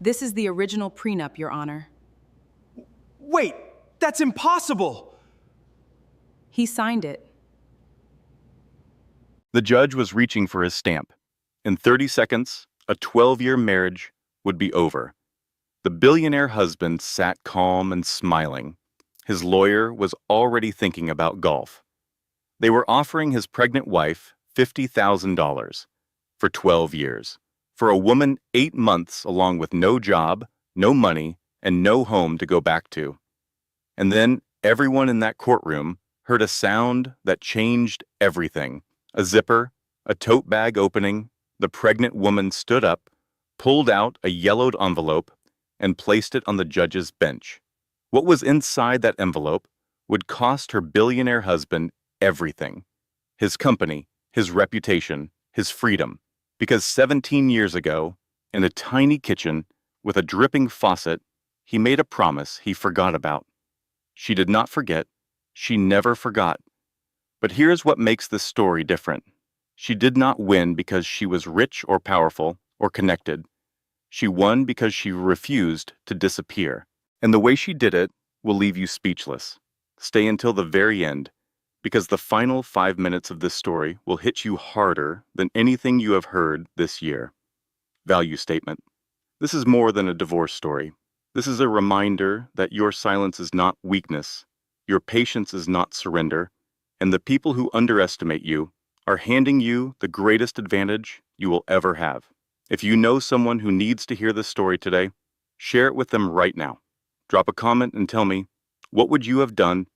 This is the original prenup, Your Honor. Wait, that's impossible! He signed it. The judge was reaching for his stamp. In 30 seconds, a 12-year marriage would be over. The billionaire husband sat calm and smiling. His lawyer was already thinking about golf. They were offering his pregnant wife $50,000 for 12 years, for a woman 8 months along with no job, no money, and no home to go back to. And then everyone in that courtroom heard a sound that changed everything. A zipper, a tote bag opening, the pregnant woman stood up, pulled out a yellowed envelope, and placed it on the judge's bench. What was inside that envelope would cost her billionaire husband everything. His company, his reputation, his freedom. Because 17 years ago, in a tiny kitchen with a dripping faucet, he made a promise he forgot about. She did not forget. She never forgot. But here's what makes this story different. She did not win because she was rich or powerful or connected. She won because she refused to disappear. And the way she did it will leave you speechless. Stay until the very end, because the final 5 minutes of this story will hit you harder than anything you have heard this year. Value statement. This is more than a divorce story. This is a reminder that your silence is not weakness, your patience is not surrender, and the people who underestimate you are handing you the greatest advantage you will ever have. If you know someone who needs to hear this story today, share it with them right now. Drop a comment and tell me, what would you have done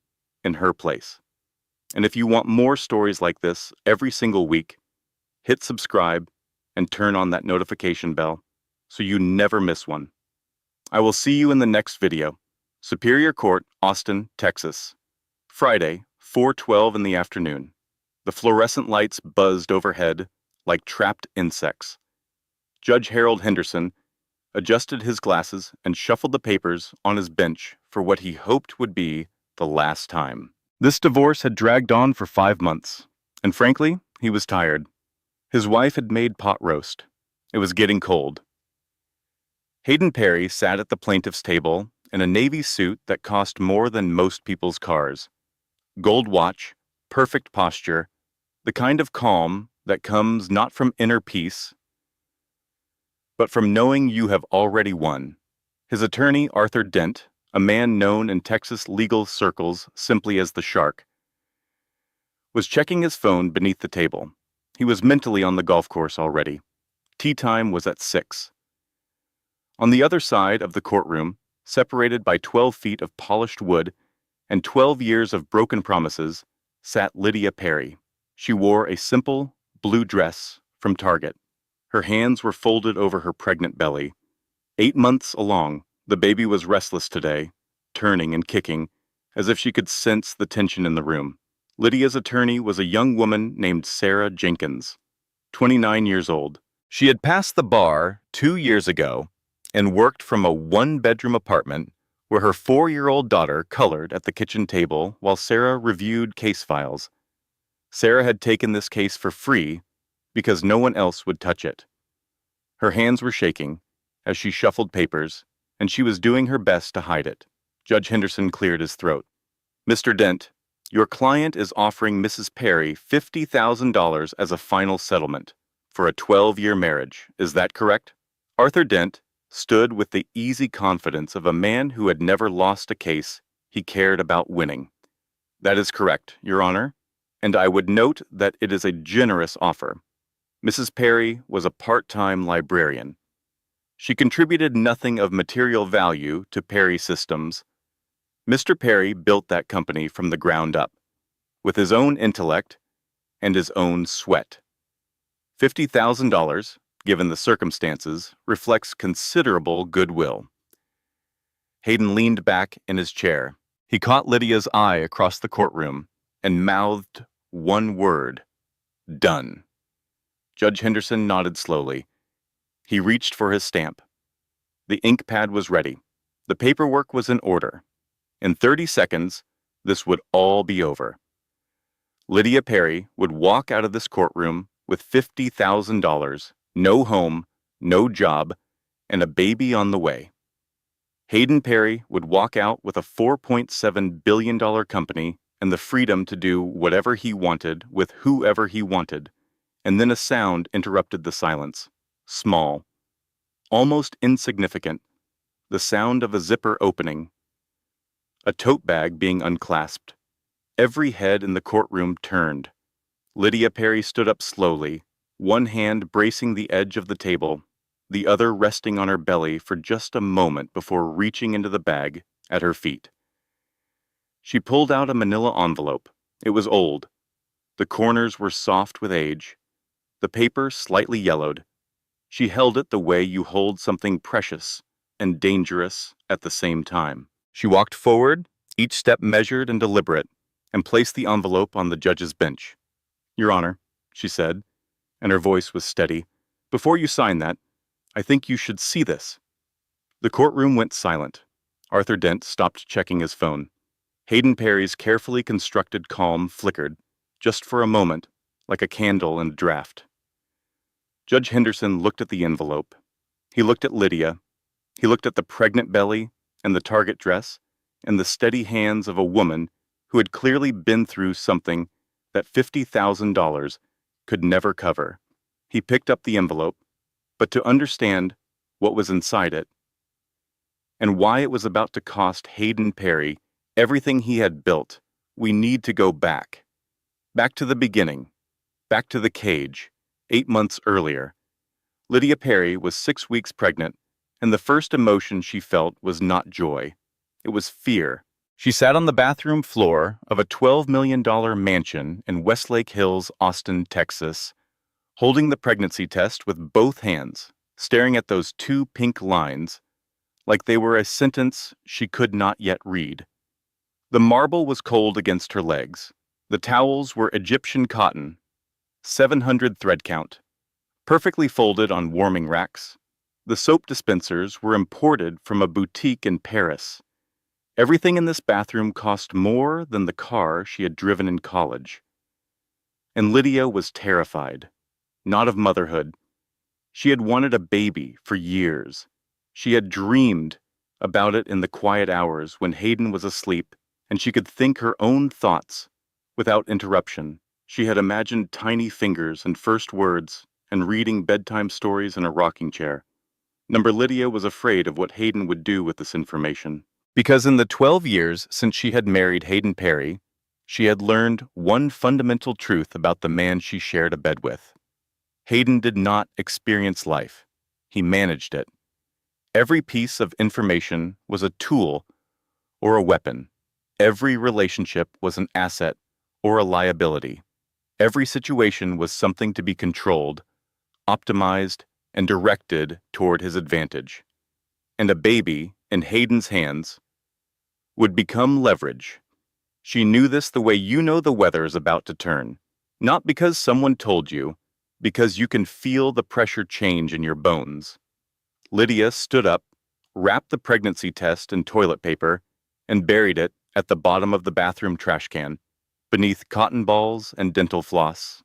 in her place? And if you want more stories like this every single week, hit subscribe and turn on that notification bell so you never miss one. I will see you in the next video. Superior Court, Austin, Texas. Friday, 4:12 in the afternoon. The fluorescent lights buzzed overhead like trapped insects. Judge Harold Henderson adjusted his glasses and shuffled the papers on his bench for what he hoped would be the last time. This divorce had dragged on for 5 months, and frankly, he was tired. His wife had made pot roast. It was getting cold. Hayden Perry sat at the plaintiff's table in a navy suit that cost more than most people's cars. Gold watch, perfect posture, the kind of calm that comes not from inner peace, but from knowing you have already won. His attorney, Arthur Dent, a man known in Texas legal circles simply as the Shark, was checking his phone beneath the table. He was mentally on the golf course already. Tea time was at 6. On the other side of the courtroom, separated by 12 feet of polished wood and 12 years of broken promises, sat Lydia Perry. She wore a simple blue dress from Target. Her hands were folded over her pregnant belly. 8 months along, the baby was restless today, turning and kicking, as if she could sense the tension in the room. Lydia's attorney was a young woman named Sarah Jenkins, 29 years old. She had passed the bar 2 years ago and worked from a 1-bedroom apartment where her 4-year-old daughter colored at the kitchen table while Sarah reviewed case files. Sarah had taken this case for free because no one else would touch it. Her hands were shaking as she shuffled papers, and she was doing her best to hide it. Judge Henderson cleared his throat. Mr. Dent, your client is offering Mrs. Perry $50,000 as a final settlement for a 12-year marriage. Is that correct? Arthur Dent stood with the easy confidence of a man who had never lost a case he cared about winning. That is correct, Your Honor, and I would note that it is a generous offer. Mrs. Perry was a part-time librarian. She contributed nothing of material value to Perry Systems. Mr. Perry built that company from the ground up, with his own intellect and his own sweat. $50,000, given the circumstances, reflects considerable goodwill. Hayden leaned back in his chair. He caught Lydia's eye across the courtroom and mouthed one word: done. Judge Henderson nodded slowly. He reached for his stamp. The ink pad was ready. The paperwork was in order. In 30 seconds, this would all be over. Lydia Perry would walk out of this courtroom with $50,000, no home, no job, and a baby on the way. Hayden Perry would walk out with a $4.7 billion company and the freedom to do whatever he wanted with whoever he wanted. And then a sound interrupted the silence. Small, almost insignificant, the sound of a zipper opening, a tote bag being unclasped. Every head in the courtroom turned. Lydia Perry stood up slowly, one hand bracing the edge of the table, the other resting on her belly for just a moment before reaching into the bag at her feet. She pulled out a manila envelope. It was old. The corners were soft with age, the paper slightly yellowed. She held it the way you hold something precious and dangerous at the same time. She walked forward, each step measured and deliberate, and placed the envelope on the judge's bench. "Your Honor," she said, and her voice was steady, "before you sign that, I think you should see this." The courtroom went silent. Arthur Dent stopped checking his phone. Hayden Perry's carefully constructed calm flickered, just for a moment, like a candle in a draft. Judge Henderson looked at the envelope. He looked at Lydia. He looked at the pregnant belly and the target dress and the steady hands of a woman who had clearly been through something that $50,000 could never cover. He picked up the envelope, but to understand what was inside it and why it was about to cost Hayden Perry everything he had built, we need to go back. Back to the beginning. Back to the cage, 8 months earlier. Lydia Perry was 6 weeks pregnant, and the first emotion she felt was not joy. It was fear. She sat on the bathroom floor of a $12 million mansion in Westlake Hills, Austin, Texas, holding the pregnancy test with both hands, staring at those 2 pink lines, like they were a sentence she could not yet read. The marble was cold against her legs. The towels were Egyptian cotton, 700 thread count, perfectly folded on warming racks. The soap dispensers were imported from a boutique in Paris. Everything in this bathroom cost more than the car she had driven in college. And Lydia was terrified, not of motherhood. She had wanted a baby for years. She had dreamed about it in the quiet hours when Hayden was asleep and she could think her own thoughts without interruption. She had imagined tiny fingers and first words and reading bedtime stories in a rocking chair. Number Lydia was afraid of what Hayden would do with this information. Because in the 12 years since she had married Hayden Perry, she had learned one fundamental truth about the man she shared a bed with. Hayden did not experience life. He managed it. Every piece of information was a tool or a weapon. Every relationship was an asset or a liability. Every situation was something to be controlled, optimized, and directed toward his advantage. And a baby in Hayden's hands would become leverage. She knew this the way you know the weather is about to turn, not because someone told you, because you can feel the pressure change in your bones. Lydia stood up, wrapped the pregnancy test in toilet paper, and buried it at the bottom of the bathroom trash can, beneath cotton balls and dental floss.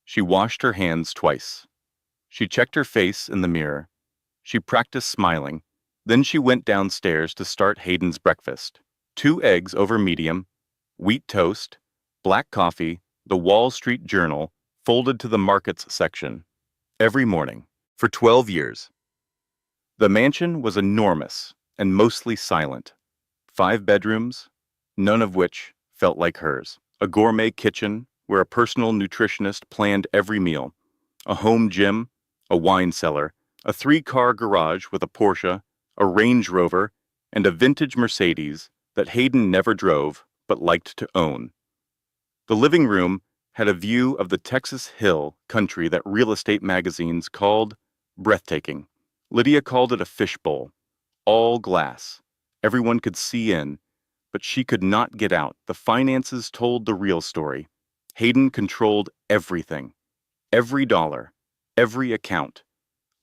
She washed her hands twice. She checked her face in the mirror. She practiced smiling. Then she went downstairs to start Hayden's breakfast. 2 eggs over medium, wheat toast, black coffee, the Wall Street Journal, folded to the markets section. Every morning, for 12 years. The mansion was enormous and mostly silent. 5 bedrooms, none of which felt like hers. A gourmet kitchen where a personal nutritionist planned every meal. A home gym, a wine cellar, a 3-car garage with a Porsche, a Range Rover, and a vintage Mercedes that Hayden never drove but liked to own. The living room had a view of the Texas Hill country that real estate magazines called breathtaking. Lydia called it a fishbowl, all glass. Everyone could see in, but she could not get out. The finances told the real story. Hayden controlled everything, every dollar, every account.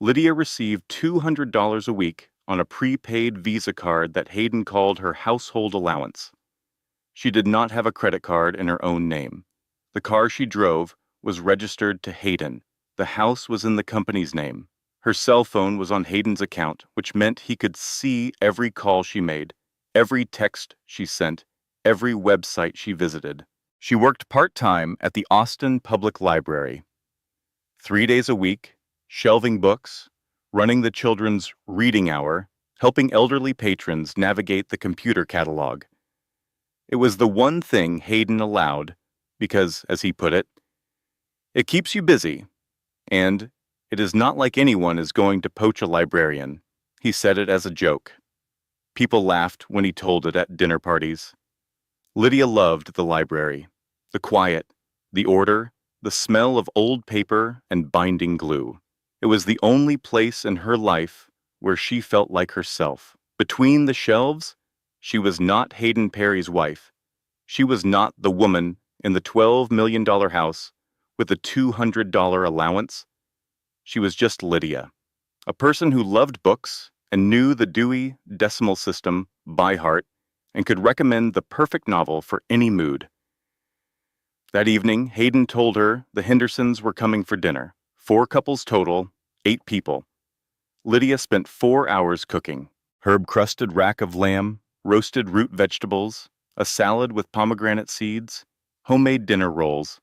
Lydia received $200 a week on a prepaid Visa card that Hayden called her household allowance. She did not have a credit card in her own name. The car she drove was registered to Hayden. The house was in the company's name. Her cell phone was on Hayden's account, which meant he could see every call she made, every text she sent, every website she visited. She worked part-time at the Austin Public Library, 3 days a week, shelving books, running the children's reading hour, helping elderly patrons navigate the computer catalog. It was the one thing Hayden allowed because, as he put it keeps you busy, and it is not like anyone is going to poach a librarian. He said it as a joke. People laughed when he told it at dinner parties. Lydia loved the library, the quiet, the order, the smell of old paper and binding glue. It was the only place in her life where she felt like herself. Between the shelves, she was not Hayden Perry's wife. She was not the woman in the $12 million house with a $200 allowance. She was just Lydia, a person who loved books and knew the Dewey Decimal System by heart and could recommend the perfect novel for any mood. That evening, Hayden told her the Hendersons were coming for dinner. 4 couples total, 8 people. Lydia spent 4 hours cooking. Herb-crusted rack of lamb, roasted root vegetables, a salad with pomegranate seeds, homemade dinner rolls.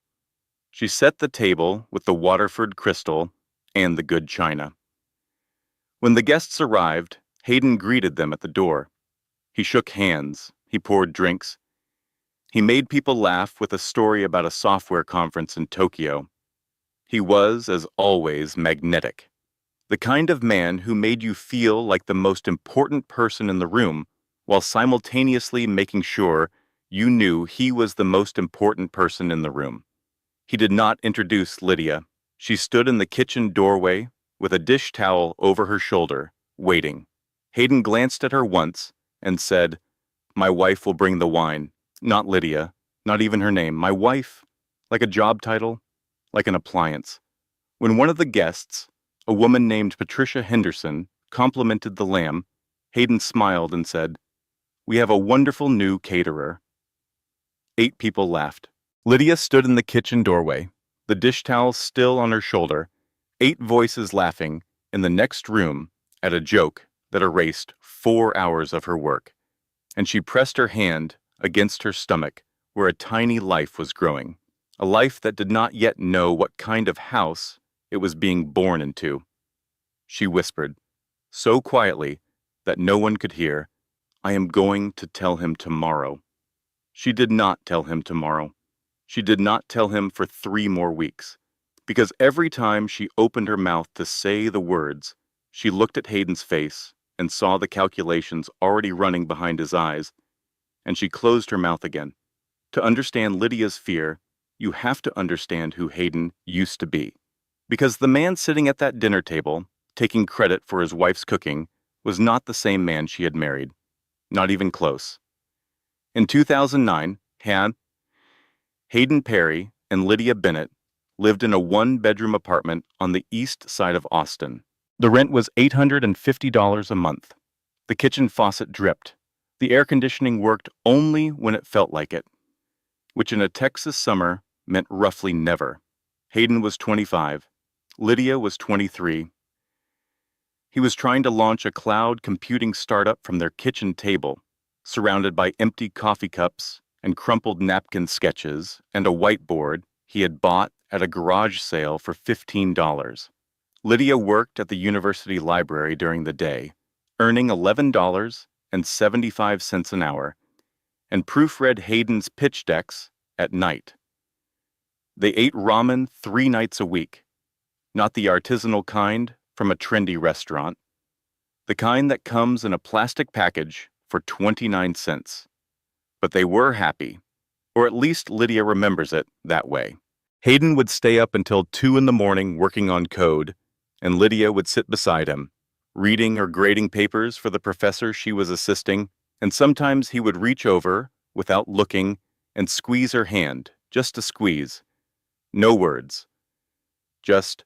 She set the table with the Waterford crystal and the good china. When the guests arrived, Hayden greeted them at the door. He shook hands, he poured drinks. He made people laugh with a story about a software conference in Tokyo. He was, as always, magnetic. The kind of man who made you feel like the most important person in the room while simultaneously making sure you knew he was the most important person in the room. He did not introduce Lydia. She stood in the kitchen doorway with a dish towel over her shoulder, waiting. Hayden glanced at her once and said, "My wife will bring the wine." Not Lydia, not even her name. My wife, like a job title, like an appliance. When one of the guests, a woman named Patricia Henderson, complimented the lamb, Hayden smiled and said, "We have a wonderful new caterer." 8 people laughed. Lydia stood in the kitchen doorway, the dish towel still on her shoulder, 8 voices laughing in the next room at a joke that erased 4 hours of her work. And she pressed her hand against her stomach where a tiny life was growing, a life that did not yet know what kind of house it was being born into. She whispered, so quietly that no one could hear, "I am going to tell him tomorrow." She did not tell him tomorrow. She did not tell him for 3 more weeks, because every time she opened her mouth to say the words, she looked at Hayden's face and saw the calculations already running behind his eyes, and she closed her mouth again. To understand Lydia's fear, you have to understand who Hayden used to be. Because the man sitting at that dinner table, taking credit for his wife's cooking, was not the same man she had married. Not even close. In 2009, Hayden Perry and Lydia Bennett lived in a 1-bedroom apartment on the east side of Austin. The rent was $850 a month. The kitchen faucet dripped. The air conditioning worked only when it felt like it, which in a Texas summer meant roughly never. Hayden was 25. Lydia was 23. He was trying to launch a cloud computing startup from their kitchen table, surrounded by empty coffee cups and crumpled napkin sketches and a whiteboard he had bought at a garage sale for $15. Lydia worked at the university library during the day, earning $11.75 an hour, and proofread Hayden's pitch decks at night. They ate ramen 3 nights a week, not the artisanal kind from a trendy restaurant, the kind that comes in a plastic package for 29 cents. But they were happy, or at least Lydia remembers it that way. Hayden would stay up until 2 in the morning working on code, and Lydia would sit beside him, reading or grading papers for the professor she was assisting, and sometimes he would reach over, without looking, and squeeze her hand, just a squeeze. No words. Just,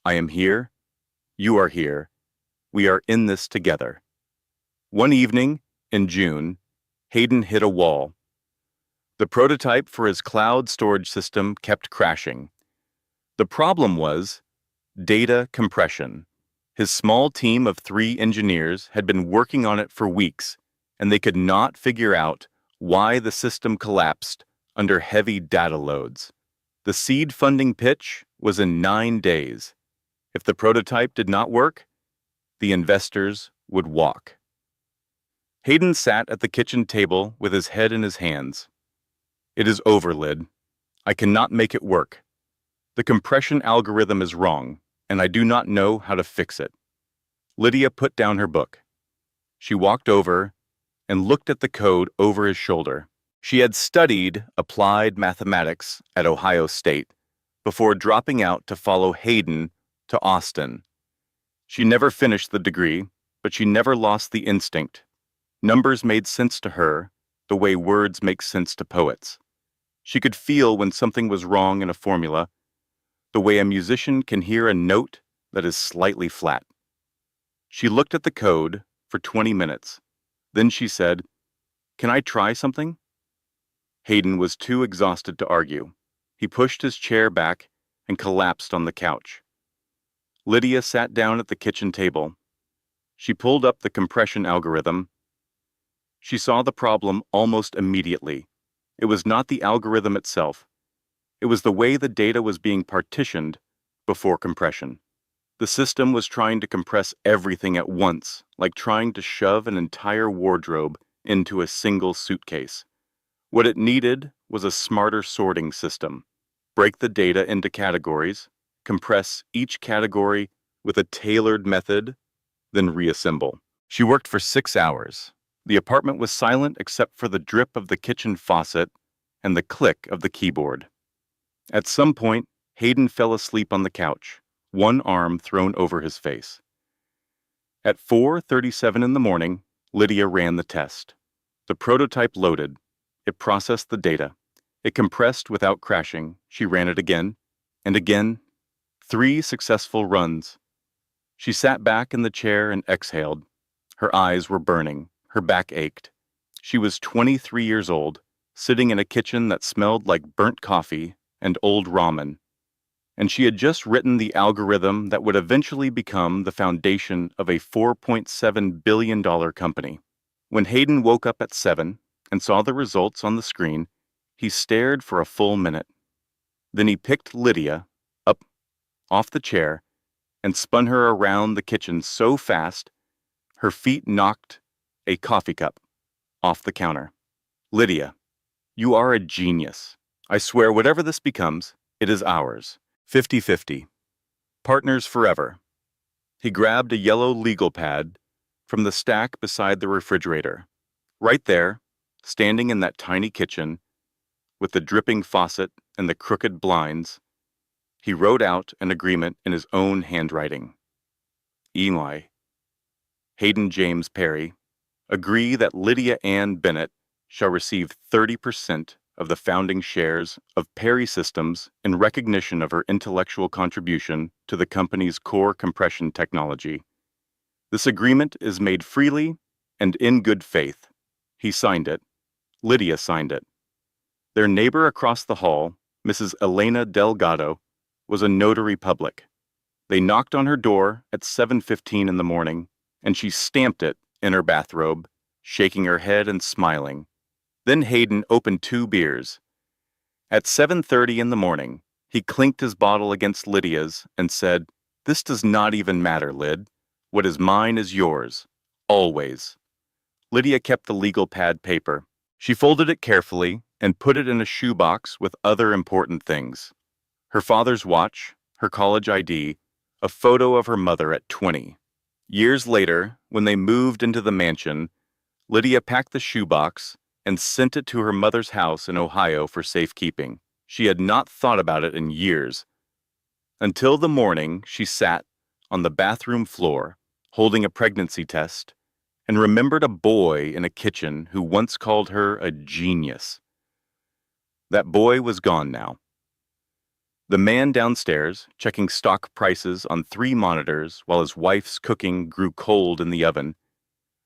"I am here, you are here, we are in this together." One evening, in June, Hayden hit a wall. The prototype for his cloud storage system kept crashing. The problem was data compression. His small team of 3 engineers had been working on it for weeks, and they could not figure out why the system collapsed under heavy data loads. The seed funding pitch was in 9 days. If the prototype did not work, the investors would walk. Hayden sat at the kitchen table with his head in his hands. "It is over, Lyd. I cannot make it work. The compression algorithm is wrong, and I do not know how to fix it." Lydia put down her book. She walked over and looked at the code over his shoulder. She had studied applied mathematics at Ohio State before dropping out to follow Hayden to Austin. She never finished the degree, but she never lost the instinct. Numbers made sense to her the way words make sense to poets. She could feel when something was wrong in a formula, the way a musician can hear a note that is slightly flat. She looked at the code for 20 minutes. Then she said, "Can I try something?" Hayden was too exhausted to argue. He pushed his chair back and collapsed on the couch. Lydia sat down at the kitchen table. She pulled up the compression algorithm. She saw the problem almost immediately. It was not the algorithm itself. It was the way the data was being partitioned before compression. The system was trying to compress everything at once, like trying to shove an entire wardrobe into a single suitcase. What it needed was a smarter sorting system. Break the data into categories, compress each category with a tailored method, then reassemble. She worked for 6 hours. The apartment was silent except for the drip of the kitchen faucet and the click of the keyboard. At some point, Hayden fell asleep on the couch, one arm thrown over his face. At 4:37 in the morning, Lydia ran the test. The prototype loaded. It processed the data. It compressed without crashing. She ran it again and again. 3 successful runs. She sat back in the chair and exhaled. Her eyes were burning. Her back ached. She was 23 years old, sitting in a kitchen that smelled like burnt coffee and old ramen. And she had just written the algorithm that would eventually become the foundation of a $4.7 billion company. When Hayden woke up at 7 and saw the results on the screen, he stared for a full minute. Then he picked Lydia up off the chair and spun her around the kitchen so fast, her feet knocked a coffee cup off the counter. "Lydia, you are a genius. I swear whatever this becomes, it is ours. 50-50. Partners forever." He grabbed a yellow legal pad from the stack beside the refrigerator. Right there, standing in that tiny kitchen, with the dripping faucet and the crooked blinds, he wrote out an agreement in his own handwriting. "EY, Hayden James Perry, agree that Lydia Ann Bennett shall receive 30% of the founding shares of Perry Systems in recognition of her intellectual contribution to the company's core compression technology. This agreement is made freely and in good faith." He signed it. Lydia signed it. Their neighbor across the hall, Mrs. Elena Delgado, was a notary public. They knocked on her door at 7:15 in the morning, and she stamped it in her bathrobe, shaking her head and smiling. Then Hayden opened 2 beers. At 7:30 in the morning, he clinked his bottle against Lydia's and said, "This does not even matter, Lyd. What is mine is yours. Always." Lydia kept the legal pad paper. She folded it carefully and put it in a shoebox with other important things. Her father's watch, her college ID, a photo of her mother at 20. Years later, when they moved into the mansion, Lydia packed the shoebox and sent it to her mother's house in Ohio for safekeeping. She had not thought about it in years. Until the morning she sat on the bathroom floor, holding a pregnancy test, and remembered a boy in a kitchen who once called her a genius. That boy was gone now. The man downstairs, checking stock prices on 3 monitors while his wife's cooking grew cold in the oven,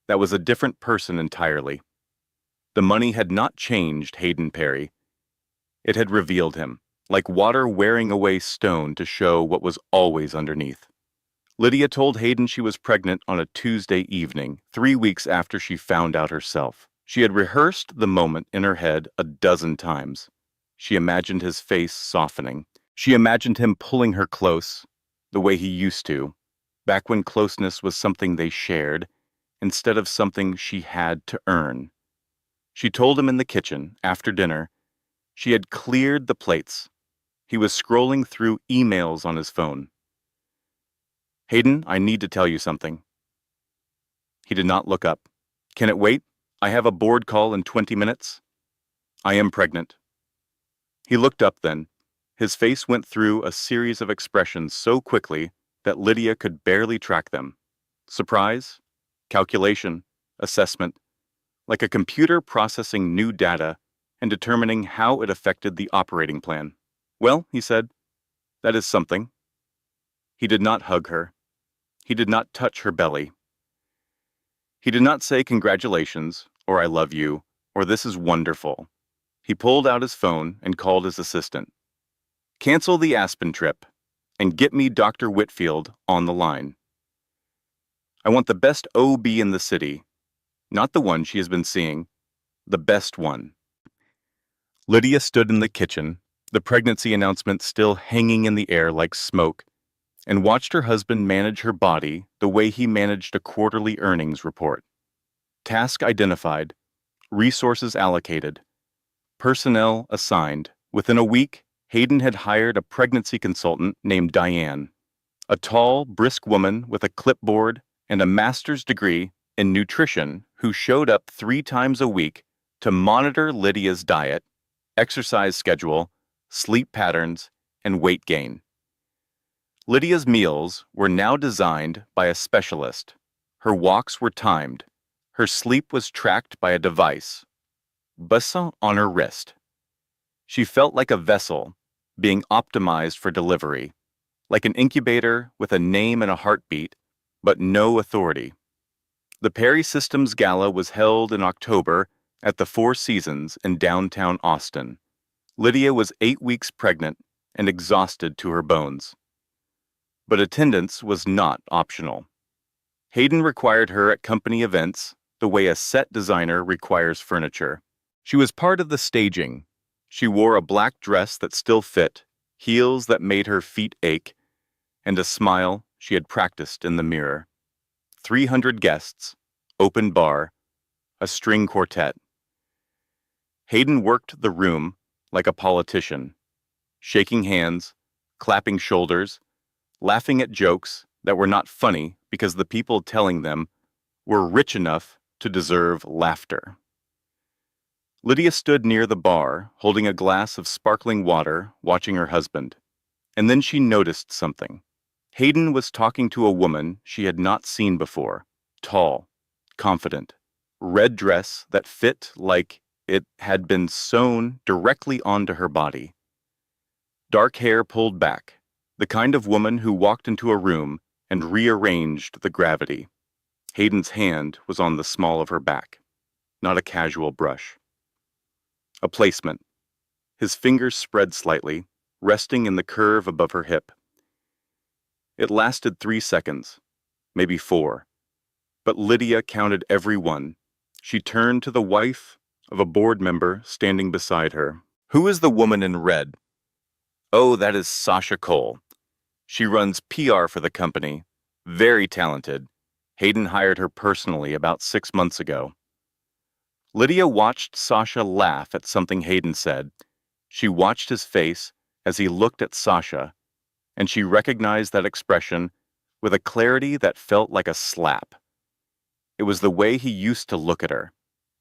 that was a different person entirely. The money had not changed Hayden Perry. It had revealed him, like water wearing away stone to show what was always underneath. Lydia told Hayden she was pregnant on a Tuesday evening, 3 weeks after she found out herself. She had rehearsed the moment in her head a dozen times. She imagined his face softening. She imagined him pulling her close, the way he used to, back when closeness was something they shared, instead of something she had to earn. She told him in the kitchen, after dinner, she had cleared the plates. He was scrolling through emails on his phone. Hayden, I need to tell you something. He did not look up. Can it wait? I have a board call in 20 minutes. I am pregnant. He looked up then. His face went through a series of expressions so quickly that Lydia could barely track them. Surprise, calculation, assessment, like a computer processing new data and determining how it affected the operating plan. Well, he said, that is something. He did not hug her. He did not touch her belly. He did not say congratulations, or I love you, or this is wonderful. He pulled out his phone and called his assistant. Cancel the Aspen trip and get me Dr. Whitfield on the line. I want the best OB in the city, not the one she has been seeing, the best one. Lydia stood in the kitchen, the pregnancy announcement still hanging in the air like smoke, and watched her husband manage her body the way he managed a quarterly earnings report. Task identified, resources allocated, personnel assigned. Within a week, Hayden had hired a pregnancy consultant named Diane, a tall, brisk woman with a clipboard and a master's degree in nutrition who showed up 3 times a week to monitor Lydia's diet, exercise schedule, sleep patterns, and weight gain. Lydia's meals were now designed by a specialist. Her walks were timed. Her sleep was tracked by a device, Busson on her wrist. She felt like a vessel being optimized for delivery, like an incubator with a name and a heartbeat, but no authority. The Perry Systems Gala was held in October at the Four Seasons in downtown Austin. Lydia was 8 weeks pregnant and exhausted to her bones. But attendance was not optional. Hayden required her at company events the way a set designer requires furniture. She was part of the staging. She wore a black dress that still fit, heels that made her feet ache, and a smile she had practiced in the mirror. 300 guests, open bar, a string quartet. Hayden worked the room like a politician, shaking hands, clapping shoulders, laughing at jokes that were not funny because the people telling them were rich enough to deserve laughter. Lydia stood near the bar, holding a glass of sparkling water, watching her husband. And then she noticed something. Hayden was talking to a woman she had not seen before, tall, confident, red dress that fit like it had been sewn directly onto her body. Dark hair pulled back, the kind of woman who walked into a room and rearranged the gravity. Hayden's hand was on the small of her back, not a casual brush. A placement. His fingers spread slightly, resting in the curve above her hip. It lasted 3 seconds, maybe 4. But Lydia counted every one. She turned to the wife of a board member standing beside her. Who is the woman in red? Oh, that is Sasha Cole. She runs PR for the company. Very talented. Hayden hired her personally about 6 months ago. Lydia watched Sasha laugh at something Hayden said. She watched his face as he looked at Sasha, and she recognized that expression with a clarity that felt like a slap. It was the way he used to look at her,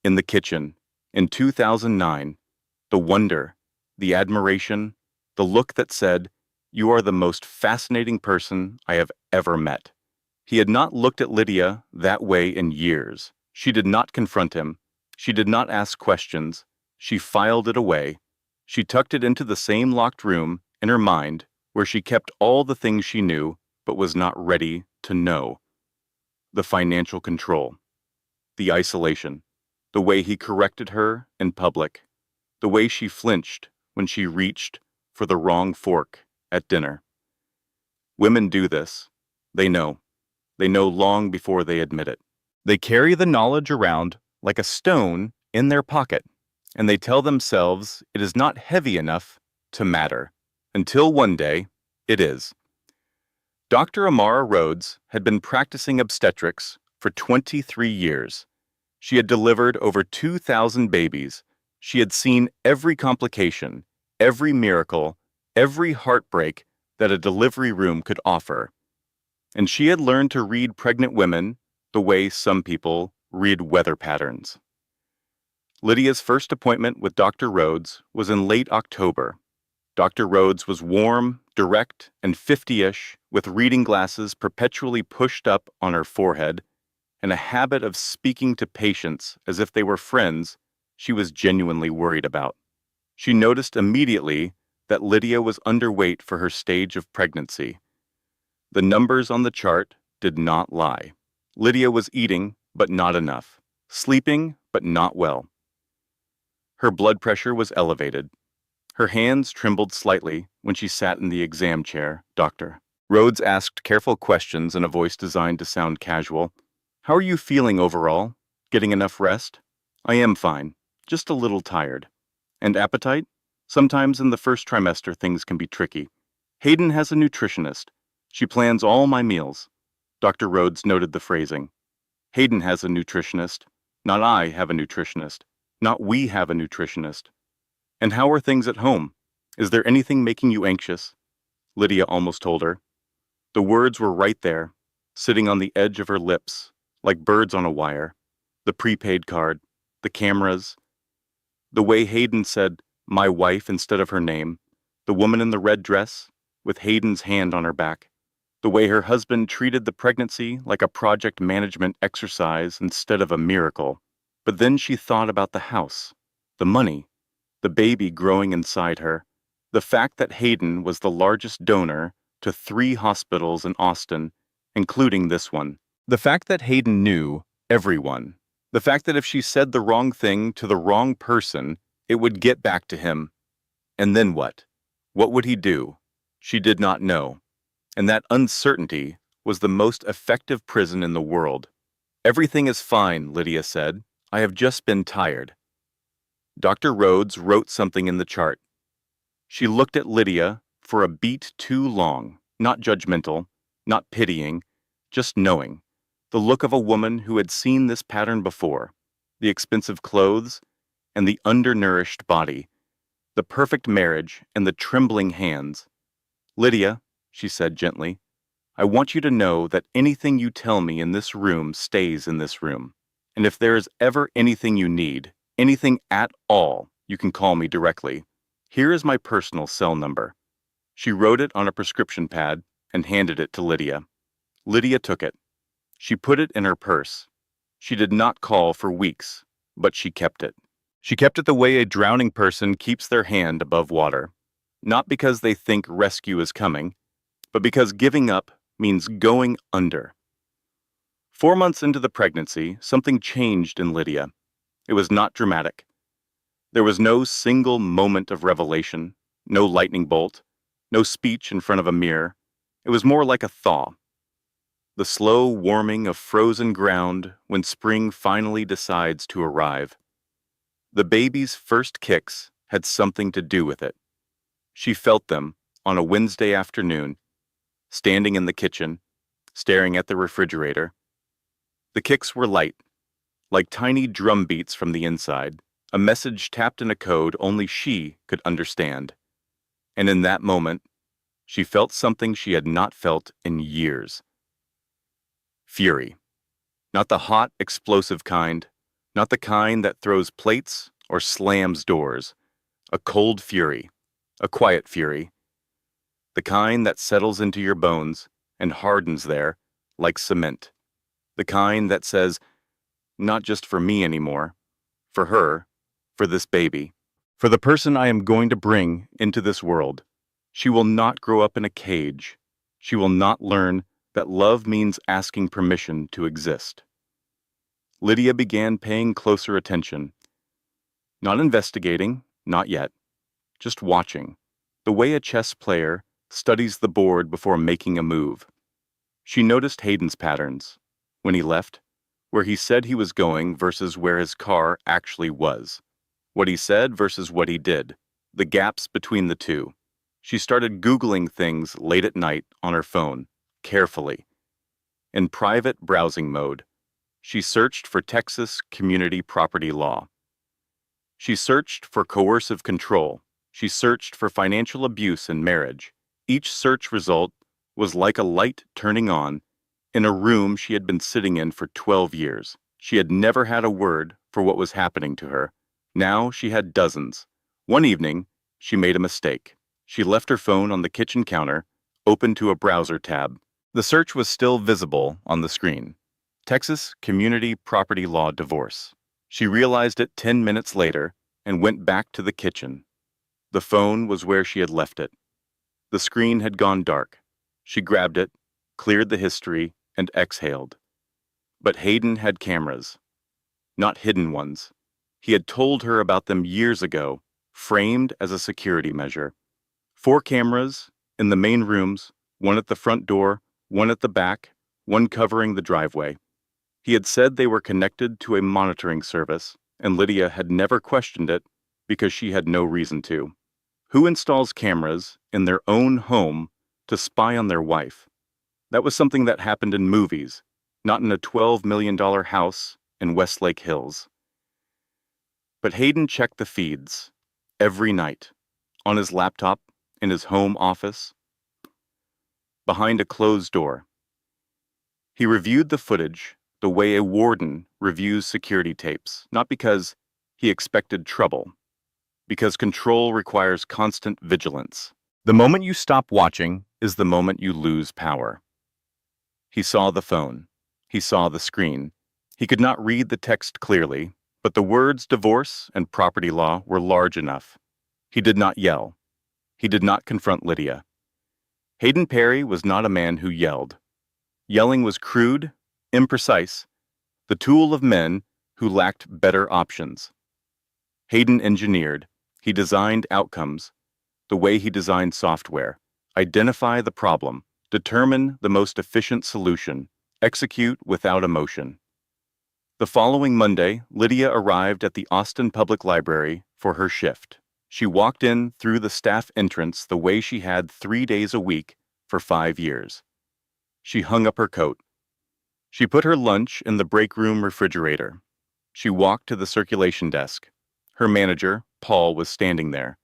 in the kitchen, in 2009, the wonder, the admiration, the look that said, "You are the most fascinating person I have ever met." He had not looked at Lydia that way in years. She did not confront him. She did not ask questions. She filed it away. She tucked it into the same locked room in her mind where she kept all the things she knew but was not ready to know. The financial control, the isolation, the way he corrected her in public, the way she flinched when she reached for the wrong fork at dinner. Women do this. They know. They know long before they admit it. They carry the knowledge around like a stone in their pocket, and they tell themselves it is not heavy enough to matter, until one day it is. Dr. Amara Rhodes had been practicing obstetrics for 23 years. She had delivered over 2,000 babies. She had seen every complication, every miracle, every heartbreak that a delivery room could offer. And she had learned to read pregnant women the way some people read weather patterns. Lydia's first appointment with Dr. Rhodes was in late October. Dr. Rhodes was warm, direct, and 50-ish, with reading glasses perpetually pushed up on her forehead, and a habit of speaking to patients as if they were friends she was genuinely worried about. She noticed immediately that Lydia was underweight for her stage of pregnancy. The numbers on the chart did not lie. Lydia was eating, but not enough, sleeping, but not well. Her blood pressure was elevated. Her hands trembled slightly when she sat in the exam chair. Doctor Rhodes asked careful questions in a voice designed to sound casual. How are you feeling overall? Getting enough rest? I am fine, just a little tired. And appetite? Sometimes in the first trimester things can be tricky. Hayden has a nutritionist. She plans all my meals. Dr. Rhodes noted the phrasing. Hayden has a nutritionist. Not I have a nutritionist. Not we have a nutritionist. And how are things at home? Is there anything making you anxious? Lydia almost told her. The words were right there, sitting on the edge of her lips, like birds on a wire. The prepaid card, the cameras, the way Hayden said, my wife instead of her name, the woman in the red dress, with Hayden's hand on her back, the way her husband treated the pregnancy like a project management exercise instead of a miracle. But then she thought about the house, the money, the baby growing inside her, the fact that Hayden was the largest donor to 3 hospitals in Austin, including this one. The fact that Hayden knew everyone. The fact that if she said the wrong thing to the wrong person, it would get back to him. And then what? What would he do? She did not know. And that uncertainty was the most effective prison in the world. Everything is fine, Lydia said. I have just been tired. Dr. Rhodes wrote something in the chart. She looked at Lydia for a beat too long, not judgmental, not pitying, just knowing. The look of a woman who had seen this pattern before, the expensive clothes and the undernourished body, the perfect marriage and the trembling hands. Lydia, she said gently, I want you to know that anything you tell me in this room stays in this room. And if there is ever anything you need, anything at all, you can call me directly. Here is my personal cell number. She wrote it on a prescription pad and handed it to Lydia. Lydia took it. She put it in her purse. She did not call for weeks, but she kept it. She kept it the way a drowning person keeps their hand above water, not because they think rescue is coming, but because giving up means going under. 4 months into the pregnancy, something changed in Lydia. It was not dramatic. There was no single moment of revelation, no lightning bolt, no speech in front of a mirror. It was more like a thaw. The slow warming of frozen ground when spring finally decides to arrive. The baby's first kicks had something to do with it. She felt them on a Wednesday afternoon, standing in the kitchen, staring at the refrigerator. The kicks were light, like tiny drum beats from the inside, a message tapped in a code only she could understand. And in that moment, she felt something she had not felt in years. Fury. Not the hot, explosive kind, not the kind that throws plates or slams doors. A cold fury, a quiet fury. The kind that settles into your bones and hardens there like cement. The kind that says, not just for me anymore, for her, for this baby, for the person I am going to bring into this world. She will not grow up in a cage. She will not learn that love means asking permission to exist. Lydia began paying closer attention. Not investigating, not yet. Just watching, the way a chess player studies the board before making a move. She noticed Hayden's patterns. When he left, where he said he was going versus where his car actually was. What he said versus what he did. The gaps between the two. She started Googling things late at night on her phone, carefully. In private browsing mode, she searched for Texas community property law. She searched for coercive control. She searched for financial abuse in marriage. Each search result was like a light turning on in a room she had been sitting in for 12 years. She had never had a word for what was happening to her. Now she had dozens. One evening, she made a mistake. She left her phone on the kitchen counter, open to a browser tab. The search was still visible on the screen. Texas Community Property Law Divorce. She realized it 10 minutes later and went back to the kitchen. The phone was where she had left it. The screen had gone dark. She grabbed it, cleared the history, and exhaled. But Hayden had cameras. Not hidden ones. He had told her about them years ago, framed as a security measure. 4 cameras in the main rooms, one at the front door, one at the back, one covering the driveway. He had said they were connected to a monitoring service, and Lydia had never questioned it because she had no reason to. Who installs cameras in their own home to spy on their wife? That was something that happened in movies, not in a $12 million house in Westlake Hills. But Hayden checked the feeds every night, on his laptop, in his home office, behind a closed door. He reviewed the footage the way a warden reviews security tapes, not because he expected trouble, because control requires constant vigilance. The moment you stop watching is the moment you lose power. He saw the phone. He saw the screen. He could not read the text clearly, but the words divorce and property law were large enough. He did not yell. He did not confront Lydia. Hayden Perry was not a man who yelled. Yelling was crude, imprecise, the tool of men who lacked better options. Hayden engineered. He designed outcomes, the way he designed software. Identify the problem, determine the most efficient solution, execute without emotion. The following Monday, Lydia arrived at the Austin Public Library for her shift. She walked in through the staff entrance the way she had 3 days a week for 5 years. She hung up her coat. She put her lunch in the break room refrigerator. She walked to the circulation desk. Her manager, Paul, was standing there.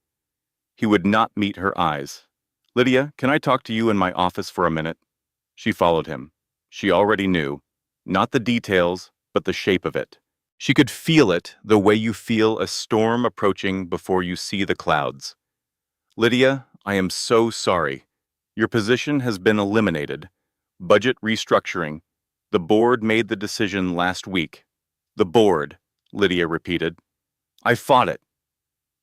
He would not meet her eyes. "Lydia, can I talk to you in my office for a minute?" She followed him. She already knew, not the details, but the shape of it. She could feel it the way you feel a storm approaching before you see the clouds. "Lydia, I am so sorry. Your position has been eliminated. Budget restructuring. The board made the decision last week." "The board," Lydia repeated. "I fought it.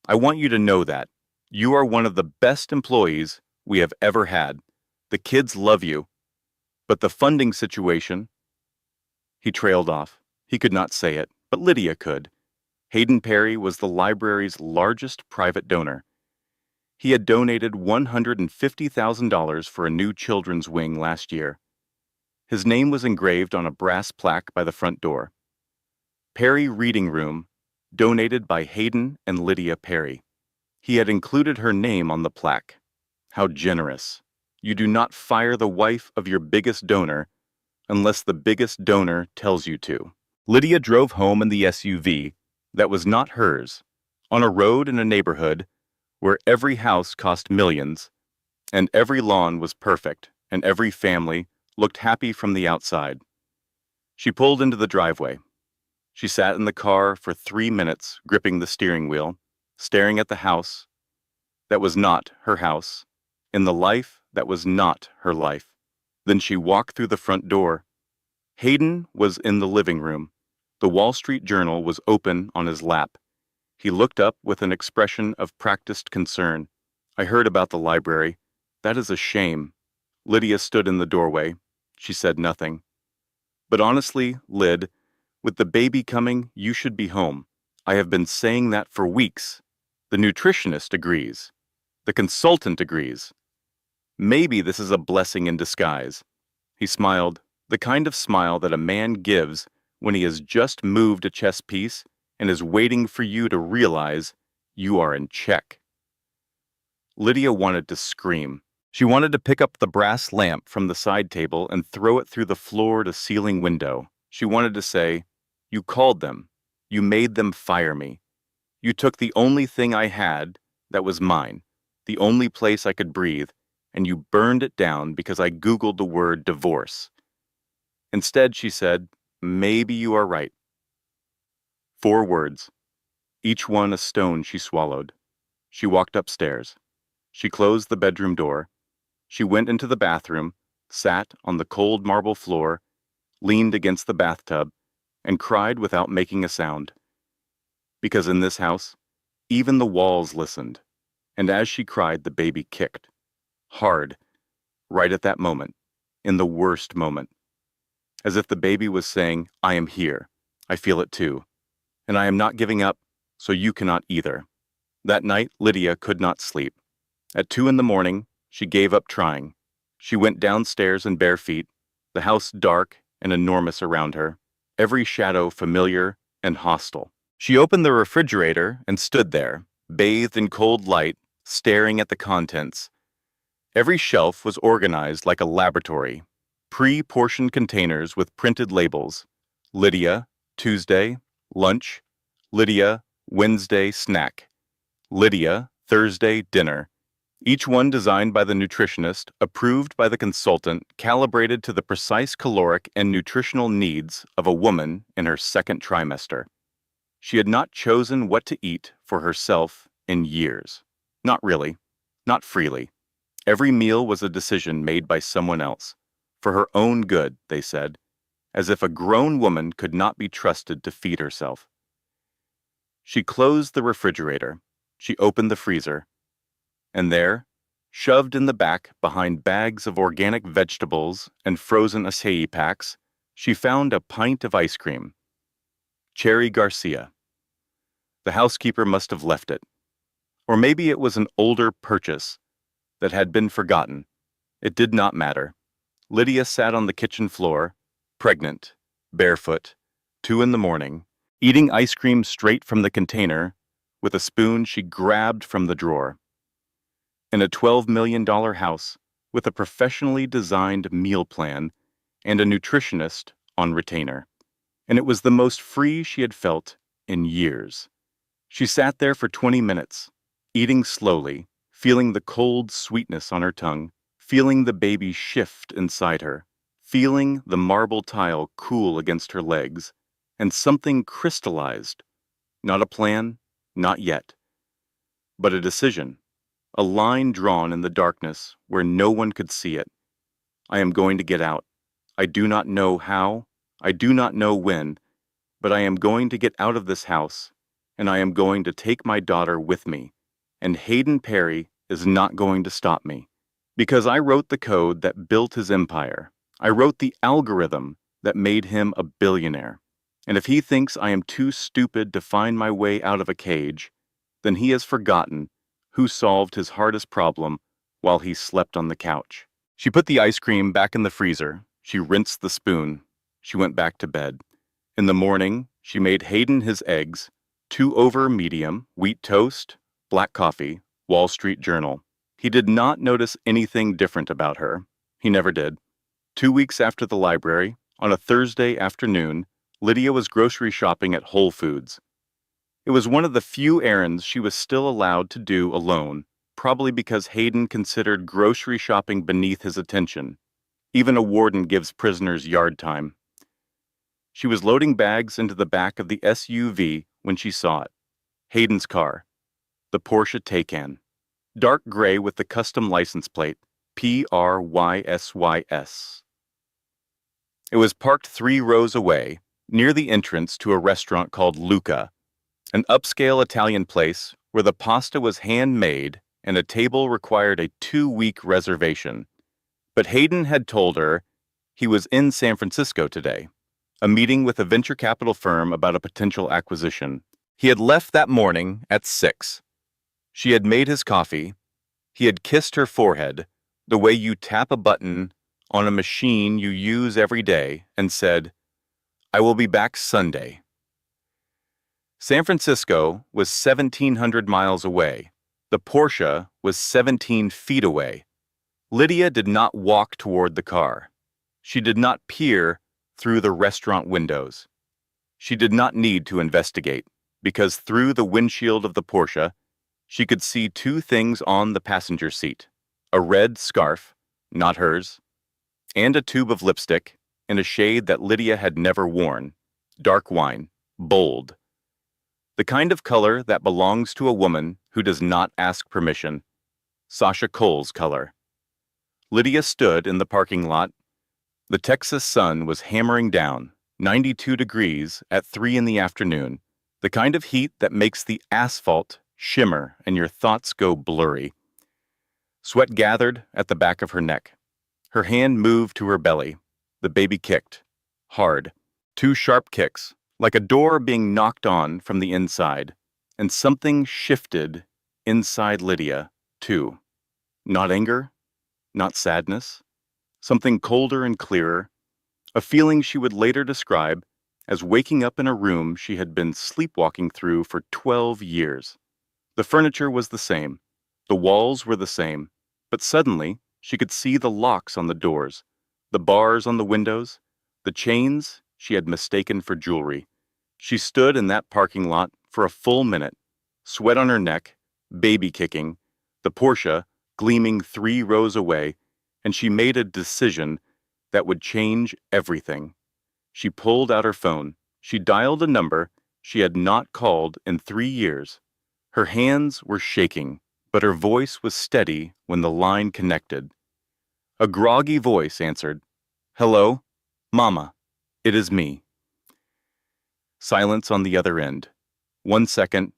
I want you to know that. You are one of the best employees we have ever had. The kids love you. But the funding situation..." He trailed off. He could not say it, but Lydia could. Hayden Perry was the library's largest private donor. He had donated $150,000 for a new children's wing last year. His name was engraved on a brass plaque by the front door. Perry Reading Room, donated by Hayden and Lydia Perry. He had included her name on the plaque. How generous. You do not fire the wife of your biggest donor unless the biggest donor tells you to. Lydia drove home in the SUV that was not hers, on a road in a neighborhood where every house cost millions, and every lawn was perfect, and every family looked happy from the outside. She pulled into the driveway. She sat in the car for 3 minutes, gripping the steering wheel, staring at the house that was not her house, in the life that was not her life. Then she walked through the front door. Hayden was in the living room. The Wall Street Journal was open on his lap. He looked up with an expression of practiced concern. "I heard about the library. That is a shame." Lydia stood in the doorway. She said nothing. "But honestly, Lyd, with the baby coming, you should be home. I have been saying that for weeks. The nutritionist agrees. The consultant agrees. Maybe this is a blessing in disguise. He smiled, the kind of smile that a man gives when he has just moved a chess piece and is waiting for you to realize you are in check. Lydia wanted to scream. She wanted to pick up the brass lamp from the side table and throw it through the floor-to-ceiling window. She wanted to say, "You called them. You made them fire me. You took the only thing I had that was mine, the only place I could breathe, and you burned it down because I Googled the word divorce." Instead, she said, "Maybe you are right." 4 words, each one a stone she swallowed. She walked upstairs. She closed the bedroom door. She went into the bathroom, sat on the cold marble floor, leaned against the bathtub, and cried without making a sound. Because in this house, even the walls listened, and as she cried, the baby kicked. Hard, right at that moment, in the worst moment. As if the baby was saying, "I am here. I feel it too. And I am not giving up, so you cannot either." That night, Lydia could not sleep. At 2 a.m, she gave up trying. She went downstairs in bare feet, the house dark and enormous around her, every shadow familiar and hostile. She opened the refrigerator and stood there, bathed in cold light, staring at the contents. Every shelf was organized like a laboratory, pre-portioned containers with printed labels. Lydia, Tuesday, lunch. Lydia, Wednesday, snack. Lydia, Thursday, dinner. Each one designed by the nutritionist, approved by the consultant, calibrated to the precise caloric and nutritional needs of a woman in her second trimester. She had not chosen what to eat for herself in years. Not really. Not freely. Every meal was a decision made by someone else. For her own good, they said, as if a grown woman could not be trusted to feed herself. She closed the refrigerator. She opened the freezer. And there, shoved in the back behind bags of organic vegetables and frozen acai packs, she found a pint of ice cream. Cherry Garcia. The housekeeper must have left it. Or maybe it was an older purchase that had been forgotten. It did not matter. Lydia sat on the kitchen floor, pregnant, barefoot, 2 a.m, eating ice cream straight from the container with a spoon she grabbed from the drawer. In a $12 million house with a professionally designed meal plan and a nutritionist on retainer. And it was the most free she had felt in years. She sat there for 20 minutes, eating slowly, feeling the cold sweetness on her tongue, feeling the baby shift inside her, feeling the marble tile cool against her legs, and something crystallized. Not a plan, not yet, but a decision. A line drawn in the darkness where no one could see it. I am going to get out. I do not know how, I do not know when, but I am going to get out of this house, and I am going to take my daughter with me, and Hayden Perry is not going to stop me. Because I wrote the code that built his empire. I wrote the algorithm that made him a billionaire. And if he thinks I am too stupid to find my way out of a cage, then he has forgotten who solved his hardest problem while he slept on the couch. She put the ice cream back in the freezer. She rinsed the spoon. She went back to bed. In the morning, she made Hayden his eggs, 2 over medium, wheat toast, black coffee, Wall Street Journal. He did not notice anything different about her. He never did. 2 weeks after the library, on a Thursday afternoon, Lydia was grocery shopping at Whole Foods. It was one of the few errands she was still allowed to do alone, probably because Hayden considered grocery shopping beneath his attention. Even a warden gives prisoners yard time. She was loading bags into the back of the SUV when she saw it. Hayden's car, the Porsche Taycan, dark gray with the custom license plate, PRYSYS. It was parked 3 rows away, near the entrance to a restaurant called Luca, an upscale Italian place where the pasta was handmade and a table required a 2-week reservation. But Hayden had told her he was in San Francisco today, a meeting with a venture capital firm about a potential acquisition. He had left that morning at 6. She had made his coffee. He had kissed her forehead, the way you tap a button on a machine you use every day and said, "I will be back Sunday." San Francisco was 1,700 miles away. The Porsche was 17 feet away. Lydia did not walk toward the car. She did not peer through the restaurant windows. She did not need to investigate, because through the windshield of the Porsche, she could see two things on the passenger seat: a red scarf, not hers, and a tube of lipstick in a shade that Lydia had never worn: dark wine, bold. The kind of color that belongs to a woman who does not ask permission. Sasha Cole's color. Lydia stood in the parking lot. The Texas sun was hammering down, 92 degrees at 3 in the afternoon, the kind of heat that makes the asphalt shimmer and your thoughts go blurry. Sweat gathered at the back of her neck. Her hand moved to her belly. The baby kicked. Hard. 2 sharp kicks, like a door being knocked on from the inside. And something shifted inside Lydia, too. Not anger, not sadness. Something colder and clearer. A feeling she would later describe as waking up in a room she had been sleepwalking through for 12 years. The furniture was the same. The walls were the same. But suddenly, she could see the locks on the doors, the bars on the windows, the chains she had mistaken for jewelry. She stood in that parking lot for a full minute, sweat on her neck, baby kicking, the Porsche gleaming 3 rows away, and she made a decision that would change everything. She pulled out her phone. She dialed a number she had not called in 3 years. Her hands were shaking, but her voice was steady when the line connected. A groggy voice answered. "Hello? Mama, it is me." Silence on the other end. 1 second,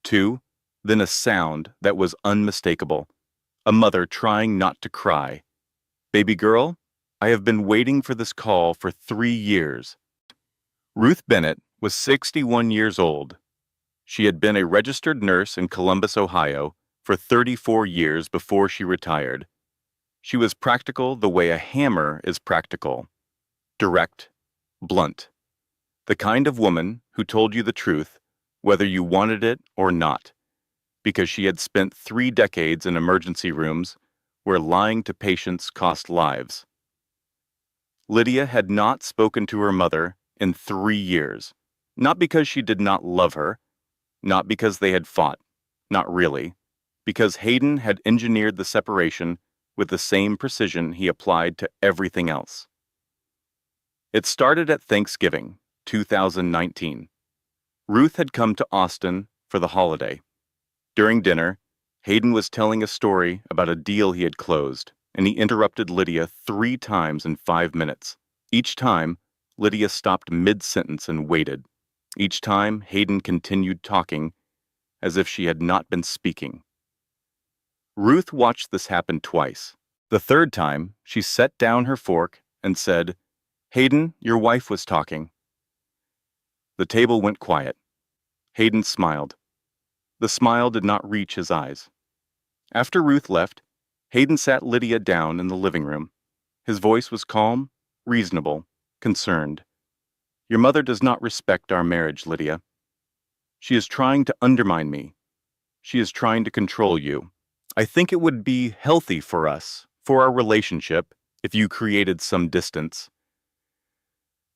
2, then a sound that was unmistakable. A mother trying not to cry. "Baby girl, I have been waiting for this call for 3 years." Ruth Bennett was 61 years old. She had been a registered nurse in Columbus, Ohio, for 34 years before she retired. She was practical the way a hammer is practical. Direct, blunt. The kind of woman who told you the truth, whether you wanted it or not, because she had spent 3 decades in emergency rooms where lying to patients cost lives. Lydia had not spoken to her mother in 3 years, not because she did not love her, not because they had fought, not really, because Hayden had engineered the separation with the same precision he applied to everything else. It started at Thanksgiving, 2019. Ruth had come to Austin for the holiday. During dinner, Hayden was telling a story about a deal he had closed, and he interrupted Lydia 3 times in 5 minutes. Each time, Lydia stopped mid-sentence and waited. Each time, Hayden continued talking as if she had not been speaking. Ruth watched this happen twice. The 3rd time, she set down her fork and said, "Hayden, your wife was talking." The table went quiet. Hayden smiled. The smile did not reach his eyes. After Ruth left, Hayden sat Lydia down in the living room. His voice was calm, reasonable, concerned. "Your mother does not respect our marriage, Lydia. She is trying to undermine me. She is trying to control you. I think it would be healthy for us, for our relationship, if you created some distance."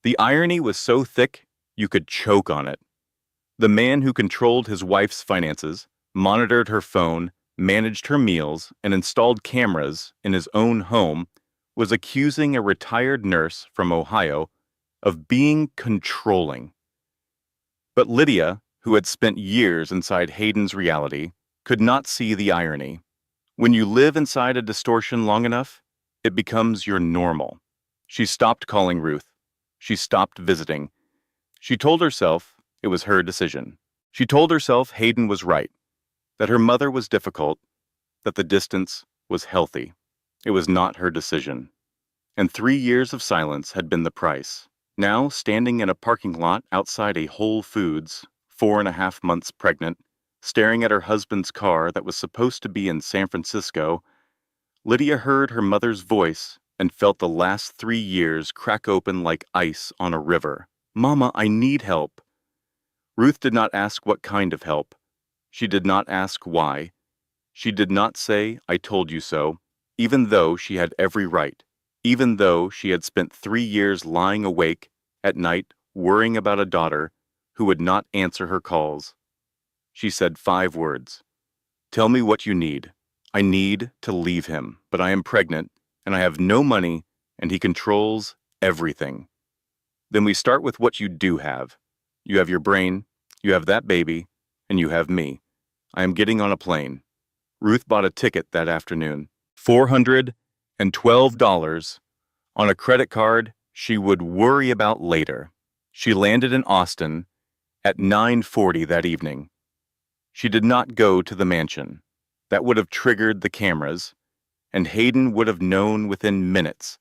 The irony was so thick, you could choke on it. The man who controlled his wife's finances, monitored her phone, managed her meals, and installed cameras in his own home was accusing a retired nurse from Ohio of being controlling. But Lydia, who had spent years inside Hayden's reality, could not see the irony. When you live inside a distortion long enough, it becomes your normal. She stopped calling Ruth. She stopped visiting. She told herself it was her decision. She told herself Hayden was right, that her mother was difficult, that the distance was healthy. It was not her decision. And 3 years of silence had been the price. Now, standing in a parking lot outside a Whole Foods, 4.5 months pregnant, staring at her husband's car that was supposed to be in San Francisco, Lydia heard her mother's voice and felt the last 3 years crack open like ice on a river. "Mama, I need help." Ruth did not ask what kind of help. She did not ask why. She did not say, "I told you so," even though she had every right, even though she had spent 3 years lying awake at night worrying about a daughter who would not answer her calls. She said 5 words. "Tell me what you need. I need to leave him, but I am pregnant, and I have no money, and he controls everything." Then we start with what you do have. You have your brain, you have that baby, and you have me. I am getting on a plane. Ruth bought a ticket that afternoon. $412 on a credit card she would worry about later. She landed in Austin at 9:40 that evening. She did not go to the mansion. That would have triggered the cameras, and Hayden would have known within minutes.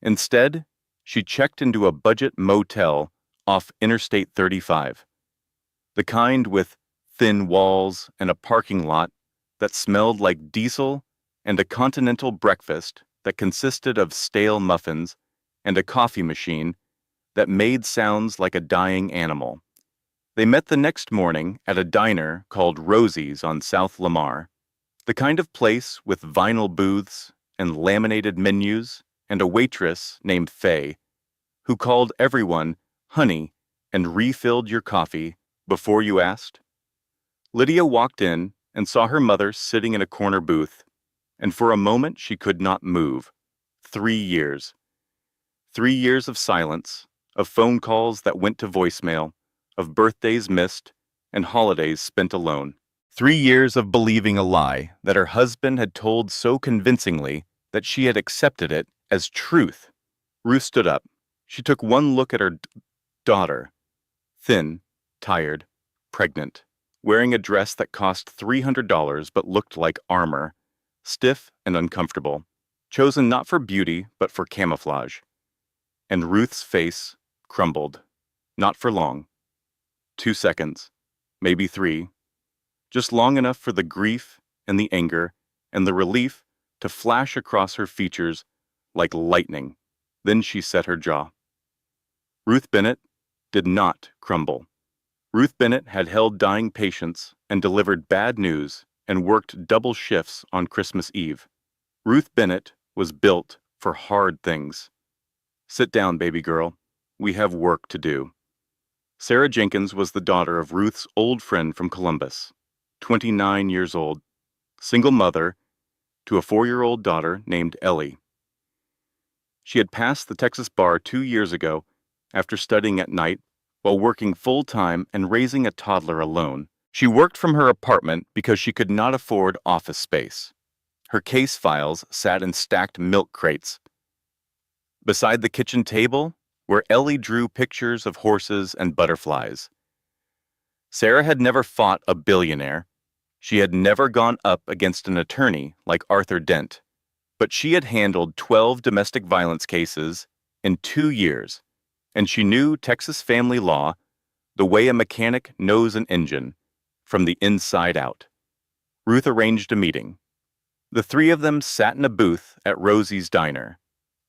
Instead, she checked into a budget motel off Interstate 35. The kind with thin walls and a parking lot that smelled like diesel and a continental breakfast that consisted of stale muffins and a coffee machine that made sounds like a dying animal. They met the next morning at a diner called Rosie's on South Lamar, the kind of place with vinyl booths and laminated menus and a waitress named Faye, who called everyone honey and refilled your coffee before you asked. Lydia walked in and saw her mother sitting in a corner booth, and for a moment she could not move. 3 years. 3 years of silence, of phone calls that went to voicemail, of birthdays missed, and holidays spent alone. 3 years of believing a lie that her husband had told so convincingly that she had accepted it as truth. Ruth stood up. She took one look at her daughter, thin, tired, pregnant, wearing a dress that cost $300 but looked like armor, stiff and uncomfortable, chosen not for beauty but for camouflage. And Ruth's face crumbled, not for long. 2 seconds, maybe 3, just long enough for the grief and the anger and the relief to flash across her features like lightning. Then she set her jaw. Ruth Bennett did not crumble. Ruth Bennett had held dying patients and delivered bad news and worked double shifts on Christmas Eve. Ruth Bennett was built for hard things. "Sit down, baby girl. We have work to do." Sarah Jenkins was the daughter of Ruth's old friend from Columbus, 29 years old, single mother to a 4-year-old daughter named Ellie. She had passed the Texas bar 2 years ago after studying at night while working full-time and raising a toddler alone. She worked from her apartment because she could not afford office space. Her case files sat in stacked milk crates. Beside the kitchen table, where Ellie drew pictures of horses and butterflies. Sarah had never fought a billionaire. She had never gone up against an attorney like Arthur Dent. But she had handled 12 domestic violence cases in 2 years, and she knew Texas family law the way a mechanic knows an engine, from the inside out. Ruth arranged a meeting. The 3 of them sat in a booth at Rosie's diner.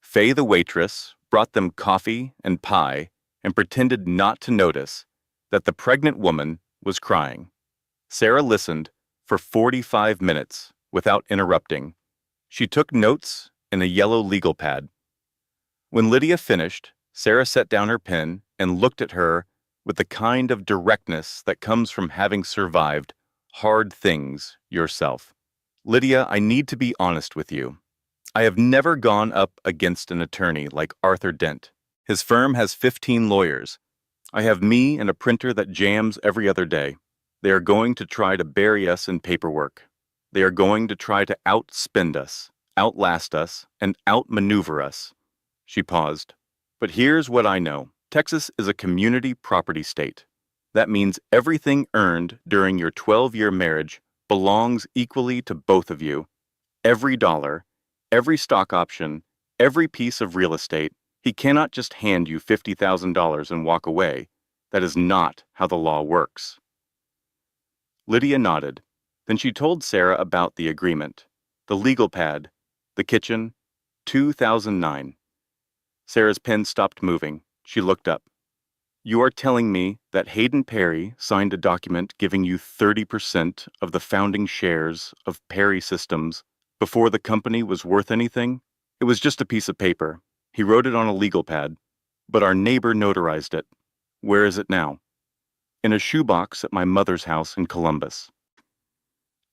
Faye, the waitress, brought them coffee and pie and pretended not to notice that the pregnant woman was crying. Sarah listened for 45 minutes without interrupting. She took notes in a yellow legal pad. When Lydia finished, Sarah set down her pen and looked at her with the kind of directness that comes from having survived hard things yourself. "Lydia, I need to be honest with you. I have never gone up against an attorney like Arthur Dent. His firm has 15 lawyers. I have me and a printer that jams every other day. They are going to try to bury us in paperwork. They are going to try to outspend us, outlast us, and outmaneuver us." She paused. "But here's what I know. Texas is a community property state. That means everything earned during your 12-year marriage belongs equally to both of you. Every dollar, every stock option, every piece of real estate. He cannot just hand you $50,000 and walk away. That is not how the law works." Lydia nodded. Then she told Sarah about the agreement, the legal pad, the kitchen, 2009. Sarah's pen stopped moving. She looked up. You are telling me that Hayden Perry signed a document giving you 30% of the founding shares of Perry Systems before the company was worth anything? It was just a piece of paper. He wrote it on a legal pad, but our neighbor notarized it. Where is it now? In a shoebox at my mother's house in Columbus.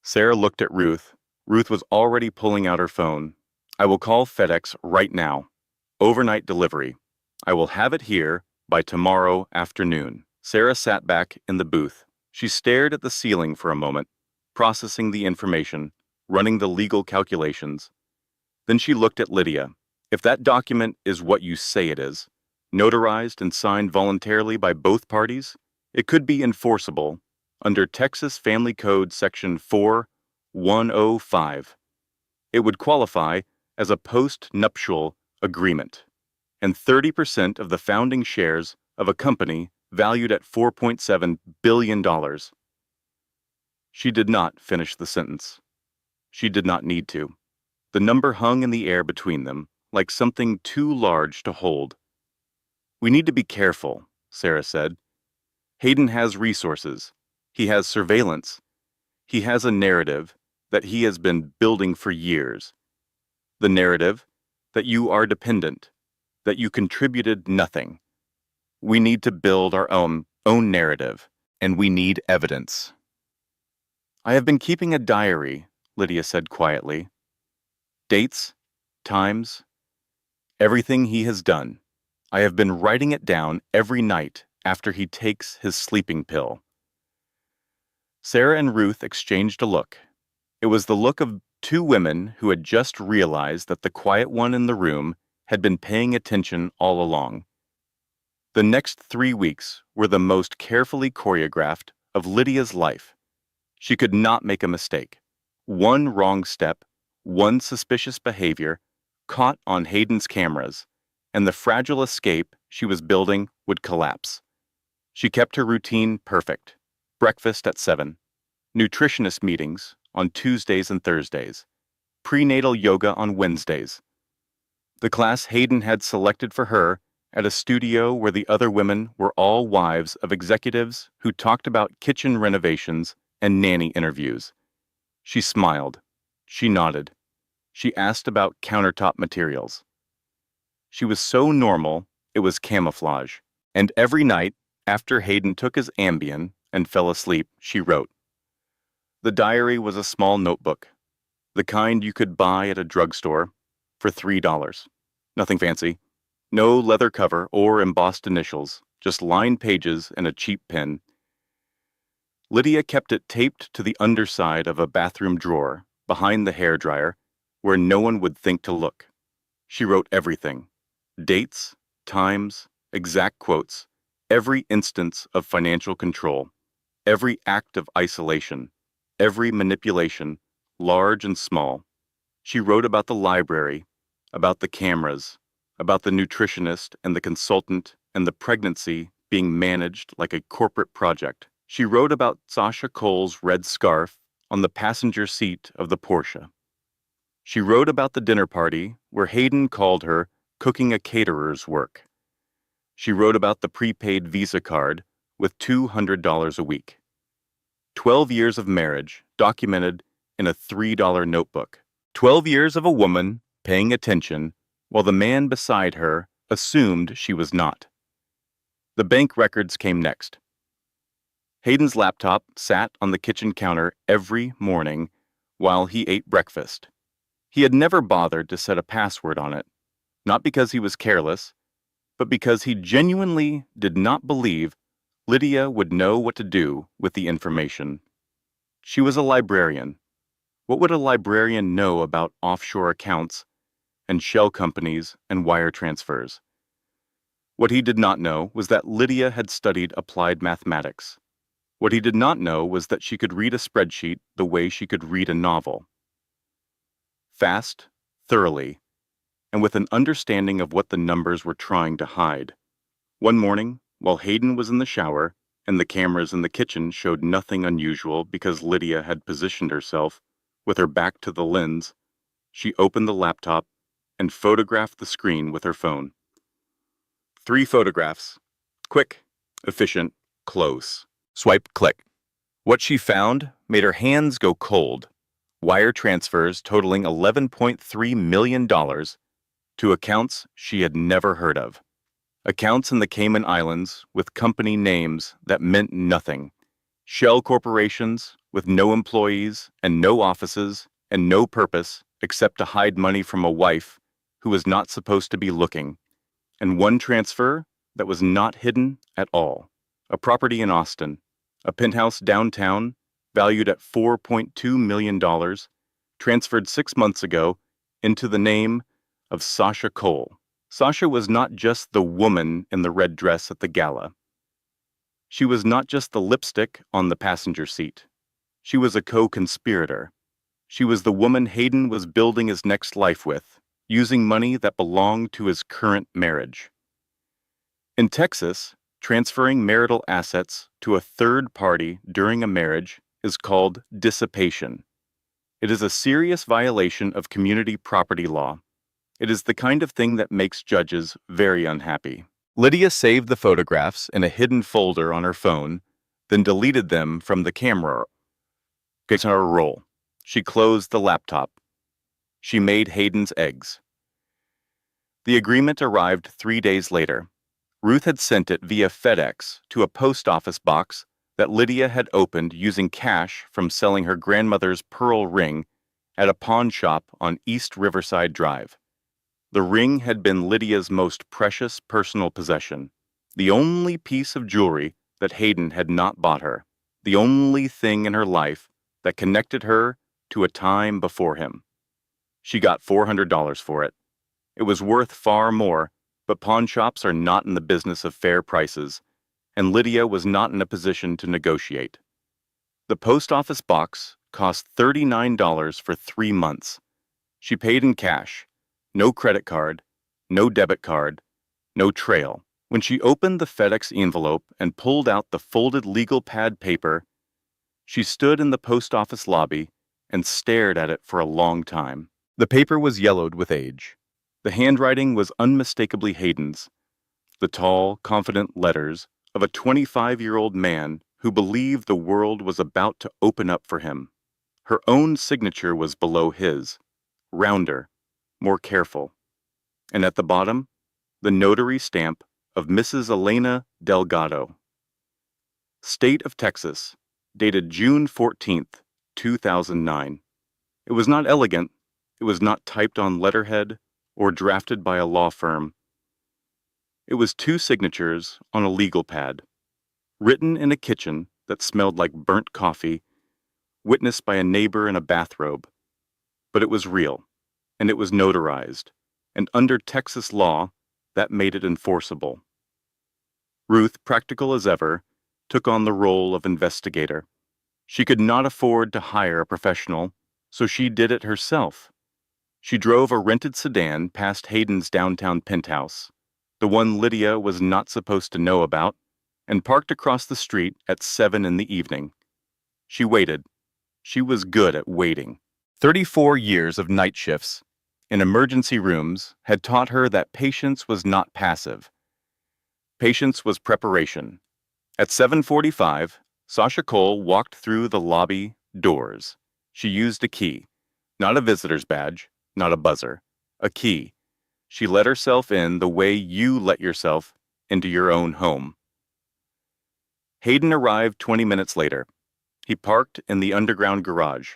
Sarah looked at Ruth. Ruth was already pulling out her phone. I will call FedEx right now. Overnight delivery. I will have it here by tomorrow afternoon. Sarah sat back in the booth. She stared at the ceiling for a moment, processing the information, running the legal calculations. Then she looked at Lydia. If that document is what you say it is, notarized and signed voluntarily by both parties, it could be enforceable under Texas Family Code Section 4105. It would qualify as a post-nuptial agreement, and 30% of the founding shares of a company valued at $4.7 billion. She did not finish the sentence. She did not need to. The number hung in the air between them, like something too large to hold. We need to be careful, Sarah said. Hayden has resources. He has surveillance. He has a narrative that he has been building for years. The narrative that you are dependent, that you contributed nothing. We need to build our own narrative, and we need evidence. I have been keeping a diary, Lydia said quietly. Dates, times, everything he has done. I have been writing it down every night after he takes his sleeping pill. Sarah and Ruth exchanged a look. It was the look of two women who had just realized that the quiet one in the room had been paying attention all along. The next 3 weeks were the most carefully choreographed of Lydia's life. She could not make a mistake. One wrong step, one suspicious behavior, caught on Hayden's cameras, and the fragile escape she was building would collapse. She kept her routine perfect. Breakfast at 7, nutritionist meetings on Tuesdays and Thursdays, prenatal yoga on Wednesdays. The class Hayden had selected for her at a studio where the other women were all wives of executives who talked about kitchen renovations and nanny interviews. She smiled. She nodded. She asked about countertop materials. She was so normal, it was camouflage. And every night, after Hayden took his Ambien and fell asleep, she wrote. The diary was a small notebook, the kind you could buy at a drugstore for $3. Nothing fancy. No leather cover or embossed initials, just lined pages and a cheap pen. Lydia kept it taped to the underside of a bathroom drawer, behind the hairdryer, where no one would think to look. She wrote everything. Dates, times, exact quotes, every instance of financial control, every act of isolation, every manipulation, large and small. She wrote about the library, about the cameras, about the nutritionist and the consultant and the pregnancy being managed like a corporate project. She wrote about Sasha Cole's red scarf on the passenger seat of the Porsche. She wrote about the dinner party where Hayden called her cooking a caterer's work. She wrote about the prepaid Visa card with $200 a week. 12 years of marriage documented in a $3 notebook. 12 years of a woman paying attention while the man beside her assumed she was not. The bank records came next. Hayden's laptop sat on the kitchen counter every morning while he ate breakfast. He had never bothered to set a password on it, not because he was careless, but because he genuinely did not believe Lydia would know what to do with the information. She was a librarian. What would a librarian know about offshore accounts and shell companies and wire transfers? What he did not know was that Lydia had studied applied mathematics. What he did not know was that she could read a spreadsheet the way she could read a novel. Fast, thoroughly, and with an understanding of what the numbers were trying to hide. One morning, while Hayden was in the shower, and the cameras in the kitchen showed nothing unusual because Lydia had positioned herself with her back to the lens, she opened the laptop and photographed the screen with her phone. 3 photographs. Quick, efficient, close. Swipe, click. What she found made her hands go cold. Wire transfers totaling $11.3 million to accounts she had never heard of. Accounts in the Cayman Islands with company names that meant nothing. Shell corporations with no employees and no offices and no purpose except to hide money from a wife who was not supposed to be looking. And one transfer that was not hidden at all. A property in Austin, a penthouse downtown valued at $4.2 million, transferred 6 months ago into the name of Sasha Cole. Sasha was not just the woman in the red dress at the gala. She was not just the lipstick on the passenger seat. She was a co-conspirator. She was the woman Hayden was building his next life with, using money that belonged to his current marriage. In Texas, transferring marital assets to a third party during a marriage is called dissipation. It is a serious violation of community property law. It is the kind of thing that makes judges very unhappy. Lydia saved the photographs in a hidden folder on her phone, then deleted them from the camera roll. She closed the laptop. She made Hayden's eggs. The agreement arrived 3 days later. Ruth had sent it via FedEx to a post office box that Lydia had opened using cash from selling her grandmother's pearl ring at a pawn shop on East Riverside Drive. The ring had been Lydia's most precious personal possession, the only piece of jewelry that Hayden had not bought her, the only thing in her life that connected her to a time before him. She got $400 for it. It was worth far more, but pawn shops are not in the business of fair prices, and Lydia was not in a position to negotiate. The post office box cost $39 for 3 months. She paid in cash. No credit card, no debit card, no trail. When she opened the FedEx envelope and pulled out the folded legal pad paper, she stood in the post office lobby and stared at it for a long time. The paper was yellowed with age. The handwriting was unmistakably Hayden's, the tall, confident letters of a 25-year-old man who believed the world was about to open up for him. Her own signature was below his, rounder, more careful. And at the bottom, the notary stamp of Mrs. Elena Delgado. State of Texas, dated June 14th, 2009. It was not elegant, it was not typed on letterhead or drafted by a law firm. It was 2 signatures on a legal pad, written in a kitchen that smelled like burnt coffee, witnessed by a neighbor in a bathrobe. But it was real. And it was notarized, and under Texas law, that made it enforceable. Ruth, practical as ever, took on the role of investigator. She could not afford to hire a professional, so she did it herself. She drove a rented sedan past Hayden's downtown penthouse, the one Lydia was not supposed to know about, and parked across the street at 7 in the evening. She waited. She was good at waiting. 34 years of night shifts in emergency rooms had taught her that patience was not passive. Patience was preparation. At 7:45, Sasha Cole walked through the lobby doors. She used a key, not a visitor's badge, not a buzzer, a key. She let herself in the way you let yourself into your own home. Hayden arrived 20 minutes later. He parked in the underground garage.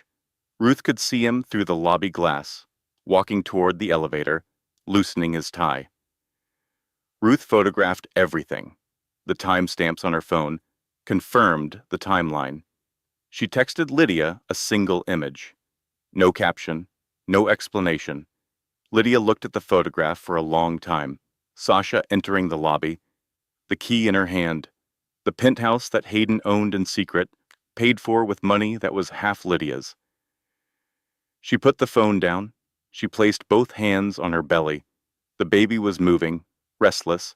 Ruth could see him through the lobby glass, walking toward the elevator, loosening his tie. Ruth photographed everything. The timestamps on her phone confirmed the timeline. She texted Lydia a single image. No caption, no explanation. Lydia looked at the photograph for a long time. Sasha entering the lobby, the key in her hand, the penthouse that Hayden owned in secret, paid for with money that was half Lydia's. She put the phone down. She placed both hands on her belly. The baby was moving, restless,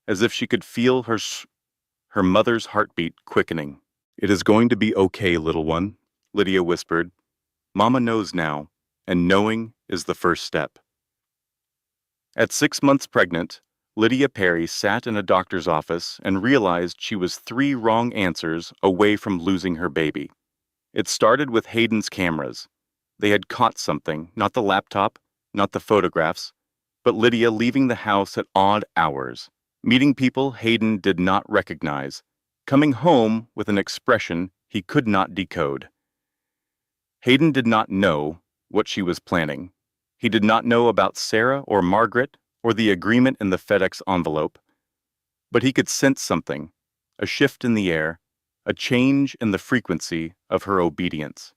as if she could feel her mother's heartbeat quickening. "It is going to be okay, little one," Lydia whispered. "Mama knows now, and knowing is the first step." At 6 months pregnant, Lydia Perry sat in a doctor's office and realized she was 3 wrong answers away from losing her baby. It started with Hayden's cameras. They had caught something, not the laptop, not the photographs, but Lydia leaving the house at odd hours, meeting people Hayden did not recognize, coming home with an expression he could not decode. Hayden did not know what she was planning. He did not know about Sarah or Margaret or the agreement in the FedEx envelope, but he could sense something, a shift in the air, a change in the frequency of her obedience.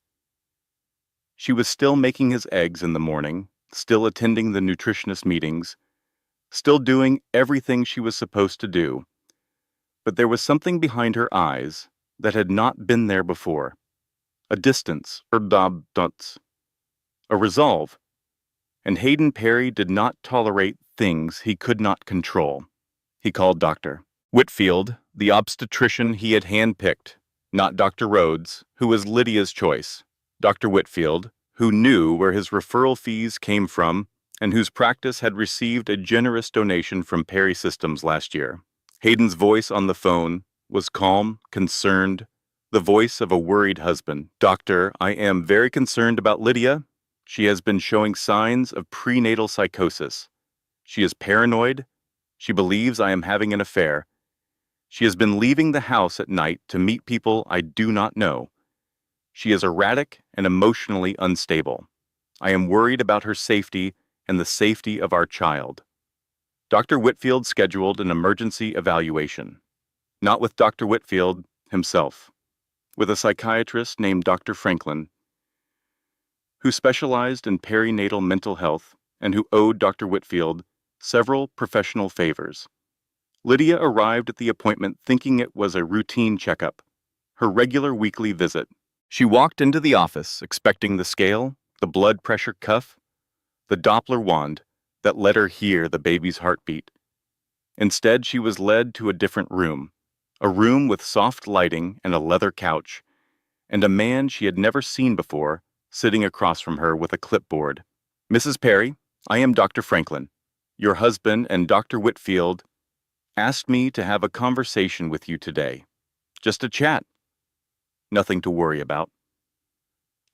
She was still making his eggs in the morning, still attending the nutritionist meetings, still doing everything she was supposed to do, but there was something behind her eyes that had not been there before. A distance, a resolve, and Hayden Perry did not tolerate things he could not control. He called Dr. Whitfield, the obstetrician he had handpicked, not Dr. Rhodes, who was Lydia's choice. Dr. Whitfield, who knew where his referral fees came from and whose practice had received a generous donation from Perry Systems last year. Hayden's voice on the phone was calm, concerned, the voice of a worried husband. "Doctor, I am very concerned about Lydia. She has been showing signs of prenatal psychosis. She is paranoid. She believes I am having an affair. She has been leaving the house at night to meet people I do not know. She is erratic and emotionally unstable. I am worried about her safety and the safety of our child." Dr. Whitfield scheduled an emergency evaluation. Not with Dr. Whitfield himself, with a psychiatrist named Dr. Franklin, who specialized in perinatal mental health and who owed Dr. Whitfield several professional favors. Lydia arrived at the appointment thinking it was a routine checkup, her regular weekly visit. She walked into the office expecting the scale, the blood pressure cuff, the Doppler wand that let her hear the baby's heartbeat. Instead, she was led to a different room, a room with soft lighting and a leather couch, and a man she had never seen before sitting across from her with a clipboard. "Mrs. Perry, I am Dr. Franklin. Your husband and Dr. Whitfield asked me to have a conversation with you today. Just a chat. Nothing to worry about."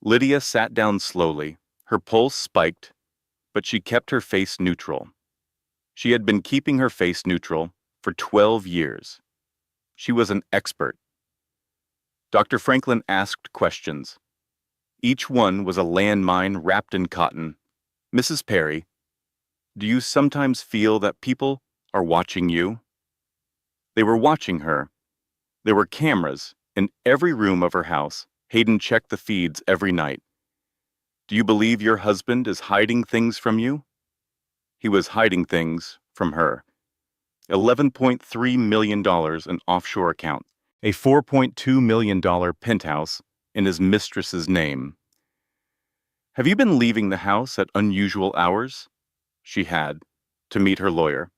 Lydia sat down slowly. Her pulse spiked, but she kept her face neutral. She had been keeping her face neutral for 12 years. She was an expert. Dr. Franklin asked questions. Each one was a landmine wrapped in cotton. "Mrs. Perry, do you sometimes feel that people are watching you?" They were watching her. There were cameras in every room of her house. Hayden checked the feeds every night. "Do you believe your husband is hiding things from you?" He was hiding things from her. $11.3 million in offshore accounts, a $4.2 million penthouse in his mistress's name. "Have you been leaving the house at unusual hours?" She had, to meet her lawyer.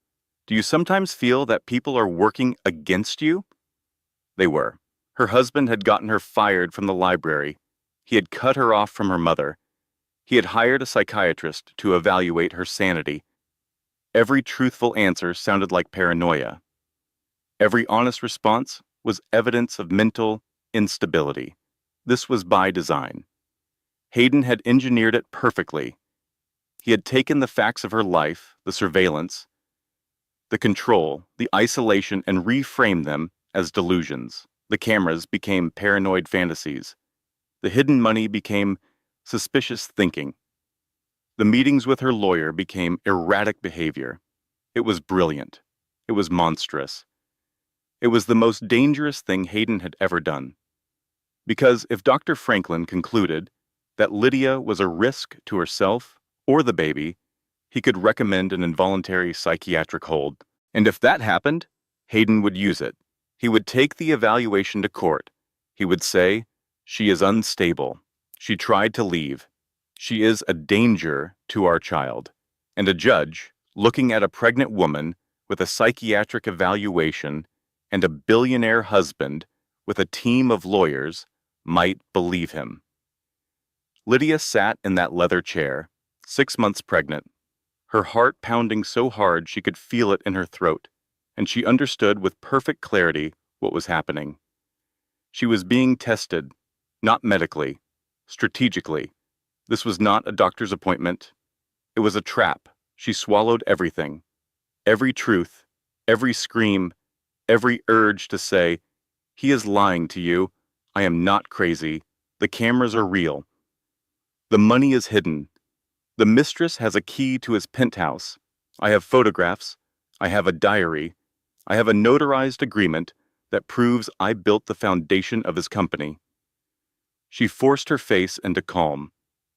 "Do you sometimes feel that people are working against you?" They were. Her husband had gotten her fired from the library. He had cut her off from her mother. He had hired a psychiatrist to evaluate her sanity. Every truthful answer sounded like paranoia. Every honest response was evidence of mental instability. This was by design. Hayden had engineered it perfectly. He had taken the facts of her life, the surveillance, the control, the isolation, and reframed them as delusions. The cameras became paranoid fantasies. The hidden money became suspicious thinking. The meetings with her lawyer became erratic behavior. It was brilliant. It was monstrous. It was the most dangerous thing Hayden had ever done. Because if Dr. Franklin concluded that Lydia was a risk to herself or the baby, he could recommend an involuntary psychiatric hold. And if that happened, Hayden would use it. He would take the evaluation to court. He would say, "She is unstable. She tried to leave. She is a danger to our child." And a judge, looking at a pregnant woman with a psychiatric evaluation and a billionaire husband with a team of lawyers, might believe him. Lydia sat in that leather chair, 6 months pregnant. her heart pounding so hard she could feel it in her throat, and she understood with perfect clarity what was happening. She was being tested, not medically, strategically. This was not a doctor's appointment. It was a trap. She swallowed everything. Every truth, every scream, every urge to say, "He is lying to you. I am not crazy. The cameras are real. The money is hidden. The mistress has a key to his penthouse. I have photographs. I have a diary. I have a notarized agreement that proves I built the foundation of his company." She forced her face into calm.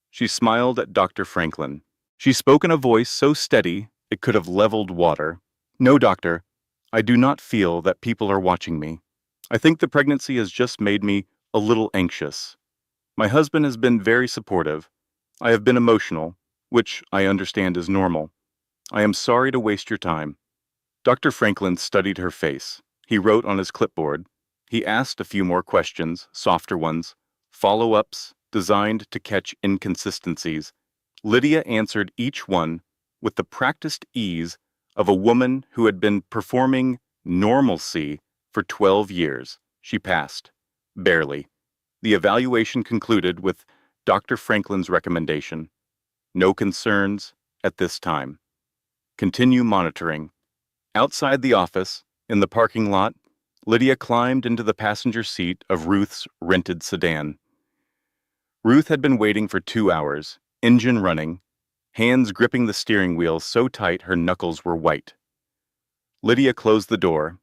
She smiled at Dr. Franklin. She spoke in a voice so steady it could have leveled water. "No, doctor, I do not feel that people are watching me. I think the pregnancy has just made me a little anxious. My husband has been very supportive. I have been emotional, which I understand is normal. I am sorry to waste your time." Dr. Franklin studied her face. He wrote on his clipboard. He asked a few more questions, softer ones, follow-ups designed to catch inconsistencies. Lydia answered each one with the practiced ease of a woman who had been performing normalcy for 12 years. She passed. Barely. The evaluation concluded with Dr. Franklin's recommendation. No concerns at this time. Continue monitoring. Outside the office, in the parking lot, Lydia climbed into the passenger seat of Ruth's rented sedan. Ruth had been waiting for 2 hours, engine running, hands gripping the steering wheel so tight her knuckles were white. Lydia closed the door,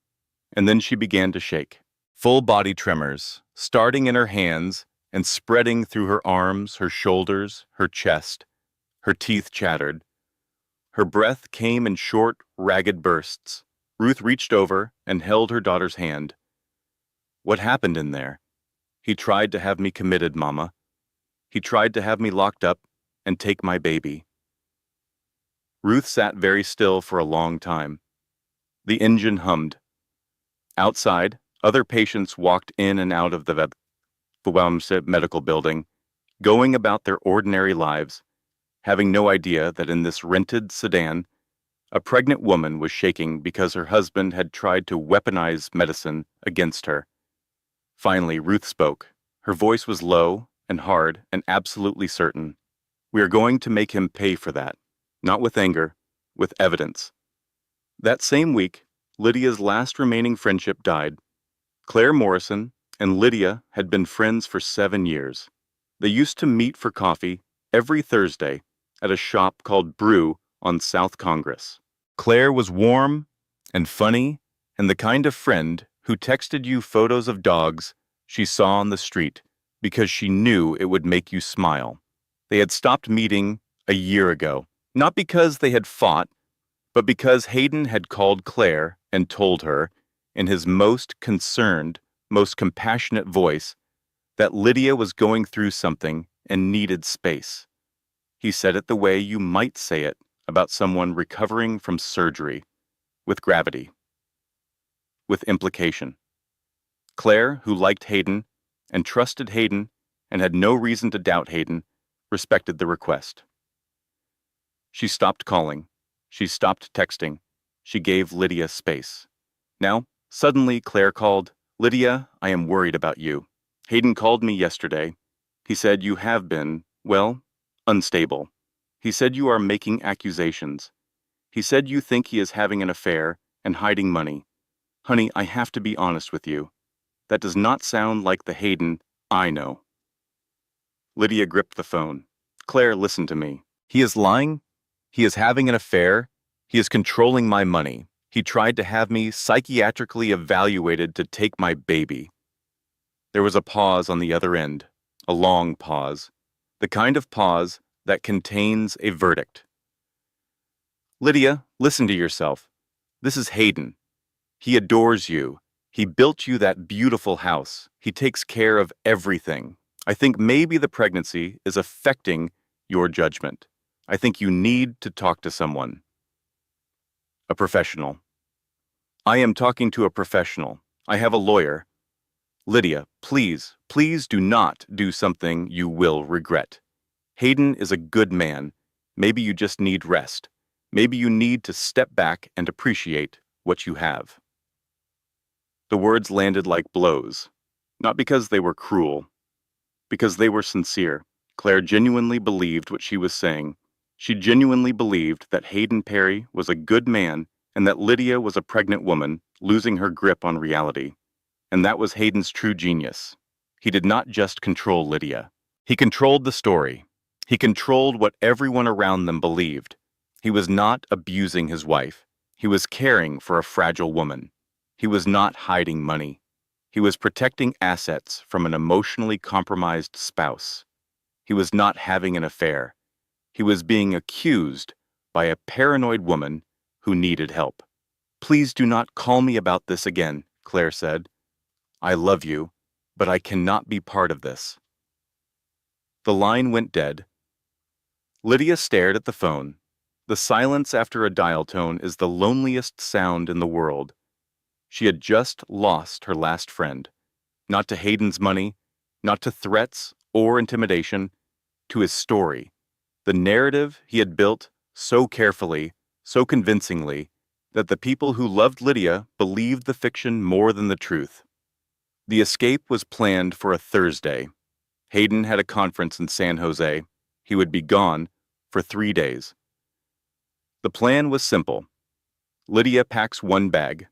and then she began to shake. Full body tremors, starting in her hands and spreading through her arms, her shoulders, her chest. Her teeth chattered. Her breath came in short, ragged bursts. Ruth reached over and held her daughter's hand. "What happened in there?" "He tried to have me committed, Mama. He tried to have me locked up and take my baby." Ruth sat very still for a long time. The engine hummed. Outside, other patients walked in and out of the medical building, going about their ordinary lives, having no idea that in this rented sedan, a pregnant woman was shaking because her husband had tried to weaponize medicine against her. Finally, Ruth spoke. Her voice was low and hard and absolutely certain. "We are going to make him pay for that, not with anger, with evidence." That same week, Lydia's last remaining friendship died. Claire Morrison and Lydia had been friends for 7 years. They used to meet for coffee every Thursday at a shop called Brew on South Congress. Claire was warm and funny and the kind of friend who texted you photos of dogs she saw on the street because she knew it would make you smile. They had stopped meeting a year ago, not because they had fought, but because Hayden had called Claire and told her, in his most concerned, most compassionate voice, that Lydia was going through something and needed space. He said it the way you might say it about someone recovering from surgery, with gravity, with implication. Claire, who liked Hayden and trusted Hayden and had no reason to doubt Hayden, respected the request. She stopped calling. She stopped texting. She gave Lydia space. Now, suddenly Claire called, "Lydia, I am worried about you. Hayden called me yesterday. He said you have been, well, unstable. He said you are making accusations. He said you think he is having an affair and hiding money. Honey, I have to be honest with you. That does not sound like the Hayden I know." Lydia gripped the phone. "Claire, listen to me. He is lying. He is having an affair. He is controlling my money. He tried to have me psychiatrically evaluated to take my baby." There was a pause on the other end, a long pause, the kind of pause that contains a verdict. "Lydia, listen to yourself. This is Hayden. He adores you. He built you that beautiful house. He takes care of everything. I think maybe the pregnancy is affecting your judgment. I think you need to talk to someone. A professional." "I am talking to a professional. I have a lawyer." "Lydia, please, please do not do something you will regret. Hayden is a good man. Maybe you just need rest. Maybe you need to step back and appreciate what you have. The words landed like blows, not because they were cruel, because they were sincere. Claire genuinely believed what she was saying. She genuinely believed that Hayden Perry was a good man and that Lydia was a pregnant woman losing her grip on reality. And that was Hayden's true genius. He did not just control Lydia. He controlled the story. He controlled what everyone around them believed. He was not abusing his wife. He was caring for a fragile woman. He was not hiding money. He was protecting assets from an emotionally compromised spouse. He was not having an affair. He was being accused by a paranoid woman who needed help. "Please do not call me about this again," Claire said. "I love you, but I cannot be part of this." The line went dead. Lydia stared at the phone. The silence after a dial tone is the loneliest sound in the world. She had just lost her last friend. Not to Hayden's money, not to threats or intimidation, to his story. The narrative he had built so carefully, so convincingly, that the people who loved Lydia believed the fiction more than the truth. The escape was planned for a Thursday. Hayden had a conference in San Jose. He would be gone for 3 days. The plan was simple. Lydia packs one bag.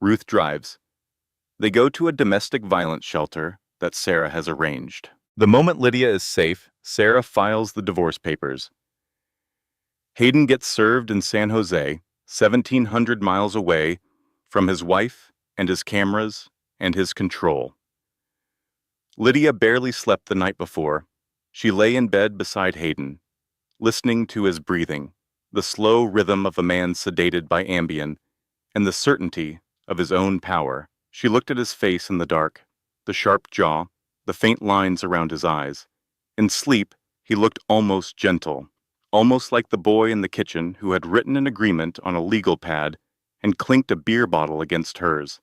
Ruth drives. They go to a domestic violence shelter that Sarah has arranged. The moment Lydia is safe, Sarah files the divorce papers. Hayden gets served in San Jose, 1,700 miles away from his wife and his cameras and his control. Lydia barely slept the night before. She lay in bed beside Hayden, listening to his breathing, the slow rhythm of a man sedated by Ambien, and the certainty of his own power. She looked at his face in the dark, the sharp jaw, the faint lines around his eyes. In sleep, he looked almost gentle, almost like the boy in the kitchen who had written an agreement on a legal pad and clinked a beer bottle against hers.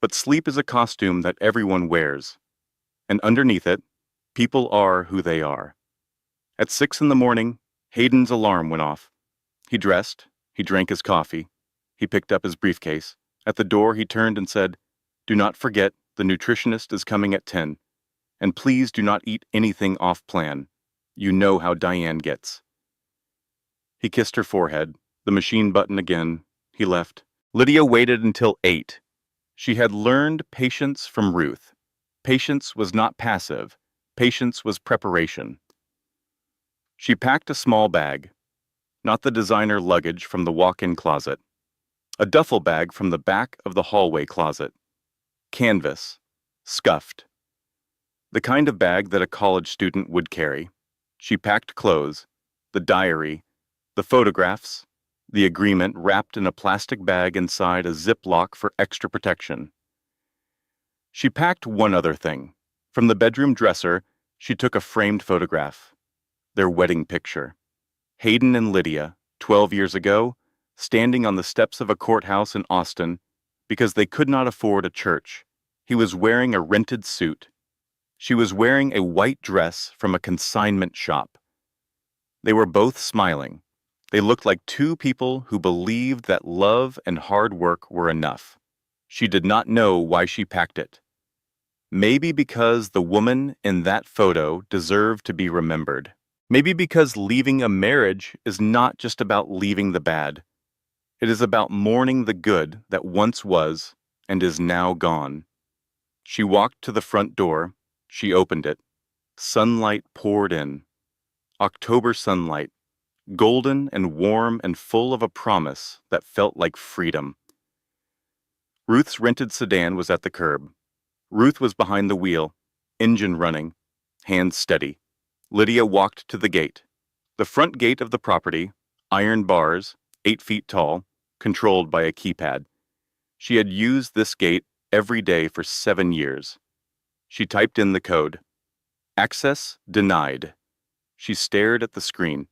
But sleep is a costume that everyone wears, and underneath it, people are who they are. At 6 in the morning, Hayden's alarm went off. He dressed, he drank his coffee, he picked up his briefcase. At the door, he turned and said, "Do not forget, the nutritionist is coming at 10. And please do not eat anything off plan. You know how Diane gets." He kissed her forehead, the machine button again. He left. Lydia waited until 8. She had learned patience from Ruth. Patience was not passive. Patience was preparation. She packed a small bag, not the designer luggage from the walk-in closet, a duffel bag from the back of the hallway closet. Canvas, scuffed. The kind of bag that a college student would carry. She packed clothes, the diary, the photographs, the agreement wrapped in a plastic bag inside a Ziploc for extra protection. She packed one other thing. From the bedroom dresser, she took a framed photograph. Their wedding picture. Hayden and Lydia, 12 years ago, standing on the steps of a courthouse in Austin because they could not afford a church. He was wearing a rented suit. She was wearing a white dress from a consignment shop. They were both smiling. They looked like two people who believed that love and hard work were enough. She did not know why she packed it. Maybe because the woman in that photo deserved to be remembered. Maybe because leaving a marriage is not just about leaving the bad. It is about mourning the good that once was and is now gone. She walked to the front door. She opened it. Sunlight poured in. October sunlight, golden and warm and full of a promise that felt like freedom. Ruth's rented sedan was at the curb. Ruth was behind the wheel, engine running, hands steady. Lydia walked to the gate. The front gate of the property, iron bars, 8 feet tall, controlled by a keypad. She had used this gate every day for 7 years. She typed in the code. Access denied. She stared at the screen.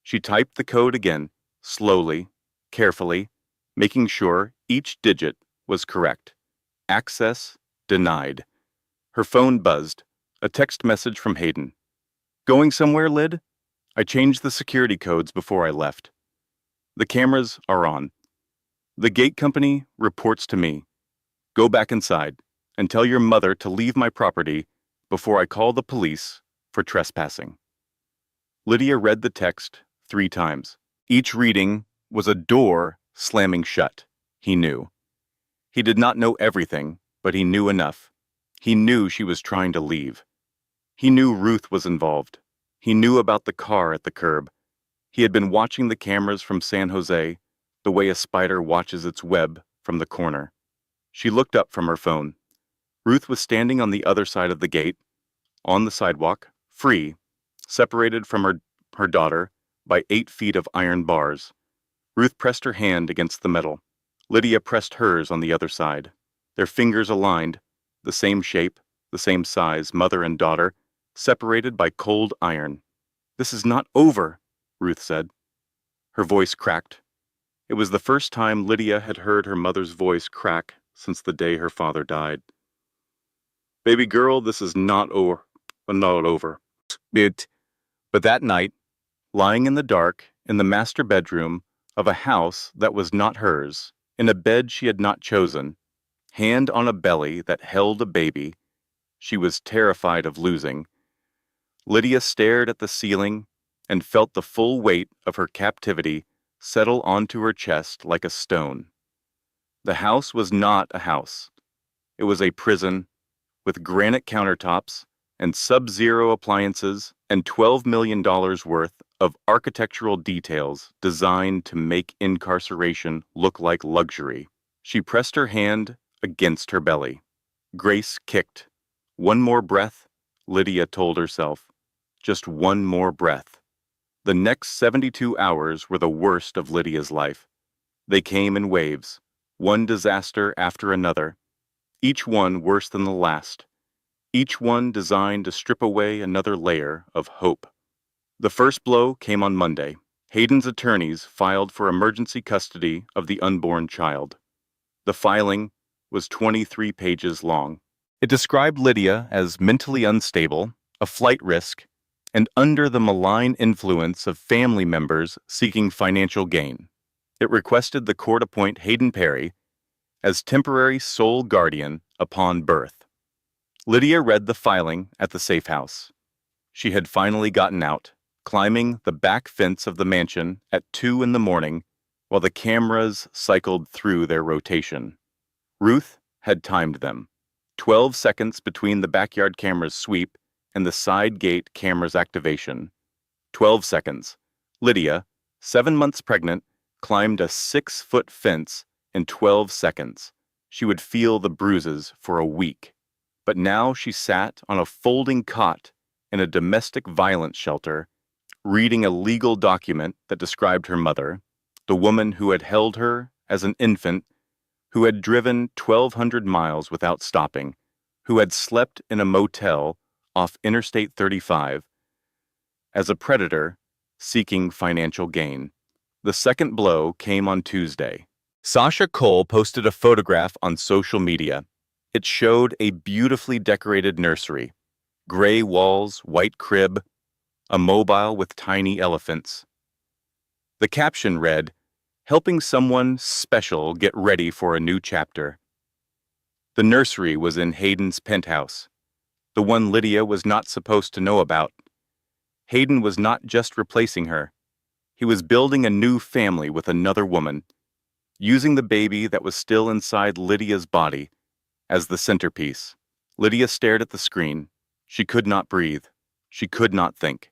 She typed the code again, slowly, carefully, making sure each digit was correct. Access denied. Her phone buzzed. A text message from Hayden. "Going somewhere, Lyd? I changed the security codes before I left." The cameras are on. The gate company reports to me. Go back inside and tell your mother to leave my property before I call the police for trespassing. Lydia read the text 3 times. Each reading was a door slamming shut. He knew. He did not know everything, but he knew enough. He knew she was trying to leave. He knew Ruth was involved. He knew about the car at the curb. He had been watching the cameras from San Jose, the way a spider watches its web from the corner. She looked up from her phone. Ruth was standing on the other side of the gate, on the sidewalk, free, separated from her daughter by 8 feet of iron bars. Ruth pressed her hand against the metal. Lydia pressed hers on the other side. Their fingers aligned, the same shape, the same size, mother and daughter, separated by cold iron. "This is not over," Ruth said. Her voice cracked. It was the first time Lydia had heard her mother's voice crack since the day her father died. "Baby girl, this is not over. But that night, lying in the dark in the master bedroom of a house that was not hers, in a bed she had not chosen, hand on a belly that held a baby she was terrified of losing, Lydia stared at the ceiling and felt the full weight of her captivity settle onto her chest like a stone. The house was not a house. It was a prison with granite countertops and sub-zero appliances and $12 million worth of architectural details designed to make incarceration look like luxury. She pressed her hand against her belly. Grace kicked. One more breath, Lydia told herself. Just one more breath. The next 72 hours were the worst of Lydia's life. They came in waves, one disaster after another, each one worse than the last, each one designed to strip away another layer of hope. The first blow came on Monday. Hayden's attorneys filed for emergency custody of the unborn child. The filing was 23 pages long. It described Lydia as mentally unstable, a flight risk, and under the malign influence of family members seeking financial gain. It requested the court appoint Hayden Perry as temporary sole guardian upon birth. Lydia read the filing at the safe house. She had finally gotten out, climbing the back fence of the mansion at 2 a.m. while the cameras cycled through their rotation. Ruth had timed them. 12 seconds between the backyard camera's sweep and the side gate camera's activation. 12 seconds. Lydia, 7 months pregnant, climbed a 6-foot fence in 12 seconds. She would feel the bruises for a week. But now she sat on a folding cot in a domestic violence shelter, reading a legal document that described her mother, the woman who had held her as an infant, who had driven 1,200 miles without stopping, who had slept in a motel off Interstate 35, as a predator seeking financial gain. The second blow came on Tuesday. Sasha Cole posted a photograph on social media. It showed a beautifully decorated nursery, gray walls, white crib, a mobile with tiny elephants. The caption read, "Helping someone special get ready for a new chapter." The nursery was in Hayden's penthouse, the one Lydia was not supposed to know about. Hayden was not just replacing her. He was building a new family with another woman, using the baby that was still inside Lydia's body as the centerpiece. Lydia stared at the screen. She could not breathe. She could not think.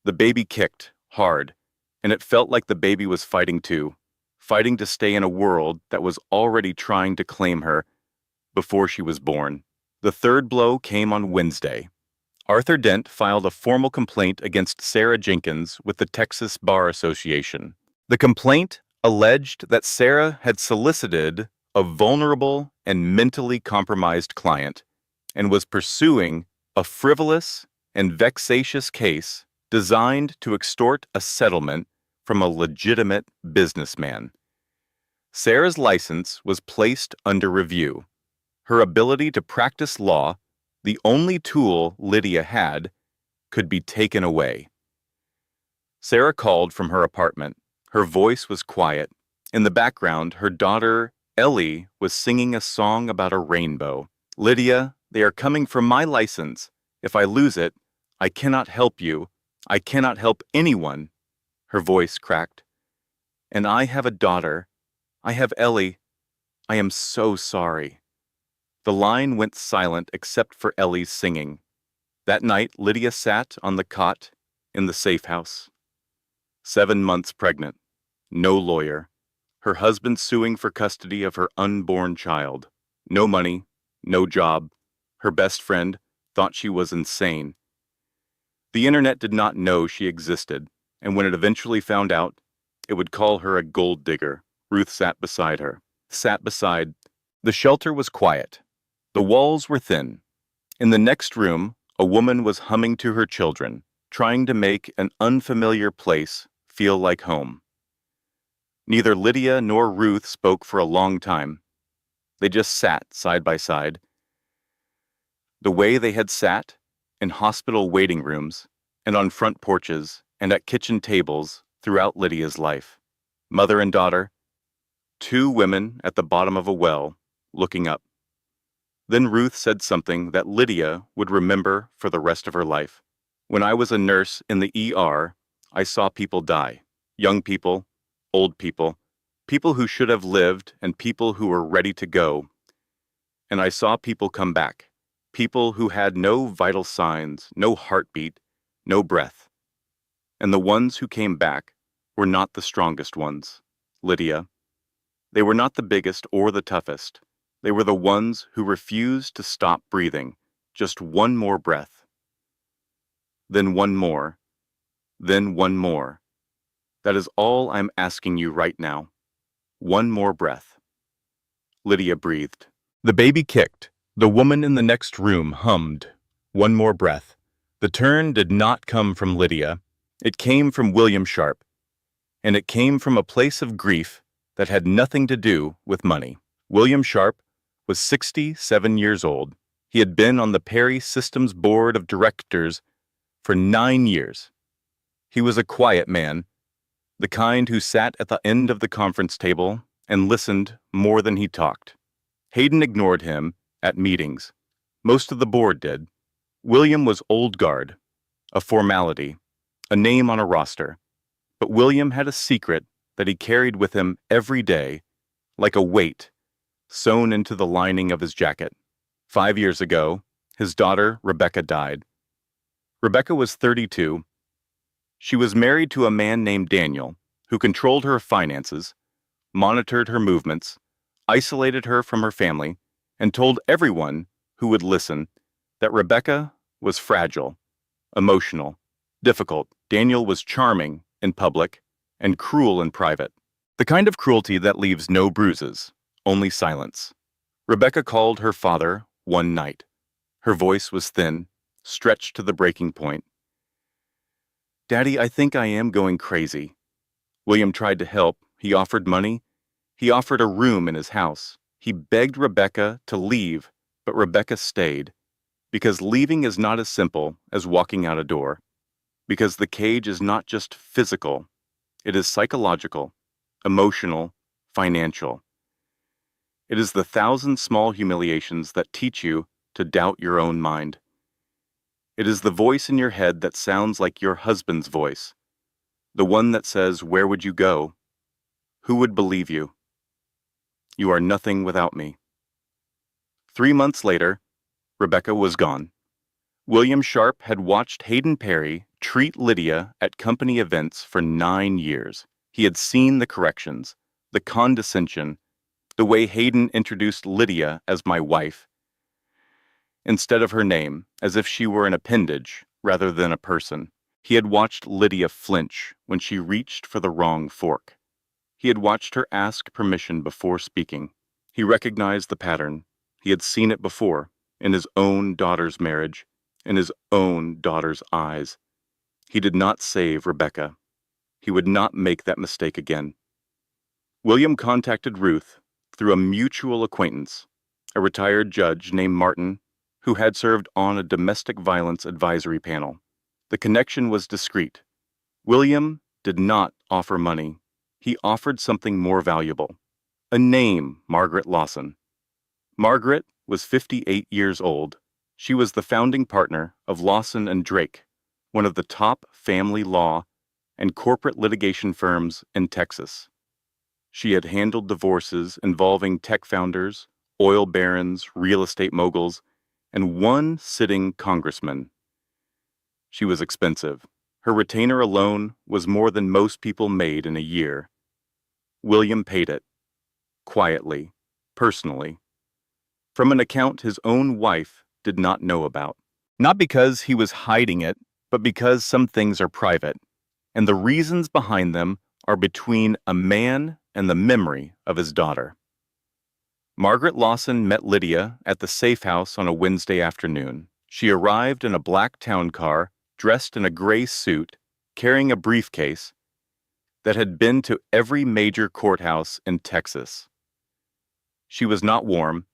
The baby kicked, hard, and it felt like the baby was fighting too, fighting to stay in a world that was already trying to claim her before she was born. The third blow came on Wednesday. Arthur Dent filed a formal complaint against Sarah Jenkins with the Texas Bar Association. The complaint alleged that Sarah had solicited a vulnerable and mentally compromised client and was pursuing a frivolous and vexatious case designed to extort a settlement from a legitimate businessman. Sarah's license was placed under review. Her ability to practice law, the only tool Lydia had, could be taken away. Sarah called from her apartment, Her voice was quiet. In the background, her daughter, Ellie, was singing a song about a rainbow. "Lydia, they are coming for my license. If I lose it, I cannot help you. I cannot help anyone." Her voice cracked. "And I have a daughter. I have Ellie. I am so sorry." The line went silent except for Ellie's singing. That night, Lydia sat on the cot in the safe house. 7 months pregnant. No lawyer. Her husband suing for custody of her unborn child. No money. No job. Her best friend thought she was insane. The internet did not know she existed, and when it eventually found out, it would call her a gold digger. Ruth sat beside her. The shelter was quiet. The walls were thin. In the next room, a woman was humming to her children, trying to make an unfamiliar place feel like home. Neither Lydia nor Ruth spoke for a long time. They just sat side by side. The way they had sat, in hospital waiting rooms, and on front porches, and at kitchen tables throughout Lydia's life. Mother and daughter, 2 women at the bottom of a well, looking up. Then Ruth said something that Lydia would remember for the rest of her life. "When I was a nurse in the ER, I saw people die. Young people, old people, people who should have lived and people who were ready to go. And I saw people come back, people who had no vital signs, no heartbeat, no breath. And the ones who came back were not the strongest ones, Lydia. They were not the biggest or the toughest. They were the ones who refused to stop breathing, just one more breath. Then one more. Then one more. That is all I'm asking you right now. One more breath." Lydia breathed. The baby kicked. The woman in the next room hummed. One more breath. The turn did not come from Lydia. It came from William Sharp. And it came from a place of grief that had nothing to do with money. William Sharp was 67 years old. He had been on the Perry Systems Board of Directors for 9 years. He was a quiet man, the kind who sat at the end of the conference table and listened more than he talked. Hayden ignored him at meetings. Most of the board did. William was old guard, a formality, a name on a roster. But William had a secret that he carried with him every day, like a weight sewn into the lining of his jacket. 5 years ago, his daughter, Rebecca, died. Rebecca was 32. She was married to a man named Daniel, who controlled her finances, monitored her movements, isolated her from her family, and told everyone who would listen that Rebecca was fragile, emotional, difficult. Daniel was charming in public and cruel in private. The kind of cruelty that leaves no bruises, only silence. Rebecca called her father one night. Her voice was thin, stretched to the breaking point. "Daddy, I think I am going crazy." William tried to help. He offered money. He offered a room in his house. He begged Rebecca to leave, but Rebecca stayed. Because leaving is not as simple as walking out a door. Because the cage is not just physical. It is psychological, emotional, financial. It is the 1,000 small humiliations that teach you to doubt your own mind. It is the voice in your head that sounds like your husband's voice. The one that says, "Where would you go? Who would believe you? You are nothing without me." 3 months later, Rebecca was gone. William Sharp had watched Hayden Perry treat Lydia at company events for 9 years. He had seen the corrections, the condescension, the way Hayden introduced Lydia as my wife, instead of her name, as if she were an appendage rather than a person. He had watched Lydia flinch when she reached for the wrong fork. He had watched her ask permission before speaking. He recognized the pattern. He had seen it before, in his own daughter's marriage, in his own daughter's eyes. He did not save Rebecca. He would not make that mistake again. William contacted Ruth through a mutual acquaintance, a retired judge named Martin, who had served on a domestic violence advisory panel. The connection was discreet. William did not offer money. he offered something more valuable. A name, Margaret Lawson. Margaret was 58 years old. She was the founding partner of Lawson and Drake, one of the top family law and corporate litigation firms in Texas. She had handled divorces involving tech founders, oil barons, real estate moguls, and one sitting congressman. She was expensive. Her retainer alone was more than most people made in a year. William paid it, quietly, personally, from an account his own wife did not know about. Not because he was hiding it, but because some things are private, and the reasons behind them are between a man and the memory of his daughter. Margaret Lawson met Lydia at the safe house on a Wednesday afternoon. She arrived in a black town car, dressed in a gray suit, carrying a briefcase that had been to every major courthouse in Texas. She was not warm.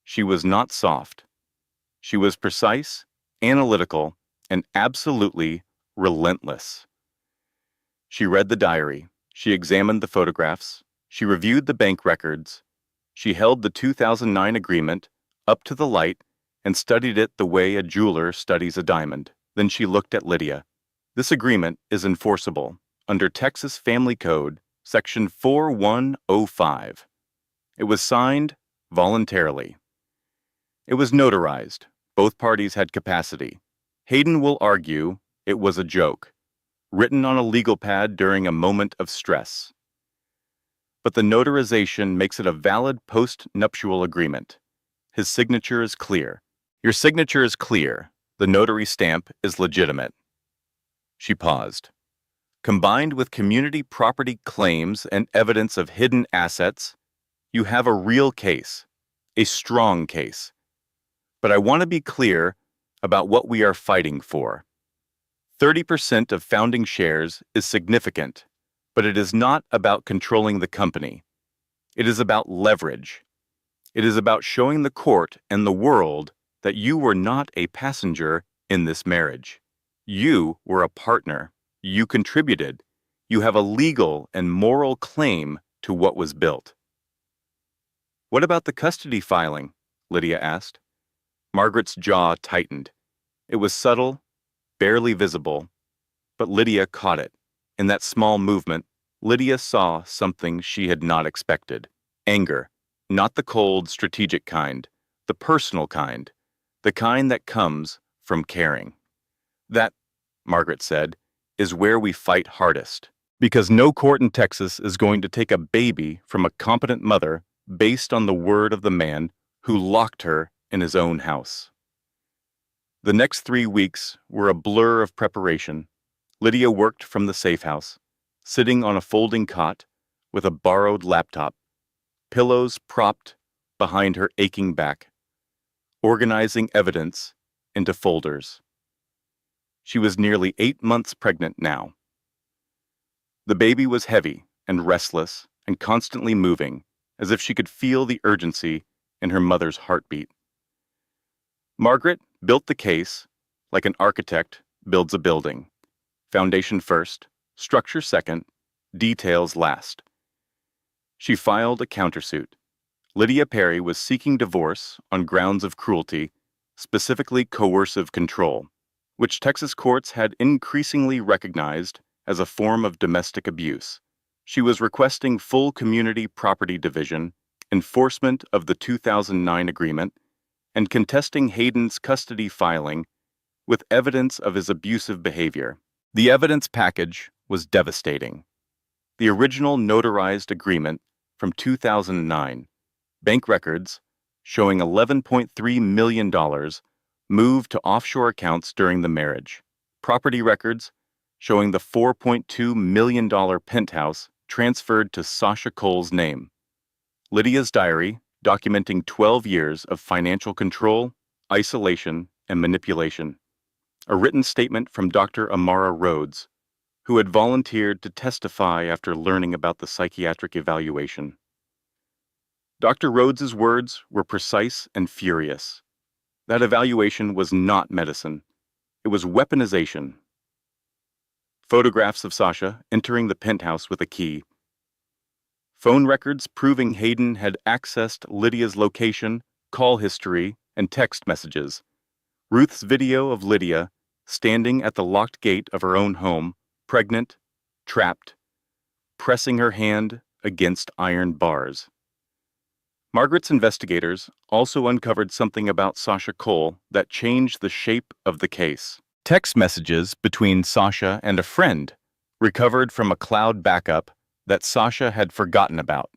She was not soft. She was precise, analytical, and absolutely relentless. She read the diary. She examined the photographs. She reviewed the bank records. She held the 2009 agreement up to the light and studied it the way a jeweler studies a diamond. Then she looked at Lydia. This agreement is enforceable under Texas Family Code, Section 4105. It was signed voluntarily. It was notarized. Both parties had capacity. Hayden will argue it was a joke, written on a legal pad during a moment of stress. But the notarization makes it a valid post-nuptial agreement. His signature is clear. Your signature is clear. The notary stamp is legitimate. She paused. Combined with community property claims and evidence of hidden assets, you have a real case, a strong case. But I want to be clear about what we are fighting for. 30% of founding shares is significant, but it is not about controlling the company. It is about leverage. It is about showing the court and the world that you were not a passenger in this marriage. You were a partner. You contributed. You have a legal and moral claim to what was built. What about the custody filing? Lydia asked. Margaret's jaw tightened. It was subtle, barely visible, but Lydia caught it. In that small movement, Lydia saw something she had not expected. Anger, not the cold, strategic kind, the personal kind, the kind that comes from caring. That, Margaret said, is where we fight hardest. Because no court in Texas is going to take a baby from a competent mother based on the word of the man who locked her in his own house. The next 3 weeks were a blur of preparation. Lydia worked from the safe house, sitting on a folding cot with a borrowed laptop, pillows propped behind her aching back, organizing evidence into folders. She was nearly 8 months pregnant now. The baby was heavy and restless and constantly moving, as if she could feel the urgency in her mother's heartbeat. Margaret built the case like an architect builds a building. Foundation first, structure second, details last. She filed a countersuit. Lydia Perry was seeking divorce on grounds of cruelty, specifically coercive control, which Texas courts had increasingly recognized as a form of domestic abuse. She was requesting full community property division, enforcement of the 2009 agreement, and contesting Hayden's custody filing with evidence of his abusive behavior. The evidence package was devastating. The original notarized agreement from 2009, bank records showing $11.3 million moved to offshore accounts during the marriage, property records showing the $4.2 million penthouse transferred to Sasha Cole's name, Lydia's diary documenting 12 years of financial control, isolation, and manipulation, a written statement from Dr. Amara Rhodes, who had volunteered to testify after learning about the psychiatric evaluation. Dr. Rhodes's words were precise and furious. That evaluation was not medicine. It was weaponization. Photographs of Sasha entering the penthouse with a key, Phone records proving Hayden had accessed Lydia's location, call history, and text messages. Ruth's video of Lydia standing at the locked gate of her own home, pregnant, trapped, pressing her hand against iron bars. Margaret's investigators also uncovered something about Sasha Cole that changed the shape of the case. Text messages between Sasha and a friend, recovered from a cloud backup that Sasha had forgotten about.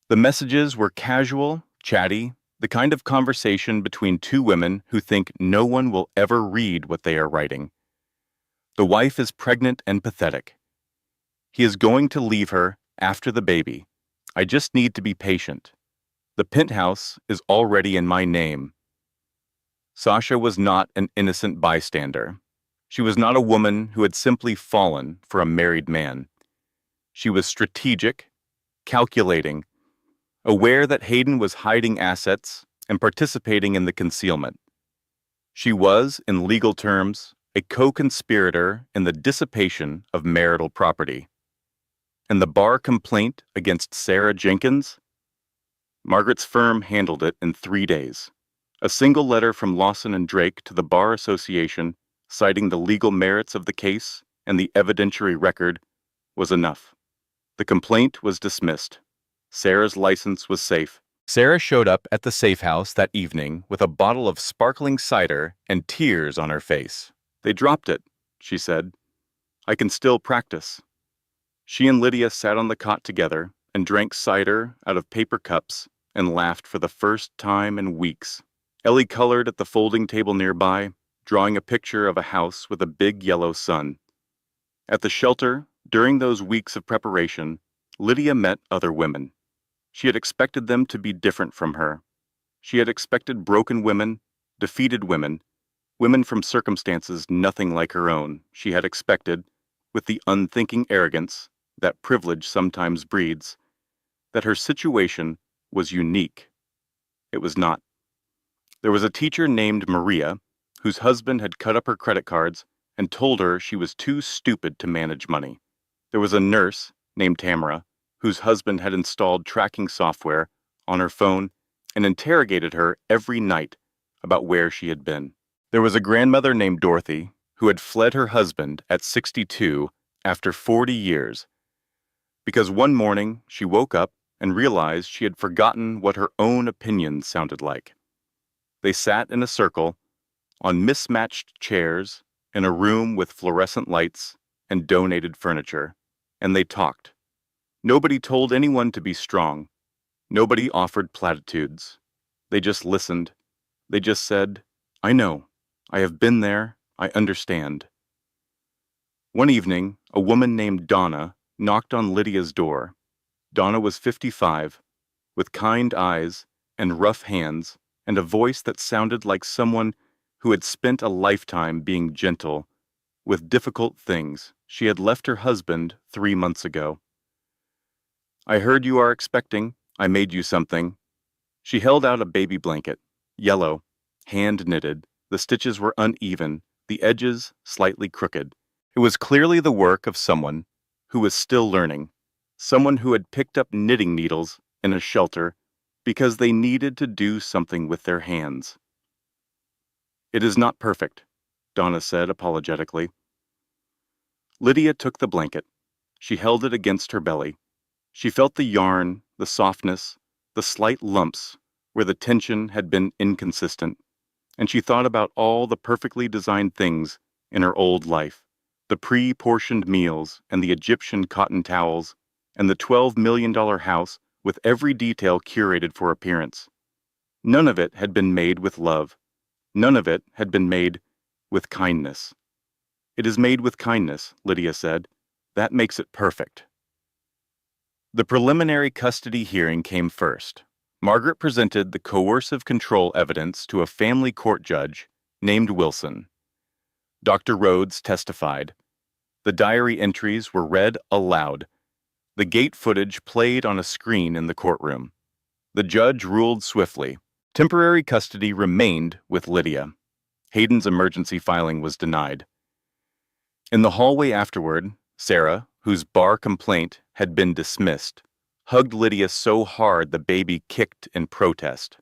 The messages were casual, chatty, the kind of conversation between two women who think no one will ever read what they are writing. The wife is pregnant and pathetic. He is going to leave her after the baby. I just need to be patient. The penthouse is already in my name. Sasha was not an innocent bystander. She was not a woman who had simply fallen for a married man. She was strategic, calculating, aware that Hayden was hiding assets and participating in the concealment. She was, in legal terms, a co-conspirator in the dissipation of marital property. And the bar complaint against Sarah Jenkins? Margaret's firm handled it in 3 days. A single letter from Lawson and Drake to the Bar Association citing the legal merits of the case and the evidentiary record was enough. The complaint was dismissed. Sarah's license was safe. Sarah showed up at the safe house that evening with a bottle of sparkling cider and tears on her face. They dropped it, she said. I can still practice. She and Lydia sat on the cot together and drank cider out of paper cups and laughed for the first time in weeks. Ellie colored at the folding table nearby, drawing a picture of a house with a big yellow sun. At the shelter, during those weeks of preparation, Lydia met other women. She had expected them to be different from her. She had expected broken women, defeated women, women from circumstances nothing like her own. She had expected, with the unthinking arrogance that privilege sometimes breeds, that her situation was unique. It was not. There was a teacher named Maria, whose husband had cut up her credit cards and told her she was too stupid to manage money. There was a nurse named Tamara, whose husband had installed tracking software on her phone and interrogated her every night about where she had been. There was a grandmother named Dorothy, who had fled her husband at 62 after 40 years, because one morning she woke up and realized she had forgotten what her own opinions sounded like. They sat in a circle, on mismatched chairs, in a room with fluorescent lights and donated furniture, and they talked. Nobody told anyone to be strong. Nobody offered platitudes. They just listened. They just said, I know. I have been there. I understand. One evening, a woman named Donna knocked on Lydia's door. Donna was 55, with kind eyes and rough hands and a voice that sounded like someone who had spent a lifetime being gentle with difficult things. She had left her husband 3 months ago. I heard you are expecting. I made you something. She held out a baby blanket, yellow, hand-knitted. The stitches were uneven, the edges slightly crooked. It was clearly the work of someone who was still learning, someone who had picked up knitting needles in a shelter because they needed to do something with their hands. It is not perfect, Donna said apologetically. Lydia took the blanket. She held it against her belly. She felt the yarn, the softness, the slight lumps where the tension had been inconsistent, and she thought about all the perfectly designed things in her old life, the pre-portioned meals and the Egyptian cotton towels and the $12 million house with every detail curated for appearance. None of it had been made with love. None of it had been made with kindness. It is made with kindness, Lydia said. That makes it perfect. The preliminary custody hearing came first. Margaret presented the coercive control evidence to a family court judge named Wilson. Dr. Rhodes testified. The diary entries were read aloud. The gate footage played on a screen in the courtroom. The judge ruled swiftly. Temporary custody remained with Lydia. Hayden's emergency filing was denied. In the hallway afterward, Sarah, whose bar complaint had been dismissed, hugged Lydia so hard the baby kicked in protest.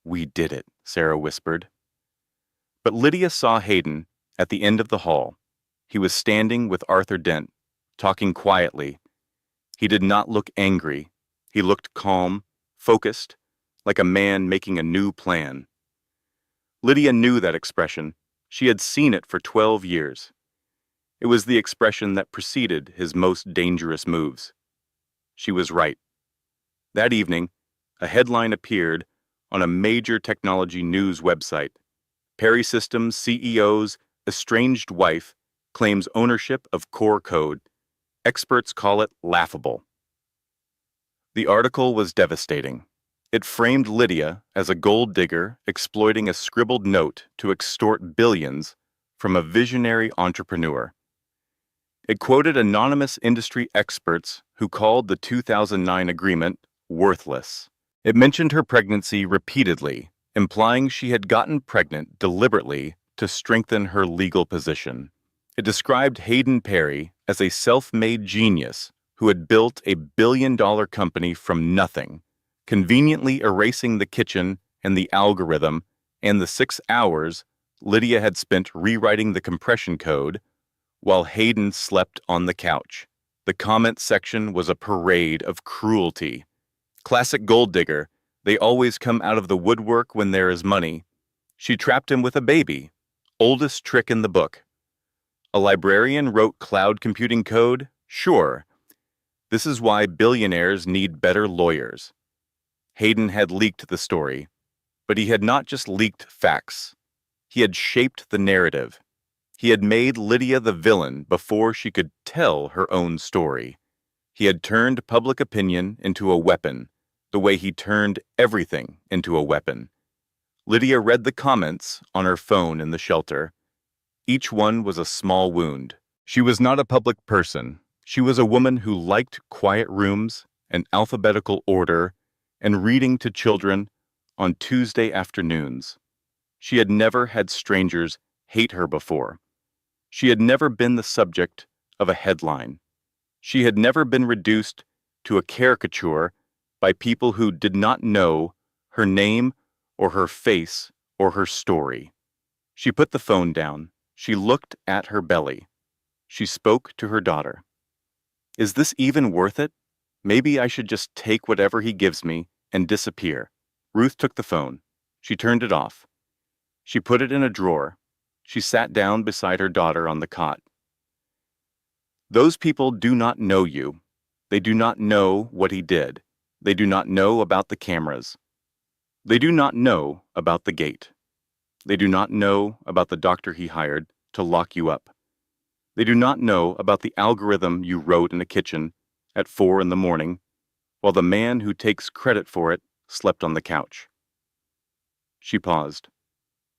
"We did it," Sarah whispered. But Lydia saw Hayden at the end of the hall. He was standing with Arthur Dent, talking quietly. He did not look angry. He looked calm, focused, like a man making a new plan. Lydia knew that expression. She had seen it for 12 years. It was the expression that preceded his most dangerous moves. She was right. That evening, a headline appeared on a major technology news website. Perry Systems CEO's estranged wife claims ownership of core code. Experts call it laughable. The article was devastating. It framed Lydia as a gold digger exploiting a scribbled note to extort billions from a visionary entrepreneur. It quoted anonymous industry experts who called the 2009 agreement worthless. It mentioned her pregnancy repeatedly, implying she had gotten pregnant deliberately to strengthen her legal position. It described Hayden Perry as a self-made genius who had built a billion-dollar company from nothing, conveniently erasing the kitchen and the algorithm and the 6 hours Lydia had spent rewriting the compression code while Hayden slept on the couch. The comment section was a parade of cruelty. Classic gold digger, they always come out of the woodwork when there is money. She trapped him with a baby. Oldest trick in the book. A librarian wrote cloud computing code? Sure. This is why billionaires need better lawyers. Hayden had leaked the story, but he had not just leaked facts. He had shaped the narrative. He had made Lydia the villain before she could tell her own story. He had turned public opinion into a weapon, the way he turned everything into a weapon. Lydia read the comments on her phone in the shelter. Each one was a small wound. She was not a public person. She was a woman who liked quiet rooms and alphabetical order and reading to children on Tuesday afternoons. She had never had strangers hate her before. She had never been the subject of a headline. She had never been reduced to a caricature by people who did not know her name or her face or her story. She put the phone down. She looked at her belly. She spoke to her daughter. "Is this even worth it? Maybe I should just take whatever he gives me and disappear." Ruth took the phone. She turned it off. She put it in a drawer. She sat down beside her daughter on the cot. "Those people do not know you. They do not know what he did. They do not know about the cameras. They do not know about the gate. They do not know about the doctor he hired to lock you up. They do not know about the algorithm you wrote in the kitchen at 4 in the morning, while the man who takes credit for it slept on the couch." She paused.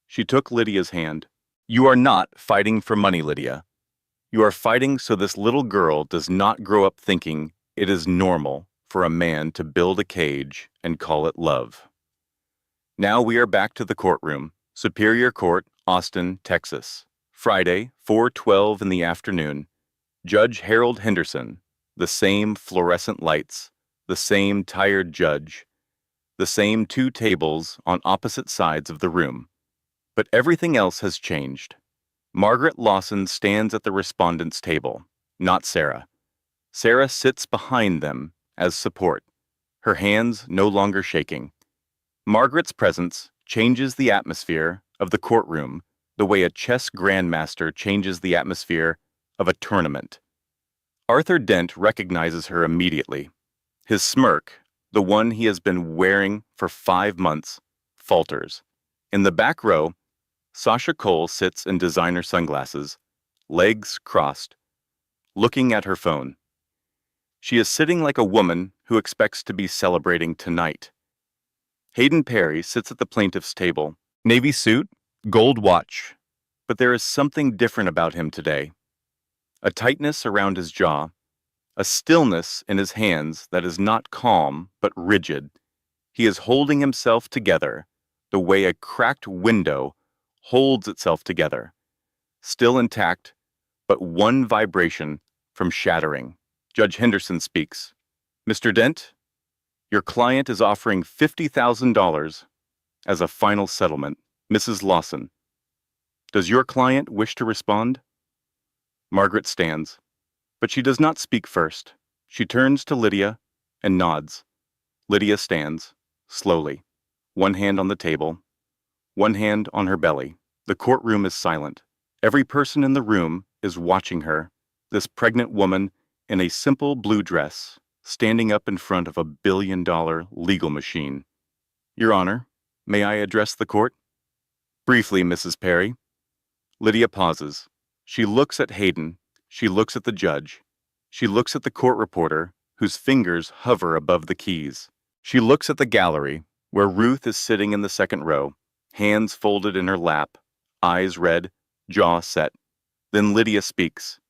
She took Lydia's hand. "You are not fighting for money, Lydia. You are fighting so this little girl does not grow up thinking it is normal for a man to build a cage and call it love." Now we are back to the courtroom, Superior Court, Austin, Texas. Friday, 4:12 in the afternoon. Judge Harold Henderson, the same fluorescent lights, the same tired judge, the same 2 tables on opposite sides of the room. But everything else has changed. Margaret Lawson stands at the respondent's table, not Sarah. Sarah sits behind them as support, her hands no longer shaking. Margaret's presence changes the atmosphere of the courtroom the way a chess grandmaster changes the atmosphere of a tournament. Arthur Dent recognizes her immediately. His smirk, the one he has been wearing for 5 months, falters. In the back row, Sasha Cole sits in designer sunglasses, legs crossed, looking at her phone. She is sitting like a woman who expects to be celebrating tonight. Hayden Perry sits at the plaintiff's table, navy suit, gold watch, but there is something different about him today. A tightness around his jaw, a stillness in his hands that is not calm but rigid. He is holding himself together the way a cracked window holds itself together, still intact, but one vibration from shattering. Judge Henderson speaks. Mr. Dent, your client is offering $50,000 as a final settlement. Mrs. Lawson, does your client wish to respond? Margaret stands, but she does not speak first. She turns to Lydia and nods. Lydia stands, slowly, one hand on the table, one hand on her belly. The courtroom is silent. Every person in the room is watching her, this pregnant woman in a simple blue dress, standing up in front of a billion-dollar legal machine. Your Honor, may I address the court? Briefly, Mrs. Perry. Lydia pauses. She looks at Hayden. She looks at the judge. She looks at the court reporter, whose fingers hover above the keys. She looks at the gallery, where Ruth is sitting in the second row, hands folded in her lap, eyes red, jaw set. Then Lydia speaks.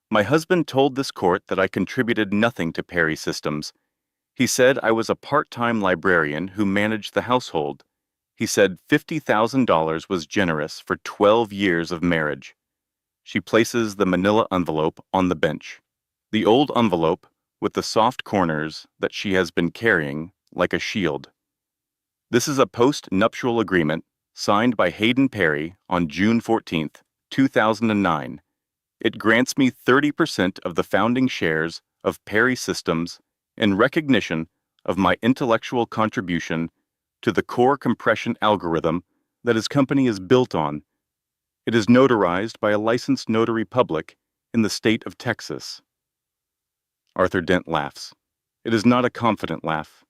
My husband told this court that I contributed nothing to Perry Systems. He said I was a part-time librarian who managed the household. He said $50,000 was generous for 12 years of marriage. She places the manila envelope on the bench. The old envelope with the soft corners that she has been carrying like a shield. This is a post-nuptial agreement signed by Hayden Perry on June 14, 2009. It grants me 30% of the founding shares of Perry Systems in recognition of my intellectual contribution to the core compression algorithm that his company is built on. It is notarized by a licensed notary public in the state of Texas. Arthur Dent laughs. It is not a confident laugh.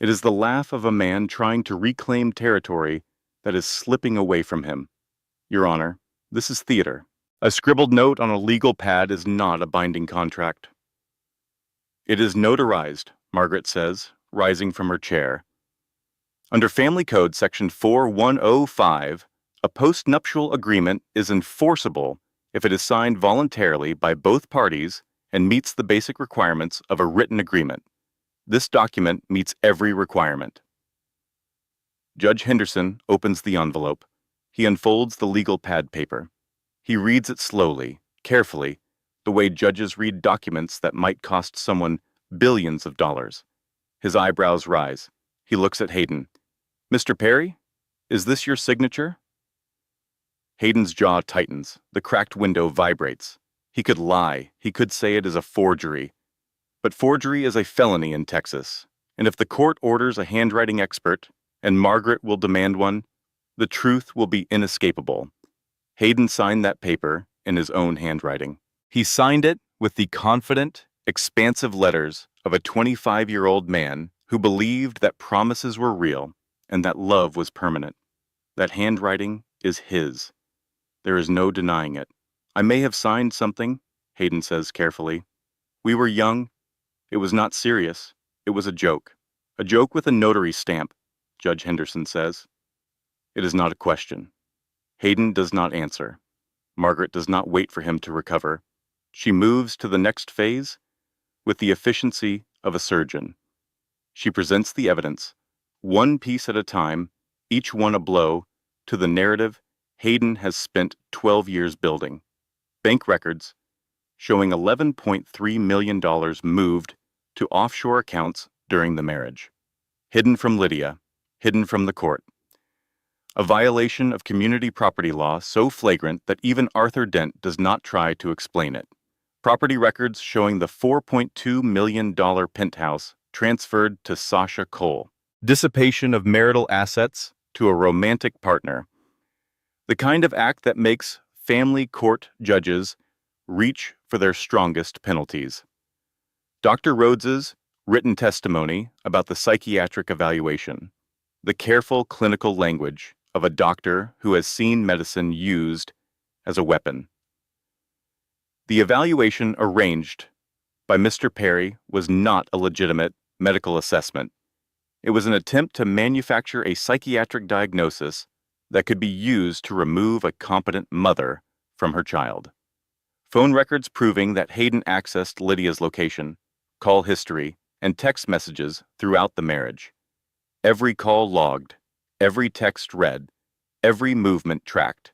It is the laugh of a man trying to reclaim territory that is slipping away from him. Your Honor, this is theater. A scribbled note on a legal pad is not a binding contract. It is notarized, Margaret says, rising from her chair. Under Family Code Section 4105, a postnuptial agreement is enforceable if it is signed voluntarily by both parties and meets the basic requirements of a written agreement. This document meets every requirement. Judge Henderson opens the envelope. He unfolds the legal pad paper. He reads it slowly, carefully, the way judges read documents that might cost someone billions of dollars. His eyebrows rise. He looks at Hayden. Mr. Perry, is this your signature? Hayden's jaw tightens. The cracked window vibrates. He could lie. He could say it is a forgery. But forgery is a felony in Texas, and if the court orders a handwriting expert, and Margaret will demand one, the truth will be inescapable. Hayden signed that paper in his own handwriting. He signed it with the confident, expansive letters of a 25-year-old man who believed that promises were real and that love was permanent. That handwriting is his. There is no denying it. I may have signed something, Hayden says carefully. We were young. It was not serious. It was a joke. A joke with a notary stamp, Judge Henderson says. It is not a question. Hayden does not answer. Margaret does not wait for him to recover. She moves to the next phase with the efficiency of a surgeon. She presents the evidence, one piece at a time, each one a blow, to the narrative Hayden has spent 12 years building. Bank records showing $11.3 million moved to offshore accounts during the marriage. Hidden from Lydia, hidden from the court. A violation of community property law so flagrant that even Arthur Dent does not try to explain it. Property records showing the $4.2 million penthouse transferred to Sasha Cole. Dissipation of marital assets to a romantic partner. The kind of act that makes family court judges reach for their strongest penalties. Dr. Rhodes's written testimony about the psychiatric evaluation. The careful clinical language of a doctor who has seen medicine used as a weapon. The evaluation arranged by Mr. Perry was not a legitimate medical assessment. It was an attempt to manufacture a psychiatric diagnosis that could be used to remove a competent mother from her child. Phone records proving that Hayden accessed Lydia's location, call history, and text messages throughout the marriage. Every call logged, every text read, every movement tracked.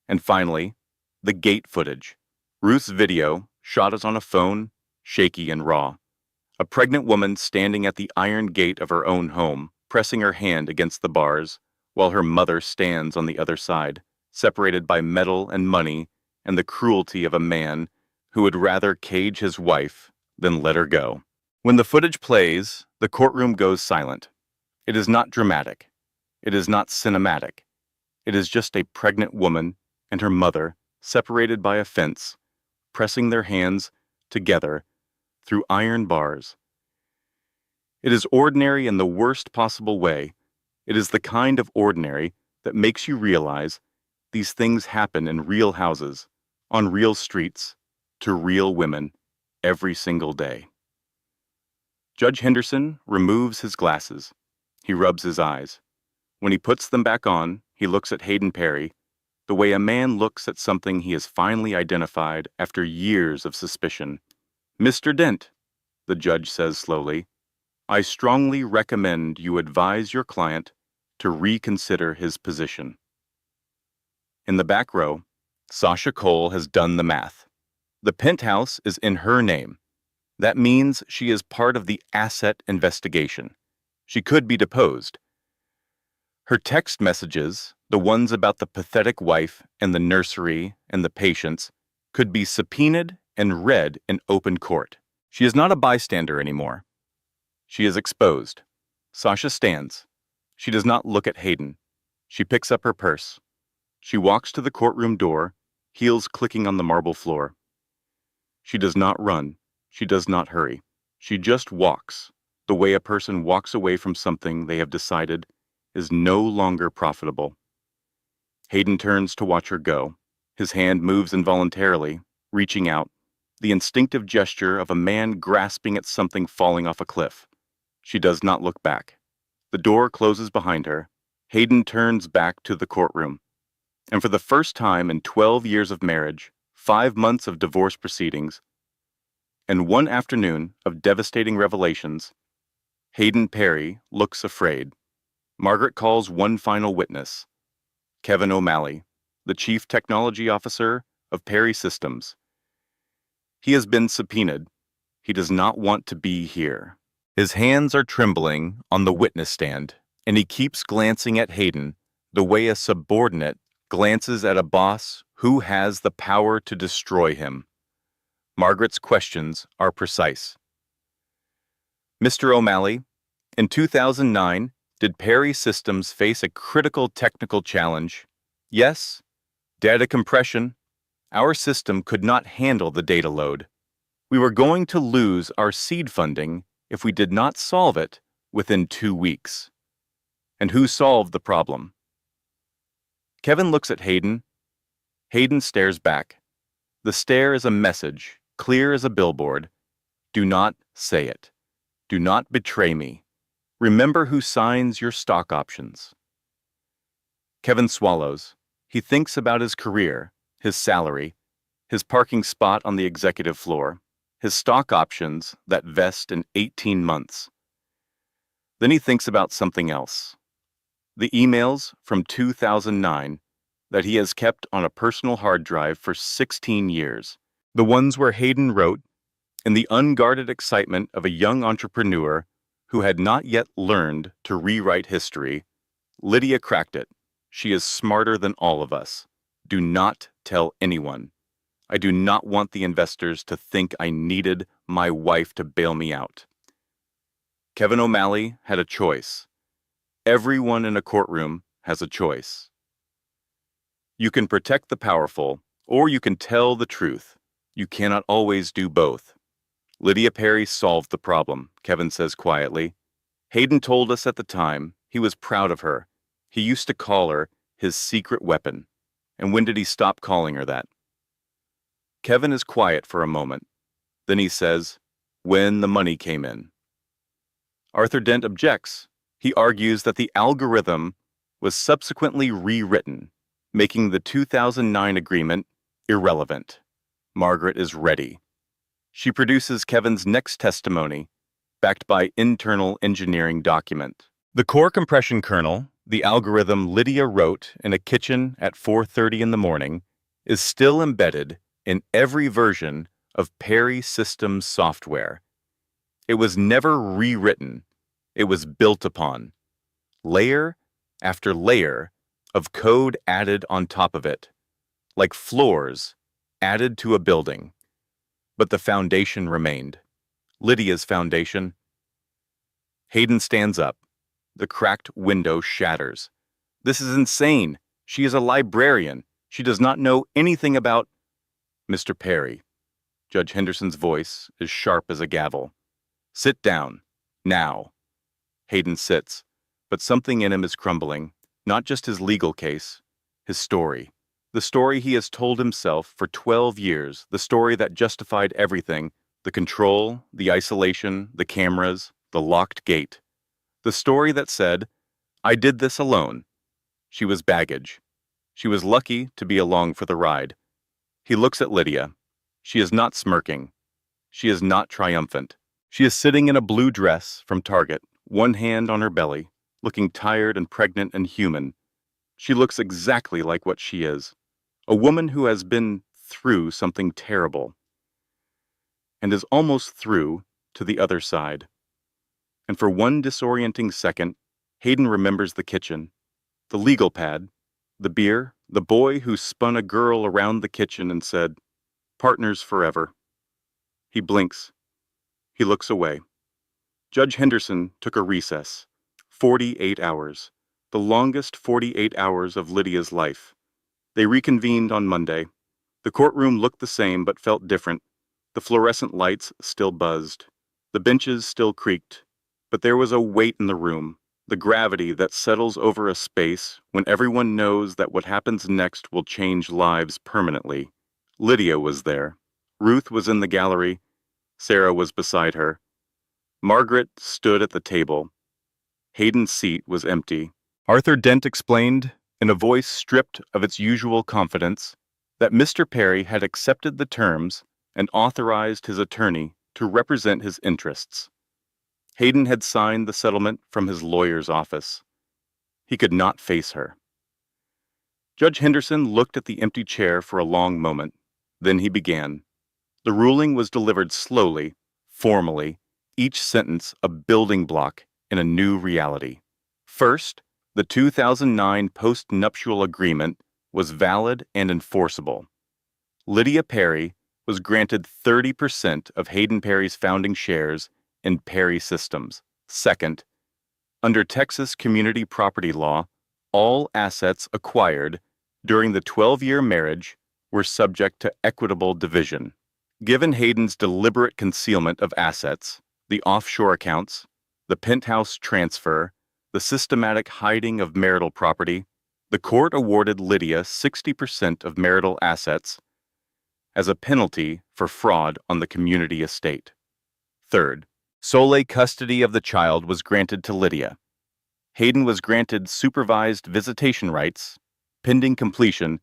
And finally, the gate footage. Ruth's video, shot as on a phone, shaky and raw. A pregnant woman standing at the iron gate of her own home, pressing her hand against the bars, while her mother stands on the other side, separated by metal and money and the cruelty of a man who would rather cage his wife than let her go. When the footage plays, the courtroom goes silent. It is not dramatic. It is not cinematic. It is just a pregnant woman and her mother, separated by a fence, pressing their hands together through iron bars. It is ordinary in the worst possible way. It is the kind of ordinary that makes you realize these things happen in real houses, on real streets, to real women, every single day. Judge Henderson removes his glasses. He rubs his eyes. When he puts them back on, he looks at Hayden Perry, the way a man looks at something he has finally identified after years of suspicion. "Mr. Dent," the judge says slowly, "I strongly recommend you advise your client to reconsider his position." In the back row, Sasha Cole has done the math. The penthouse is in her name. That means she is part of the asset investigation. She could be deposed. Her text messages, the ones about the pathetic wife and the nursery and the patients, could be subpoenaed and read in open court. She is not a bystander anymore. She is exposed. Sasha stands. She does not look at Hayden. She picks up her purse. She walks to the courtroom door, heels clicking on the marble floor. She does not run. She does not hurry. She just walks, the way a person walks away from something they have decided is no longer profitable. Hayden turns to watch her go. His hand moves involuntarily, reaching out, the instinctive gesture of a man grasping at something falling off a cliff. She does not look back. The door closes behind her. Hayden turns back to the courtroom. And for the first time in 12 years of marriage, 5 months of divorce proceedings, and 1 afternoon of devastating revelations, Hayden Perry looks afraid. Margaret calls one final witness, Kevin O'Malley, the Chief Technology Officer of Perry Systems. He has been subpoenaed. He does not want to be here. His hands are trembling on the witness stand, and he keeps glancing at Hayden the way a subordinate glances at a boss who has the power to destroy him. Margaret's questions are precise. "Mr. O'Malley, in 2009, did Perry Systems face a critical technical challenge? Yes. Data compression. Our system could not handle the data load. We were going to lose our seed funding if we did not solve it within 2 weeks. And who solved the problem?" Kevin looks at Hayden. Hayden stares back. The stare is a message, clear as a billboard. Do not say it. Do not betray me. Remember who signs your stock options. Kevin swallows. He thinks about his career, his salary, his parking spot on the executive floor, his stock options that vest in 18 months. Then he thinks about something else. The emails from 2009 that he has kept on a personal hard drive for 16 years. The ones where Hayden wrote, in the unguarded excitement of a young entrepreneur who had not yet learned to rewrite history, "Lydia cracked it. She is smarter than all of us. Do not tell anyone. I do not want the investors to think I needed my wife to bail me out." Kevin O'Malley had a choice. Everyone in a courtroom has a choice. You can protect the powerful, or you can tell the truth. You cannot always do both. Lydia Perry solved the problem, Kevin says quietly. Hayden told us at the time he was proud of her. He used to call her his secret weapon. And when did he stop calling her that? Kevin is quiet for a moment. Then he says, "When the money came in." Arthur Dent objects. He argues that the algorithm was subsequently rewritten, making the 2009 agreement irrelevant. Margaret is ready. She produces Kevin's next testimony, backed by internal engineering document. The core compression kernel, the algorithm Lydia wrote in a kitchen at 4:30 in the morning, is still embedded in every version of Perry Systems software. It was never rewritten. It was built upon. Layer after layer of code added on top of it, like floors added to a building. But the foundation remained. Lydia's foundation. Hayden stands up. The cracked window shatters. This is insane. She is a librarian. She does not know anything about Mr. Perry. Judge Henderson's voice is sharp as a gavel. Sit down. Now. Hayden sits, but something in him is crumbling. Not just his legal case, his story. The story he has told himself for 12 years, the story that justified everything, the control, the isolation, the cameras, the locked gate. The story that said, I did this alone. She was baggage. She was lucky to be along for the ride. He looks at Lydia. She is not smirking. She is not triumphant. She is sitting in a blue dress from Target, one hand on her belly, looking tired and pregnant and human. She looks exactly like what she is. A woman who has been through something terrible and is almost through to the other side. And for one disorienting second, Hayden remembers the kitchen, the legal pad, the beer, the boy who spun a girl around the kitchen and said, partners forever. He blinks. He looks away. Judge Henderson took a recess. 48 hours. The longest 48 hours of Lydia's life. They reconvened on Monday. The courtroom looked the same but felt different. The fluorescent lights still buzzed. The benches still creaked. But there was a weight in the room, the gravity that settles over a space when everyone knows that what happens next will change lives permanently. Lydia was there. Ruth was in the gallery. Sarah was beside her. Margaret stood at the table. Hayden's seat was empty. Arthur Dent explained, in a voice stripped of its usual confidence, that Mr. Perry had accepted the terms and authorized his attorney to represent his interests. Hayden had signed the settlement from his lawyer's office. He could not face her. Judge Henderson looked at the empty chair for a long moment. Then he began. The ruling was delivered slowly, formally, each sentence a building block in a new reality. First, the 2009 post-nuptial agreement was valid and enforceable. Lydia Perry was granted 30% of Hayden Perry's founding shares in Perry Systems. Second, under Texas community property law, all assets acquired during the 12-year marriage were subject to equitable division. Given Hayden's deliberate concealment of assets, the offshore accounts, the penthouse transfer, the systematic hiding of marital property, the court awarded Lydia 60% of marital assets as a penalty for fraud on the community estate. Third, sole custody of the child was granted to Lydia. Hayden was granted supervised visitation rights, pending completion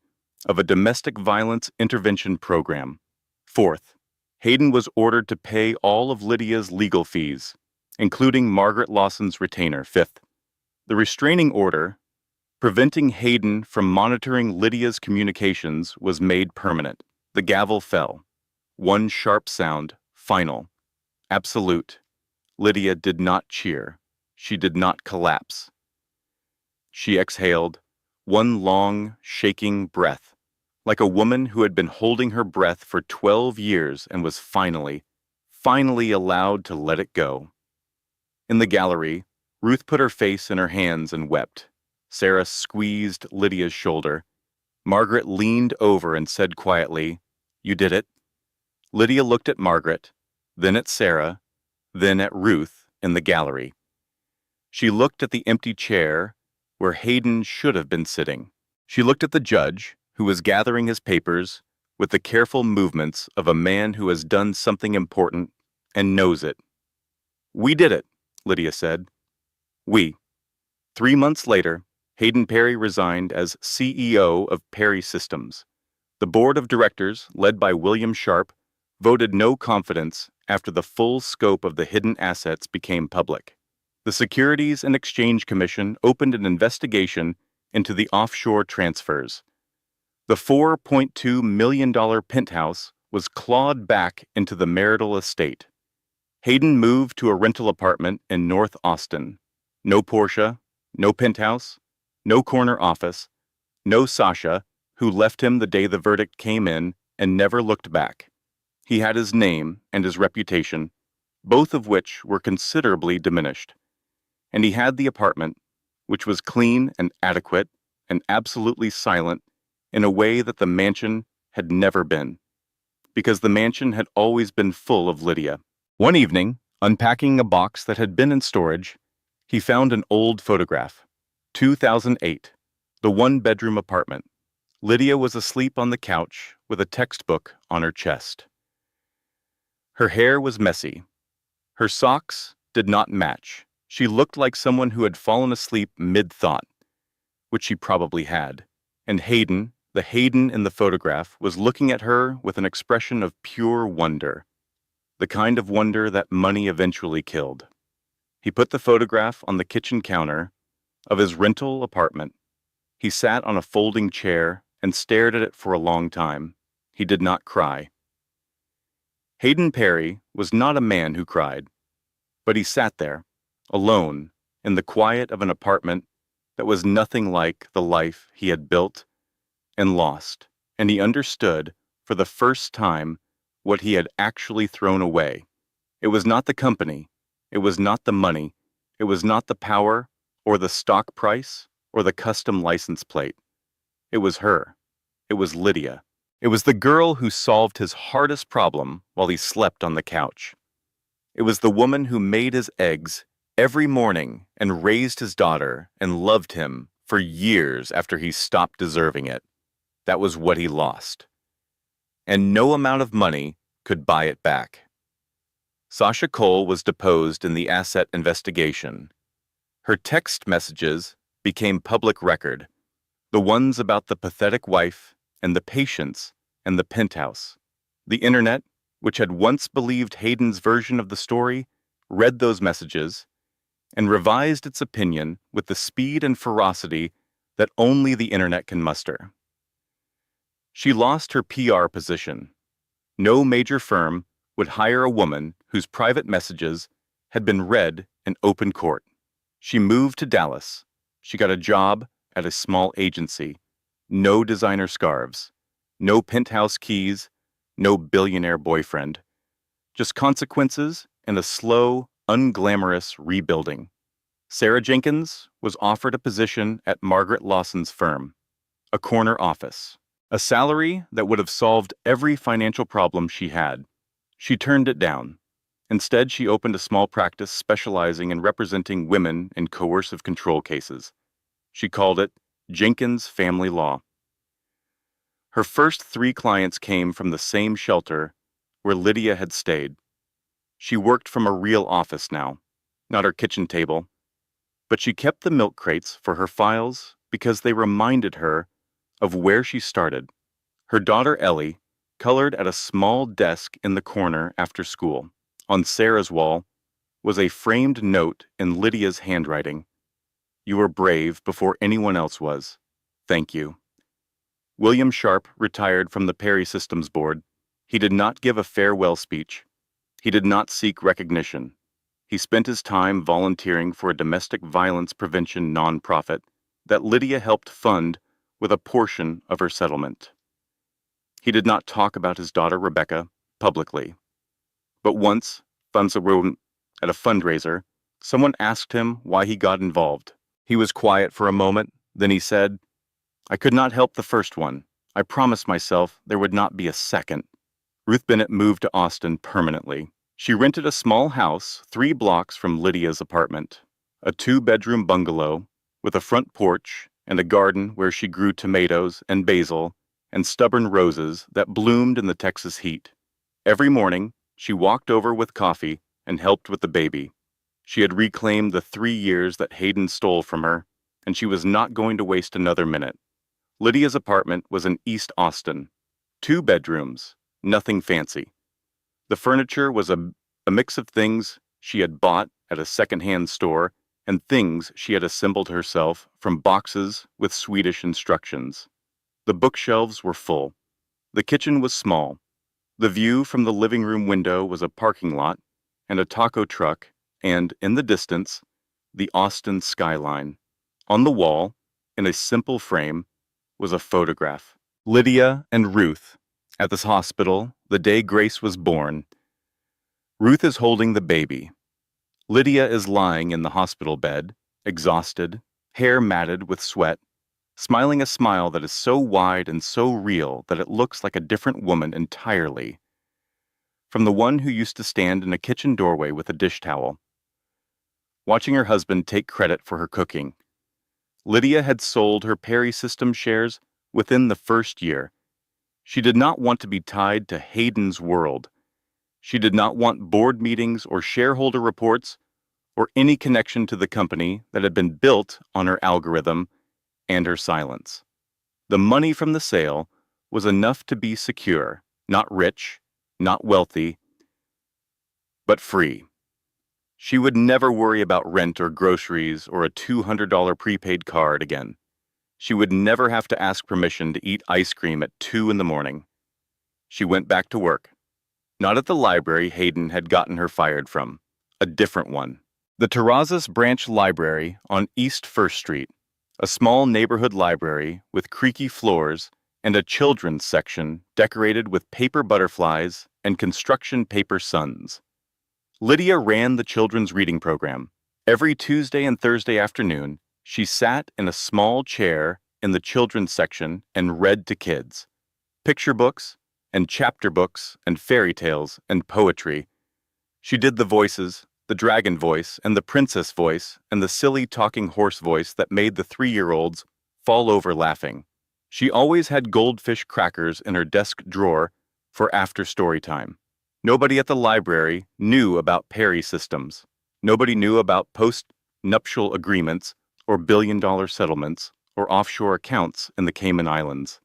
of a domestic violence intervention program. Fourth, Hayden was ordered to pay all of Lydia's legal fees, including Margaret Lawson's retainer. Fifth, the restraining order preventing Hayden from monitoring Lydia's communications was made permanent. The gavel fell. One sharp sound, final, absolute. Lydia did not cheer. She did not collapse. She exhaled, one long, shaking breath, like a woman who had been holding her breath for 12 years and was finally allowed to let it go. In the gallery, Ruth put her face in her hands and wept. Sarah squeezed Lydia's shoulder. Margaret leaned over and said quietly, "You did it." Lydia looked at Margaret, then at Sarah, then at Ruth in the gallery. She looked at the empty chair where Hayden should have been sitting. She looked at the judge, who was gathering his papers with the careful movements of a man who has done something important and knows it. "We did it," Lydia said. "We." 3 months later, Hayden Perry resigned as CEO of Perry Systems. The board of directors, led by William Sharp, voted no confidence after the full scope of the hidden assets became public. The Securities and Exchange Commission opened an investigation into the offshore transfers. The $4.2 million penthouse was clawed back into the marital estate. Hayden moved to a rental apartment in North Austin. No Porsche, no penthouse, no corner office, no Sasha, who left him the day the verdict came in and never looked back. He had his name and his reputation, both of which were considerably diminished. And he had the apartment, which was clean and adequate and absolutely silent in a way that the mansion had never been, because the mansion had always been full of Lydia. One evening, unpacking a box that had been in storage, he found an old photograph. 2008, the one-bedroom apartment. Lydia was asleep on the couch with a textbook on her chest. Her hair was messy. Her socks did not match. She looked like someone who had fallen asleep mid-thought, which she probably had. And Hayden, the Hayden in the photograph, was looking at her with an expression of pure wonder, the kind of wonder that money eventually killed. He put the photograph on the kitchen counter of his rental apartment. He sat on a folding chair and stared at it for a long time. He did not cry. Hayden Perry was not a man who cried, but he sat there, alone, in the quiet of an apartment that was nothing like the life he had built and lost, and he understood, for the first time, what he had actually thrown away. It was not the company, it was not the money, it was not the power, or the stock price, or the custom license plate. It was her. It was Lydia. It was the girl who solved his hardest problem while he slept on the couch. It was the woman who made his eggs every morning and raised his daughter and loved him for years after he stopped deserving it. That was what he lost. And no amount of money could buy it back. Sasha Cole was deposed in the asset investigation. Her text messages became public record, the ones about the pathetic wife and the patients and the penthouse. The internet, which had once believed Hayden's version of the story, read those messages and revised its opinion with the speed and ferocity that only the internet can muster. She lost her PR position. No major firm would hire a woman whose private messages had been read in open court. She moved to Dallas. She got a job at a small agency. No designer scarves. No penthouse keys. No billionaire boyfriend. Just consequences and a slow, unglamorous rebuilding. Sarah Jenkins was offered a position at Margaret Lawson's firm, a corner office, a salary that would have solved every financial problem she had. She turned it down. Instead, she opened a small practice specializing in representing women in coercive control cases. She called it Jenkins Family Law. Her first 3 clients came from the same shelter where Lydia had stayed. She worked from a real office now, not her kitchen table, but she kept the milk crates for her files because they reminded her of where she started. Her daughter Ellie colored at a small desk in the corner after school. On Sarah's wall was a framed note in Lydia's handwriting. "You were brave before anyone else was. Thank you." William Sharp retired from the Perry Systems Board. He did not give a farewell speech. He did not seek recognition. He spent his time volunteering for a domestic violence prevention nonprofit that Lydia helped fund with a portion of her settlement. He did not talk about his daughter Rebecca publicly. But once, at a fundraiser, someone asked him why he got involved. He was quiet for a moment, then he said, "I could not help the first one. I promised myself there would not be a second." Ruth Bennett moved to Austin permanently. She rented a small house 3 blocks from Lydia's apartment, a 2-bedroom bungalow with a front porch and a garden where she grew tomatoes and basil and stubborn roses that bloomed in the Texas heat. Every morning, she walked over with coffee and helped with the baby. She had reclaimed the 3 years that Hayden stole from her, and she was not going to waste another minute. Lydia's apartment was in East Austin. 2 bedrooms, nothing fancy. The furniture was a mix of things she had bought at a second-hand store and things she had assembled herself from boxes with Swedish instructions. The bookshelves were full. The kitchen was small. The view from the living room window was a parking lot, and a taco truck, and, in the distance, the Austin skyline. On the wall, in a simple frame, was a photograph. Lydia and Ruth, at this hospital, the day Grace was born. Ruth is holding the baby. Lydia is lying in the hospital bed, exhausted, hair matted with sweat, smiling a smile that is so wide and so real that it looks like a different woman entirely. From the one who used to stand in a kitchen doorway with a dish towel, watching her husband take credit for her cooking. Lydia had sold her Perry System shares within the first year. She did not want to be tied to Hayden's world. She did not want board meetings or shareholder reports or any connection to the company that had been built on her algorithm and her silence. The money from the sale was enough to be secure, not rich, not wealthy, but free. She would never worry about rent or groceries or a $200 prepaid card again. She would never have to ask permission to eat ice cream at 2 in the morning. She went back to work. Not at the library Hayden had gotten her fired from, a different one. The Terrazas Branch Library on East First Street, a small neighborhood library with creaky floors and a children's section decorated with paper butterflies and construction paper suns. Lydia ran the children's reading program. Every Tuesday and Thursday afternoon, she sat in a small chair in the children's section and read to kids. Picture books and chapter books and fairy tales and poetry. She did the voices, the dragon voice and the princess voice and the silly talking horse voice that made the 3-year-olds fall over laughing. She always had goldfish crackers in her desk drawer for after story time. Nobody at the library knew about Perry Systems. Nobody knew about post-nuptial agreements or billion-dollar settlements or offshore accounts in the Cayman Islands.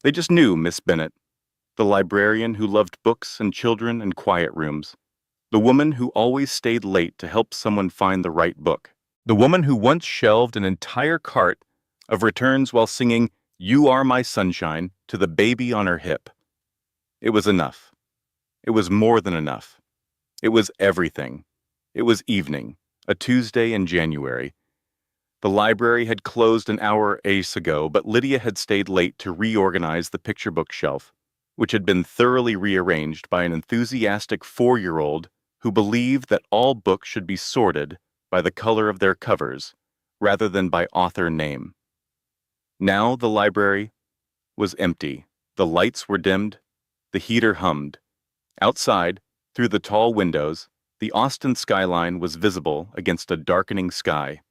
They just knew Miss Bennett, the librarian who loved books and children and quiet rooms, the woman who always stayed late to help someone find the right book, the woman who once shelved an entire cart of returns while singing "You Are My Sunshine" to the baby on her hip. It was enough. It was more than enough. It was everything. It was evening, a Tuesday in January. The library had closed an hour ago, but Lydia had stayed late to reorganize the picture book shelf, which had been thoroughly rearranged by an enthusiastic 4-year-old who believed that all books should be sorted by the color of their covers, rather than by author name. Now the library was empty. The lights were dimmed. The heater hummed. Outside, through the tall windows, the Austin skyline was visible against a darkening sky.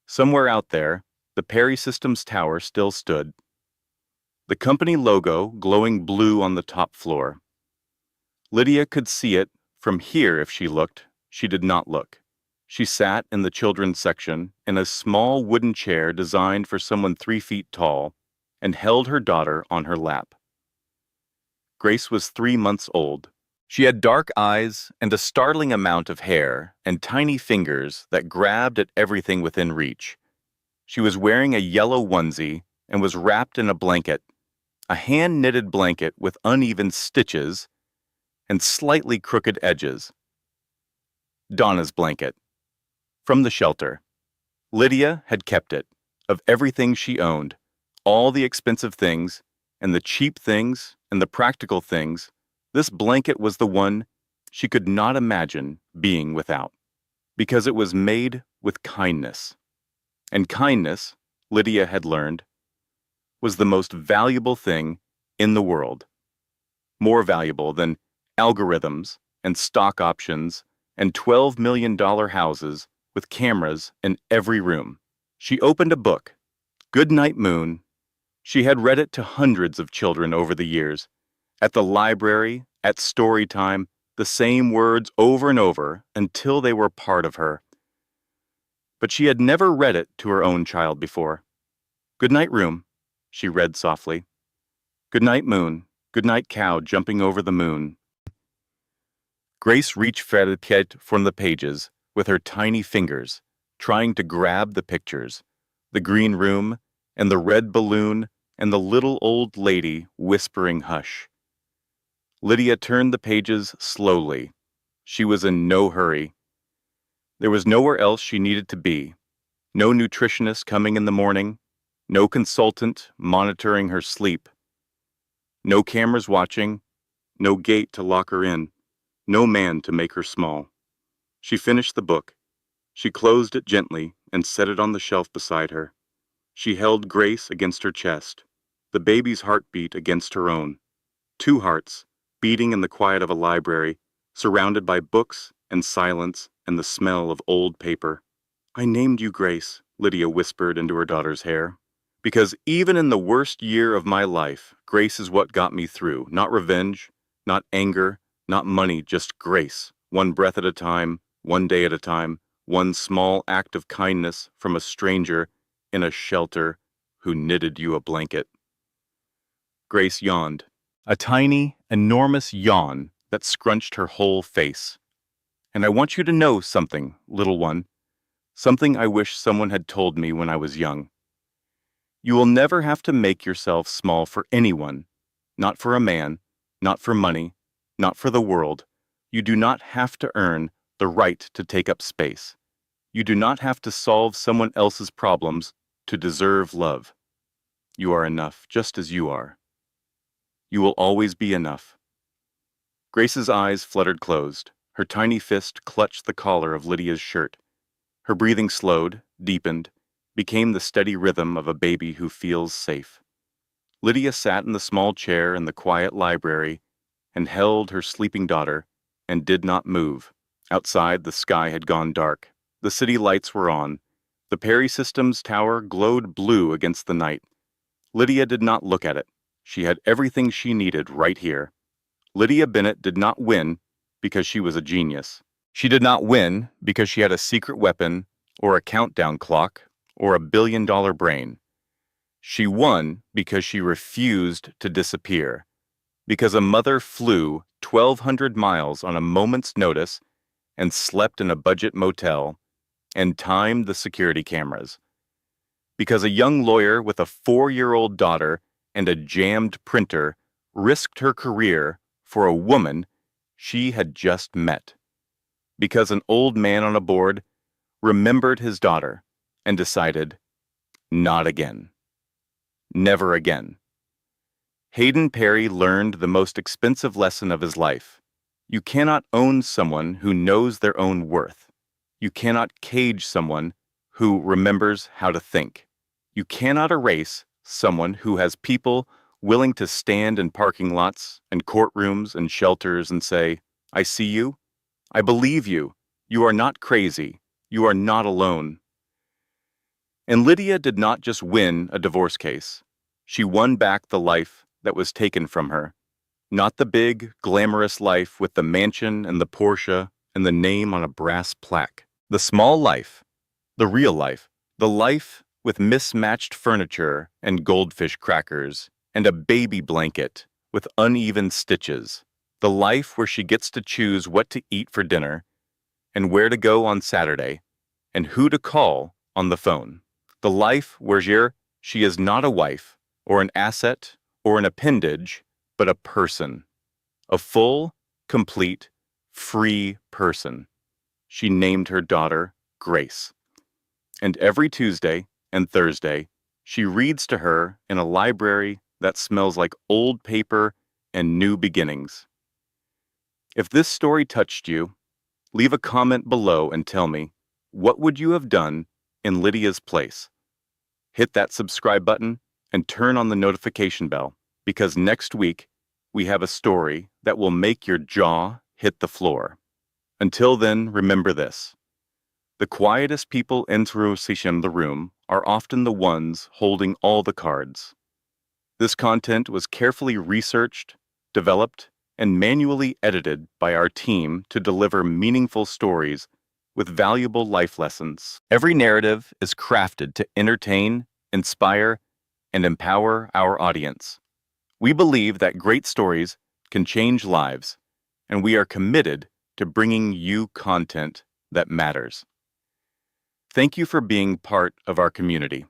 Somewhere out there, the Perry Systems Tower still stood, the company logo glowing blue on the top floor. Lydia could see it from here if she looked. She did not look. She sat in the children's section in a small wooden chair designed for someone 3 feet tall and held her daughter on her lap. Grace was 3 months old. She had dark eyes and a startling amount of hair and tiny fingers that grabbed at everything within reach. She was wearing a yellow onesie and was wrapped in a blanket, a hand-knitted blanket with uneven stitches and slightly crooked edges. Donna's blanket. From the shelter. Lydia had kept it, of everything she owned, all the expensive things and the cheap things and the practical things. This blanket was the one she could not imagine being without, because it was made with kindness. And kindness, Lydia had learned, was the most valuable thing in the world. More valuable than algorithms and stock options and $12 million houses with cameras in every room. She opened a book, Goodnight Moon. She had read it to hundreds of children over the years. At the library, at story time, the same words over and over until they were part of her. But she had never read it to her own child before. Good night, room, she read softly. Good night, moon. Good night, cow jumping over the moon. Grace reached for the pages with her tiny fingers, trying to grab the pictures, the green room and the red balloon and the little old lady whispering hush. Lydia turned the pages slowly. She was in no hurry. There was nowhere else she needed to be. No nutritionist coming in the morning, no consultant monitoring her sleep, no cameras watching, no gate to lock her in, no man to make her small. She finished the book. She closed it gently and set it on the shelf beside her. She held Grace against her chest, the baby's heartbeat against her own. Two hearts, beating in the quiet of a library, surrounded by books and silence and the smell of old paper. "I named you Grace," Lydia whispered into her daughter's hair, "because even in the worst year of my life, grace is what got me through. Not revenge, not anger, not money, just grace. One breath at a time, one day at a time, one small act of kindness from a stranger in a shelter who knitted you a blanket." Grace yawned, a tiny, enormous yawn that scrunched her whole face. "And I want you to know something, little one. Something I wish someone had told me when I was young. You will never have to make yourself small for anyone. Not for a man, not for money, not for the world. You do not have to earn the right to take up space. You do not have to solve someone else's problems to deserve love. You are enough just as you are. You will always be enough." Grace's eyes fluttered closed. Her tiny fist clutched the collar of Lydia's shirt. Her breathing slowed, deepened, became the steady rhythm of a baby who feels safe. Lydia sat in the small chair in the quiet library and held her sleeping daughter and did not move. Outside, the sky had gone dark. The city lights were on. The Perry Systems tower glowed blue against the night. Lydia did not look at it. She had everything she needed right here. Lydia Bennett did not win because she was a genius. She did not win because she had a secret weapon or a countdown clock or a billion-dollar brain. She won because she refused to disappear, because a mother flew 1,200 miles on a moment's notice and slept in a budget motel and timed the security cameras, because a young lawyer with a 4-year-old daughter and a jammed printer risked her career for a woman she had just met, because an old man on a board remembered his daughter and decided, not again. Never again. Hayden Perry learned the most expensive lesson of his life. You cannot own someone who knows their own worth. You cannot cage someone who remembers how to think. You cannot erase someone who has people willing to stand in parking lots and courtrooms and shelters and say, "I see you. I believe you. You are not crazy. You are not alone." And Lydia did not just win a divorce case. She won back the life that was taken from her. Not the big, glamorous life with the mansion and the Porsche and the name on a brass plaque. The small life, the real life, the life with mismatched furniture and goldfish crackers and a baby blanket with uneven stitches. The life where she gets to choose what to eat for dinner and where to go on Saturday and who to call on the phone. The life where she is not a wife or an asset or an appendage, but a person. A full, complete, free person. She named her daughter Grace. And every Tuesday and Thursday, she reads to her in a library that smells like old paper and new beginnings. If this story touched you, leave a comment below and tell me, what would you have done in Lydia's place? Hit that subscribe button and turn on the notification bell, because next week we have a story that will make your jaw hit the floor. Until then, remember this. The quietest people in the room are often the ones holding all the cards. This content was carefully researched, developed, and manually edited by our team to deliver meaningful stories with valuable life lessons. Every narrative is crafted to entertain, inspire, and empower our audience. We believe that great stories can change lives, and we are committed to bringing you content that matters. Thank you for being part of our community.